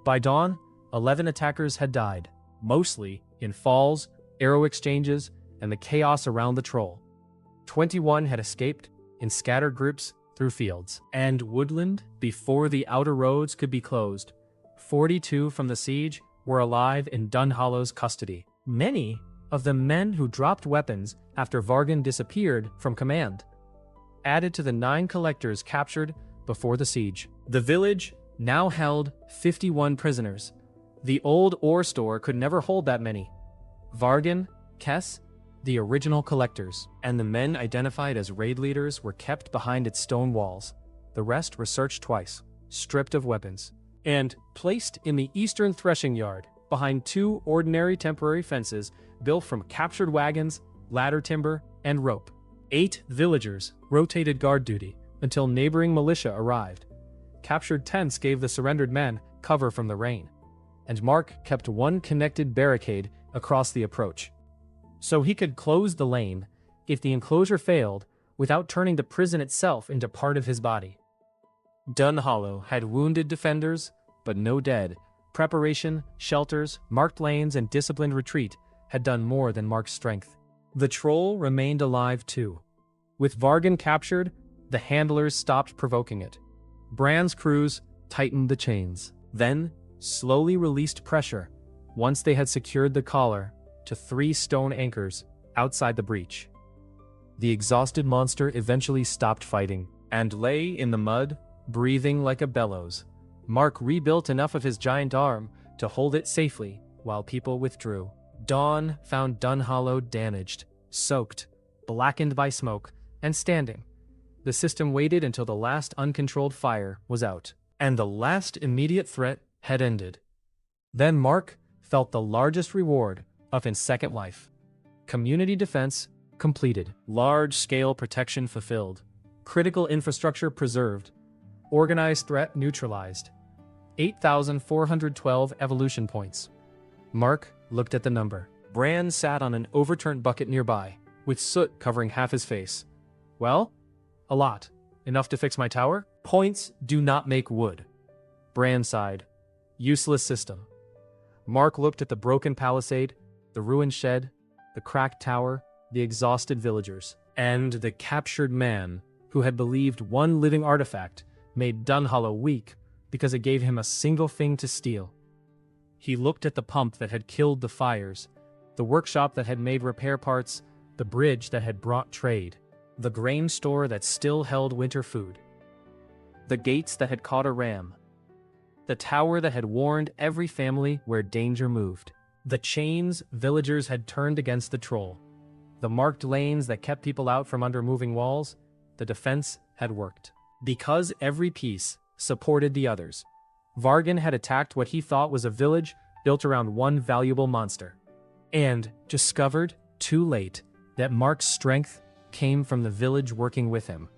By dawn, 11 attackers had died, mostly in falls, arrow exchanges, and the chaos around the troll. 21 had escaped in scattered groups through fields and woodland before the outer roads could be closed. 42 from the siege were alive in Dunhollow's custody. Many of the men who dropped weapons after Vargan disappeared from command, added to the 9 collectors captured before the siege. The village now held 51 prisoners. The old ore store could never hold that many. Vargan, Kess, the original collectors, and the men identified as raid leaders were kept behind its stone walls. The rest were searched twice, stripped of weapons, and placed in the eastern threshing yard behind 2 ordinary temporary fences built from captured wagons, ladder timber, and rope. 8 villagers rotated guard duty until neighboring militia arrived. Captured tents gave the surrendered men cover from the rain, and Mark kept 1 connected barricade across the approach, so he could close the lane if the enclosure failed without turning the prison itself into part of his body. Dunhollow had wounded defenders, but no dead. Preparation, shelters, marked lanes, and disciplined retreat had done more than Mark's strength. The troll remained alive too. With Vargan captured, the handlers stopped provoking it. Bran's crews tightened the chains, then slowly released pressure once they had secured the collar to 3 stone anchors outside the breach. The exhausted monster eventually stopped fighting and lay in the mud, breathing like a bellows. Mark rebuilt enough of his giant arm to hold it safely while people withdrew. Dawn found Dunhollow damaged, soaked, blackened by smoke, and standing. The system waited until the last uncontrolled fire was out, and the last immediate threat had ended. Then Mark felt the largest reward of his second life. Community defense completed, large-scale protection fulfilled, critical infrastructure preserved, organized threat neutralized. 8,412 evolution points. Mark looked at the number. Bran sat on an overturned bucket nearby, with soot covering half his face. Well, a lot. Enough to fix my tower? Points do not make wood. Bran sighed. Useless system. Mark looked at the broken palisade, the ruined shed, the cracked tower, the exhausted villagers, and the captured man who had believed 1 living artifact made Dunhollow weak because it gave him a single thing to steal. He looked at the pump that had killed the fires, the workshop that had made repair parts, the bridge that had brought trade, the grain store that still held winter food, the gates that had caught a ram, the tower that had warned every family where danger moved, the chains villagers had turned against the troll, the marked lanes that kept people out from under moving walls. The defense had worked. Because every piece supported the others, Vargan had attacked what he thought was a village built around 1 valuable monster, and discovered, too late, that Mark's strength came from the village working with him.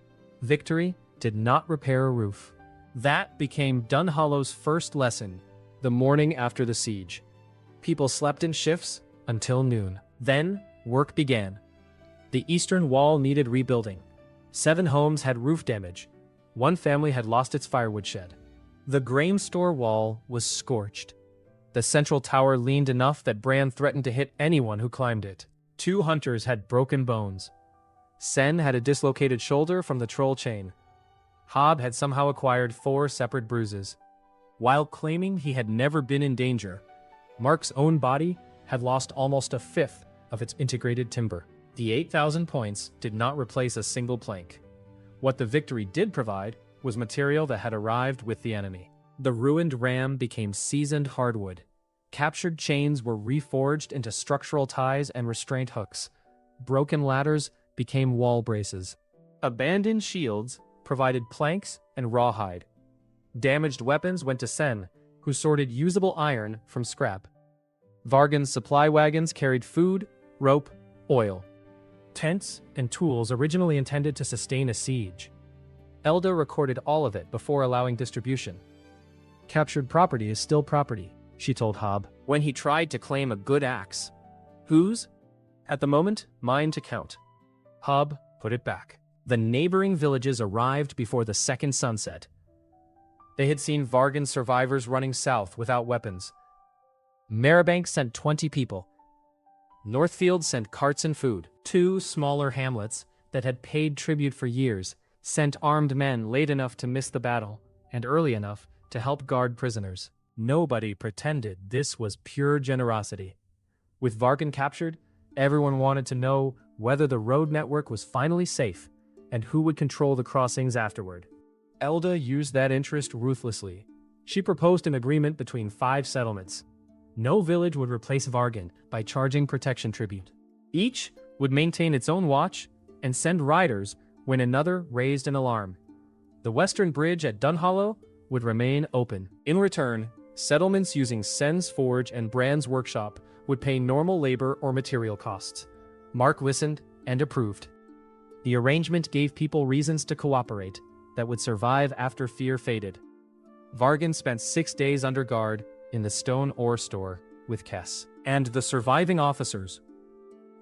Victory did not repair a roof. That became Dunhollow's first lesson the morning after the siege. People slept in shifts until noon. Then, work began. The eastern wall needed rebuilding. 7 homes had roof damage. 1 family had lost its firewood shed. The grain store wall was scorched. The central tower leaned enough that Bran threatened to hit anyone who climbed it. 2 hunters had broken bones. Sen had a dislocated shoulder from the troll chain. Hob had somehow acquired 4 separate bruises. While claiming he had never been in danger, Mark's own body had lost almost a fifth of its integrated timber. The 8,000 points did not replace a single plank. What the victory did provide was material that had arrived with the enemy. The ruined ram became seasoned hardwood. Captured chains were reforged into structural ties and restraint hooks. Broken ladders became wall braces. Abandoned shields provided planks and rawhide. Damaged weapons went to Sen, who sorted usable iron from scrap. Vargan's supply wagons carried food, rope, oil. Tents and tools originally intended to sustain a siege. Elda recorded all of it before allowing distribution. Captured property is still property, she told Hob, when he tried to claim a good axe. Whose? At the moment, mine to count. Hob put it back. The neighboring villages arrived before the second sunset. They had seen Vargan's survivors running south without weapons. Maribank sent 20 people. Northfield sent carts and food. 2 smaller hamlets that had paid tribute for years sent armed men late enough to miss the battle and early enough to help guard prisoners. Nobody pretended this was pure generosity. With Vargan captured, everyone wanted to know whether the road network was finally safe and who would control the crossings afterward. Elda used that interest ruthlessly. She proposed an agreement between 5 settlements. No village would replace Vargan by charging protection tribute. Each would maintain its own watch and send riders when another raised an alarm. The western bridge at Dunhollow would remain open. In return, settlements using Sen's forge and Brand's workshop would pay normal labor or material costs. Mark listened and approved. The arrangement gave people reasons to cooperate that would survive after fear faded. Vargan spent 6 days under guard in the stone ore store with Kess and the surviving officers.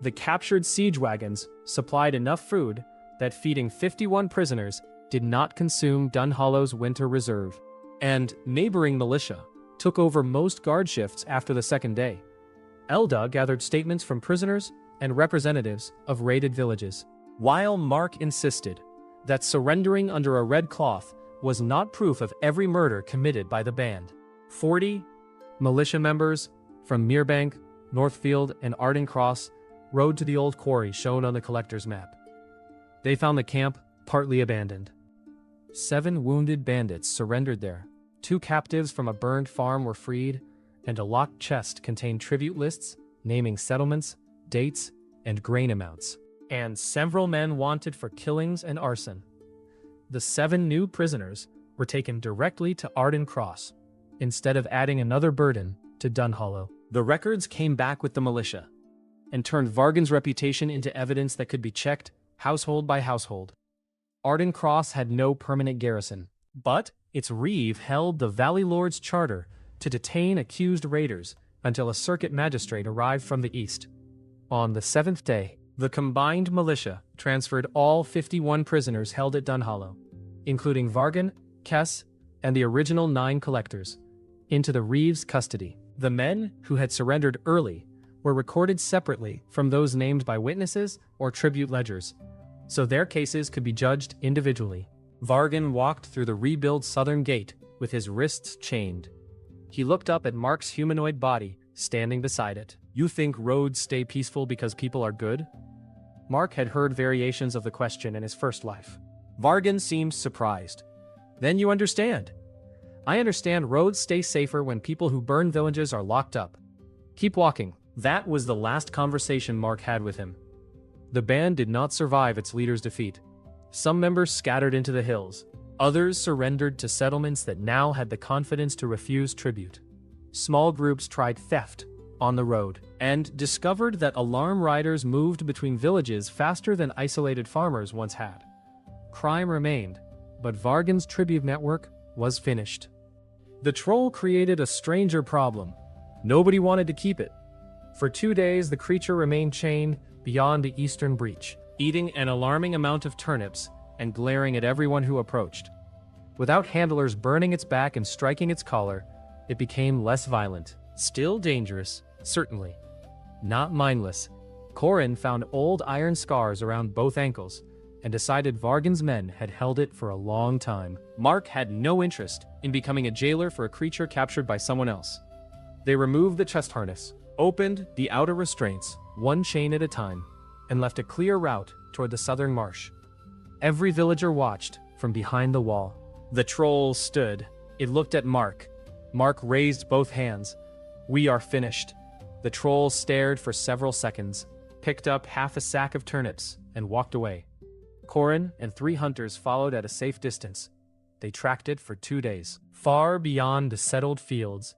The captured siege wagons supplied enough food that feeding 51 prisoners did not consume Dunhollow's winter reserve, and neighboring militia took over most guard shifts after the second day. Elda gathered statements from prisoners and representatives of raided villages, while Mark insisted that surrendering under a red cloth was not proof of every murder committed by the band. 40 militia members from Merebank, Northfield, and Arden Cross rode to the old quarry shown on the collector's map. They found the camp partly abandoned. 7 wounded bandits surrendered there. 2 captives from a burned farm were freed, and a locked chest contained tribute lists naming settlements, dates, and grain amounts, and several men wanted for killings and arson. The 7 new prisoners were taken directly to Arden Cross, instead of adding another burden to Dunhollow. The records came back with the militia, and turned Vargan's reputation into evidence that could be checked household by household. Arden Cross had no permanent garrison, but its reeve held the Valley Lord's charter to detain accused raiders until a circuit magistrate arrived from the east. On the 7th day, the combined militia transferred all 51 prisoners held at Dunhollow, including Vargan, Kess, and the original 9 collectors, into the reeve's custody. The men who had surrendered early were recorded separately from those named by witnesses or tribute ledgers, so their cases could be judged individually. Vargan walked through the rebuilt southern gate with his wrists chained. He looked up at Mark's humanoid body standing beside it. "You think roads stay peaceful because people are good?" Mark had heard variations of the question in his first life. Vargan seemed surprised. "Then you understand. I understand roads stay safer when people who burn villages are locked up. Keep walking." That was the last conversation Mark had with him. The band did not survive its leader's defeat. Some members scattered into the hills. Others surrendered to settlements that now had the confidence to refuse tribute. Small groups tried theft on the road and discovered that alarm riders moved between villages faster than isolated farmers once had. Crime remained, but Vargan's tribute network was finished. The troll created a stranger problem. Nobody wanted to keep it. For 2 days, the creature remained chained beyond the eastern breach, eating an alarming amount of turnips and glaring at everyone who approached. Without handlers burning its back and striking its collar, it became less violent. Still dangerous, certainly. Not mindless. Corin found old iron scars around both ankles and decided Vargan's men had held it for a long time. Mark had no interest in becoming a jailer for a creature captured by someone else. They removed the chest harness, opened the outer restraints, one chain at a time. and left a clear route toward the southern marsh. Every villager watched from behind the wall. The troll stood. It looked at Mark. Mark raised both hands. "We are finished." The troll stared for several seconds, picked up half a sack of turnips, and walked away. Corin and 3 hunters followed at a safe distance. They tracked it for 2 days, far beyond the settled fields,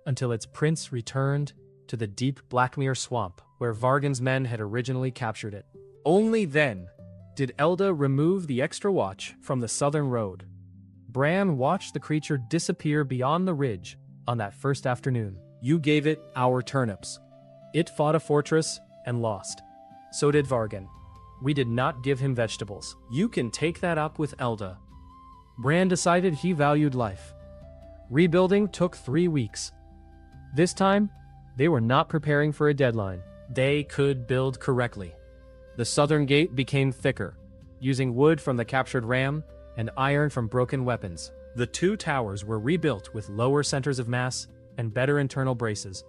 until its prince returned to the deep Blackmere swamp where Vargan's men had originally captured it. Only then did Elda remove the extra watch from the southern road. Bran watched the creature disappear beyond the ridge on that first afternoon. "You gave it our turnips. It fought a fortress and lost. So did Vargan. We did not give him vegetables. You can take that up with Elda." Bran decided he valued life. Rebuilding took 3 weeks. This time, they were not preparing for a deadline. They could build correctly. The southern gate became thicker, using wood from the captured ram and iron from broken weapons. The 2 towers were rebuilt with lower centers of mass and better internal braces.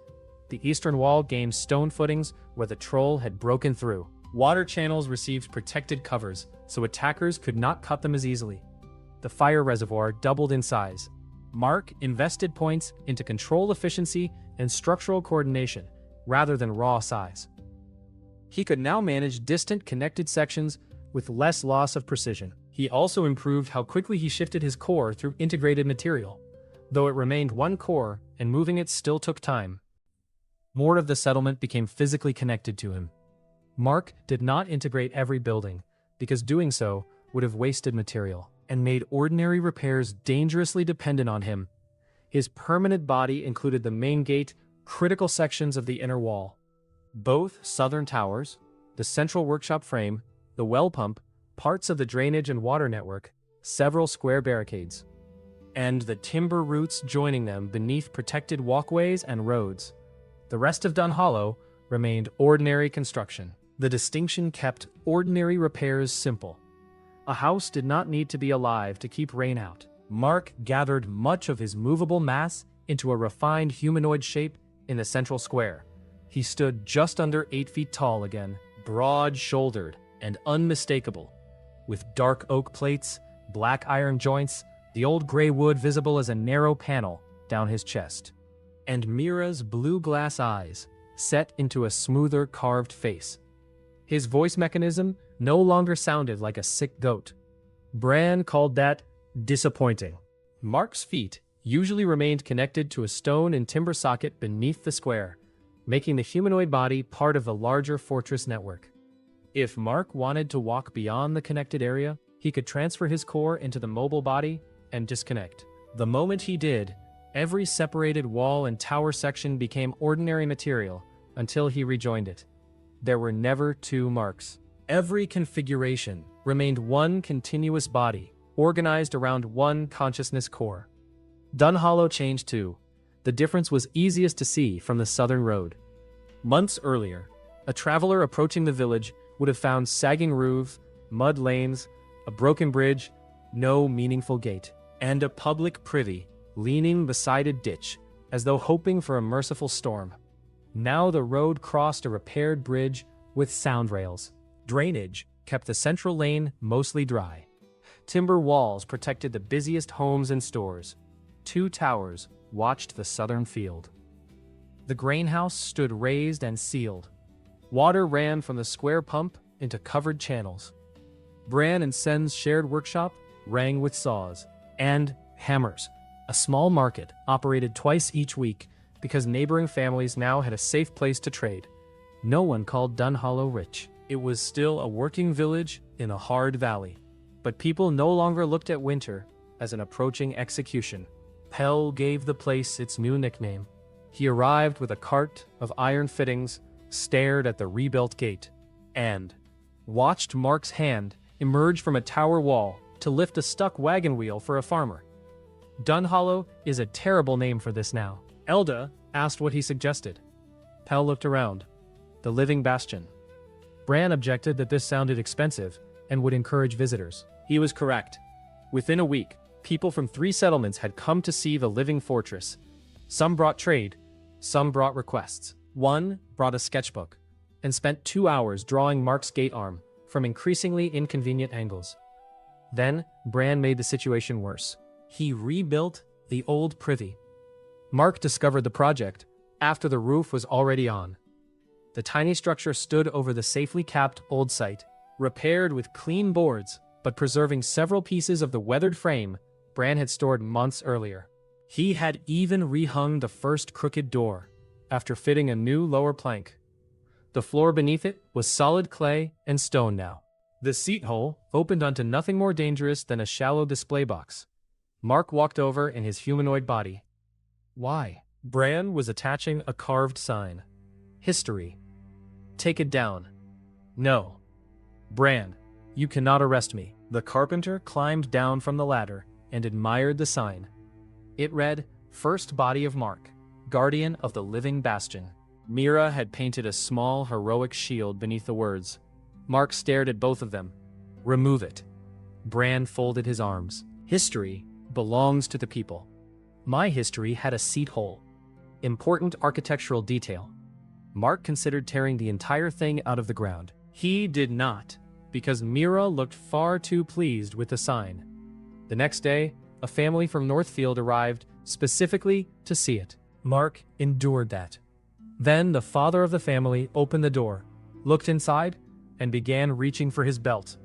The eastern wall gained stone footings where the troll had broken through. Water channels received protected covers, so attackers could not cut them as easily. The fire reservoir doubled in size. Mark invested points into control efficiency and structural coordination, rather than raw size. He could now manage distant connected sections with less loss of precision. He also improved how quickly he shifted his core through integrated material, though it remained one core and moving it still took time. More of the settlement became physically connected to him. Mark did not integrate every building, because doing so would have wasted material and made ordinary repairs dangerously dependent on him. His permanent body included the main gate, critical sections of the inner wall. Both southern towers, the central workshop frame, the well pump, parts of the drainage and water network, several square barricades, and the timber roots joining them beneath protected walkways and roads. The rest of Dun Hollow remained ordinary construction. The distinction kept ordinary repairs simple. A house did not need to be alive to keep rain out. Mark gathered much of his movable mass into a refined humanoid shape in the central square. He stood just under 8 feet tall again, broad-shouldered and unmistakable, with dark oak plates, black iron joints, the old gray wood visible as a narrow panel down his chest, and Mira's blue glass eyes set into a smoother carved face. His voice mechanism no longer sounded like a sick goat. Bran called that disappointing. Mark's feet usually remained connected to a stone and timber socket beneath the square, making the humanoid body part of the larger fortress network. If Mark wanted to walk beyond the connected area, he could transfer his core into the mobile body and disconnect. The moment he did, every separated wall and tower section became ordinary material until he rejoined it. There were never 2 Marks. Every configuration remained one continuous body, organized around one consciousness core. Dun Hollow changed too. The difference was easiest to see from the southern road. Months earlier, a traveler approaching the village would have found sagging roofs, mud lanes, a broken bridge, no meaningful gate, and a public privy leaning beside a ditch, as though hoping for a merciful storm. Now the road crossed a repaired bridge with sound rails. Drainage kept the central lane mostly dry. Timber walls protected the busiest homes and stores. 2 towers watched the southern field. The grain house stood raised and sealed. Water ran from the square pump into covered channels. Bran and Sen's shared workshop rang with saws and hammers. A small market operated twice each week because neighboring families now had a safe place to trade. No one called Dun Hollow rich. It was still a working village in a hard valley. But people no longer looked at winter as an approaching execution. Pell gave the place its new nickname. He arrived with a cart of iron fittings, stared at the rebuilt gate, and watched Mark's hand emerge from a tower wall to lift a stuck wagon wheel for a farmer. Dun Hollow is a terrible name for this now. Elda asked what he suggested. Pell looked around. The living bastion. Bran objected that this sounded expensive and would encourage visitors. He was correct. Within a week, people from 3 settlements had come to see the living fortress. Some brought trade, some brought requests. One brought a sketchbook. and spent 2 hours drawing Mark's gate arm from increasingly inconvenient angles. Then, Bran made the situation worse. He rebuilt the old privy. Mark discovered the project after the roof was already on. The tiny structure stood over the safely capped old site, repaired with clean boards, but preserving several pieces of the weathered frame Bran had stored months earlier. He had even rehung the first crooked door, after fitting a new lower plank. The floor beneath it was solid clay and stone now. The seat hole opened onto nothing more dangerous than a shallow display box. Mark walked over in his humanoid body. Why? Bran was attaching a carved sign. History. Take it down. No. Bran, you cannot arrest me. The carpenter climbed down from the ladder and admired the sign. It read, First Body of Mark, Guardian of the Living Bastion. Mira had painted a small, heroic shield beneath the words. Mark stared at both of them. Remove it. Bran folded his arms. History belongs to the people. My history had a seat hole. Important architectural detail. Mark considered tearing the entire thing out of the ground. He did not, because Mira looked far too pleased with the sign. The next day, a family from Northfield arrived specifically to see it. Mark endured that. Then the father of the family opened the door, looked inside, and began reaching for his belt.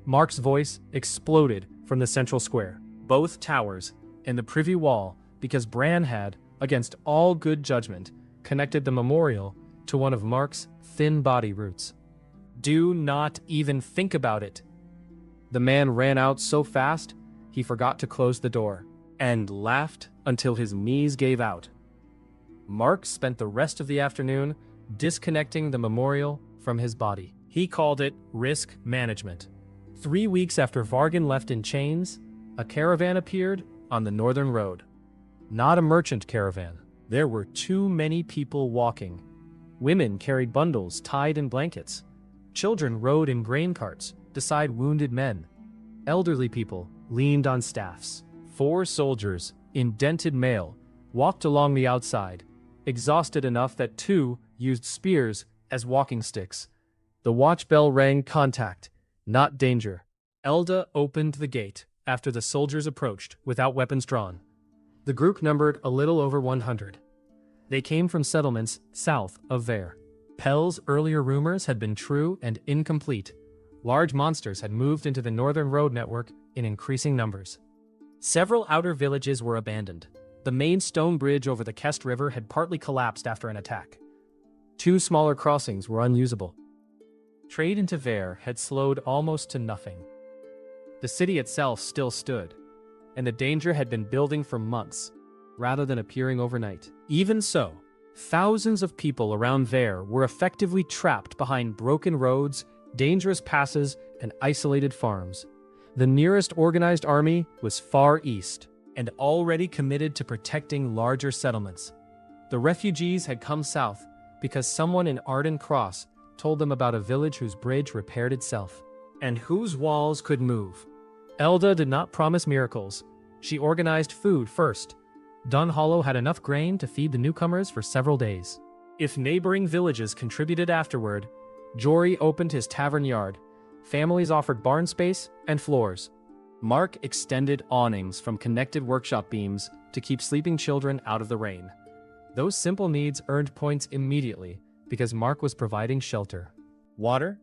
Mark's voice exploded from the central square, both towers, and the privy wall, because Bran had, against all good judgment, connected the memorial to one of Mark's thin body roots. Do not even think about it. The man ran out so fast, he forgot to close the door, and laughed until his knees gave out. Mark spent the rest of the afternoon disconnecting the memorial from his body. He called it risk management. 3 weeks after Vargan left in chains, a caravan appeared on the northern road. Not a merchant caravan. There were too many people walking. Women carried bundles tied in blankets. Children rode in grain carts beside wounded men. Elderly people leaned on staffs. 4 soldiers, in dented mail, walked along the outside, exhausted enough that 2 used spears as walking sticks. The watch bell rang contact, not danger. Elda opened the gate after the soldiers approached without weapons drawn. The group numbered a little over 100. They came from settlements south of Vare. Pell's earlier rumors had been true and incomplete. Large monsters had moved into the northern road network in increasing numbers. Several outer villages were abandoned. The main stone bridge over the Kest River had partly collapsed after an attack. 2 smaller crossings were unusable. Trade into Vare had slowed almost to nothing. The city itself still stood, and the danger had been building for months, rather than appearing overnight. Even so, thousands of people around Vare were effectively trapped behind broken roads, dangerous passes, and isolated farms. The nearest organized army was far east, and already committed to protecting larger settlements. The refugees had come south because someone in Arden Cross told them about a village whose bridge repaired itself, and whose walls could move. Elda did not promise miracles. She organized food first. Dun Hollow had enough grain to feed the newcomers for several days. If neighboring villages contributed afterward, Jory opened his tavern yard. Families offered barn space and floors. Mark extended awnings from connected workshop beams to keep sleeping children out of the rain. Those simple needs earned points immediately because Mark was providing shelter, water,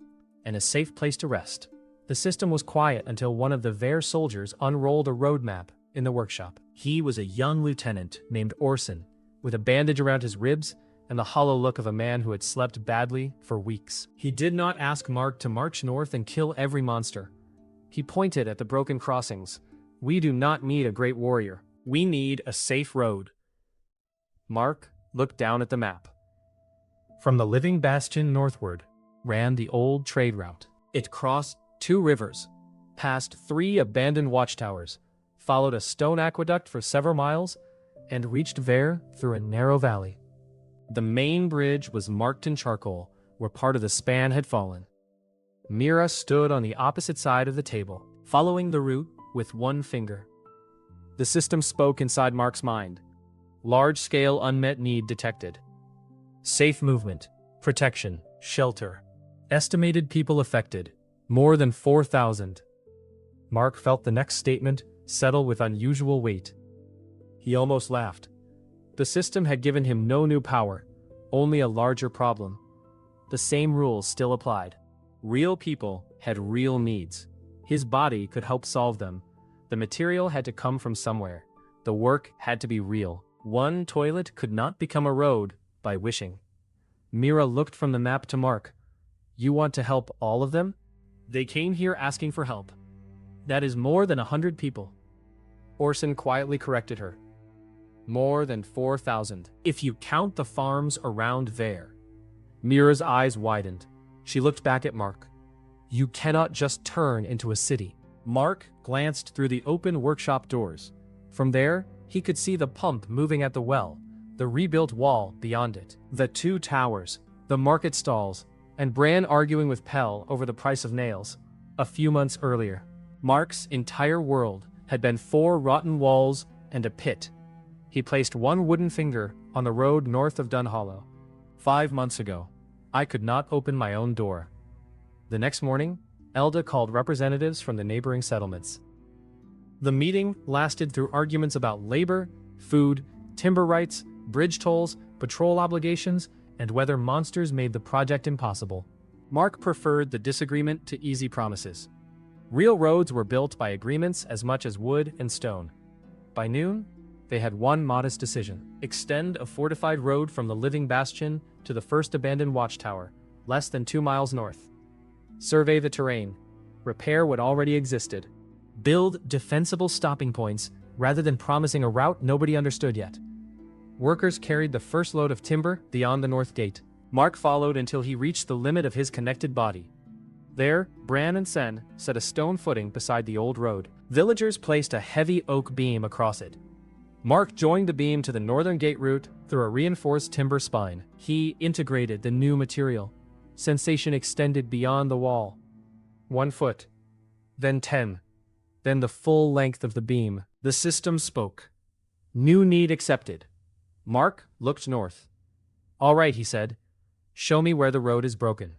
and a safe place to rest. The system was quiet until one of the Vare soldiers unrolled a road map in the workshop. He was a young lieutenant named Orson, with a bandage around his ribs and the hollow look of a man who had slept badly for weeks. He did not ask Mark to march north and kill every monster. He pointed at the broken crossings. We do not need a great warrior. We need a safe road. Mark looked down at the map. From the Living Bastion northward ran the old trade route. It crossed 2 rivers, passed 3 abandoned watchtowers, followed a stone aqueduct for several miles, and reached Vare through a narrow valley. The main bridge was marked in charcoal, where part of the span had fallen. Mira stood on the opposite side of the table, following the route with one finger. The system spoke inside Mark's mind. Large-scale unmet need detected. Safe movement, protection, Shelter. Estimated people affected. More than 4,000. Mark felt the next statement settle with unusual weight. He almost laughed. The system had given him no new power, only a larger problem. The same rules still applied. Real people had real needs. His body could help solve them. The material had to come from somewhere. The work had to be real. One toilet could not become a road by wishing. Mira looked from the map to Mark. You want to help all of them? They came here asking for help. That is more than 100 people. Orson quietly corrected her. More than 4,000, if you count the farms around there. Mira's eyes widened. She looked back at Mark. You cannot just turn into a city. Mark glanced through the open workshop doors. From there, he could see the pump moving at the well, the rebuilt wall beyond it, the 2 towers, the market stalls, and Bran arguing with Pell over the price of nails. A few months earlier, Mark's entire world had been 4 rotten walls and a pit. He placed 1 wooden finger on the road north of Dunhollow. 5 months ago, I could not open my own door. The next morning, Elda called representatives from the neighboring settlements. The meeting lasted through arguments about labor, food, timber rights, bridge tolls, patrol obligations, and whether monsters made the project impossible. Mark preferred the disagreement to easy promises. Real roads were built by agreements as much as wood and stone. By noon, they had one modest decision: extend a fortified road from the living bastion to the first abandoned watchtower, less than 2 miles north. Survey the terrain, repair what already existed, build defensible stopping points rather than promising a route nobody understood yet. Workers carried the first load of timber beyond the north gate. Mark followed until he reached the limit of his connected body. There, Bran and Sen set a stone footing beside the old road. Villagers placed a heavy oak beam across it. Mark joined the beam to the northern gate route through a reinforced timber spine. He integrated the new material. Sensation extended beyond the wall. 1 foot, then 10, then the full length of the beam. The system spoke. New need accepted. Mark looked north. All right, he said. Show me where the road is broken.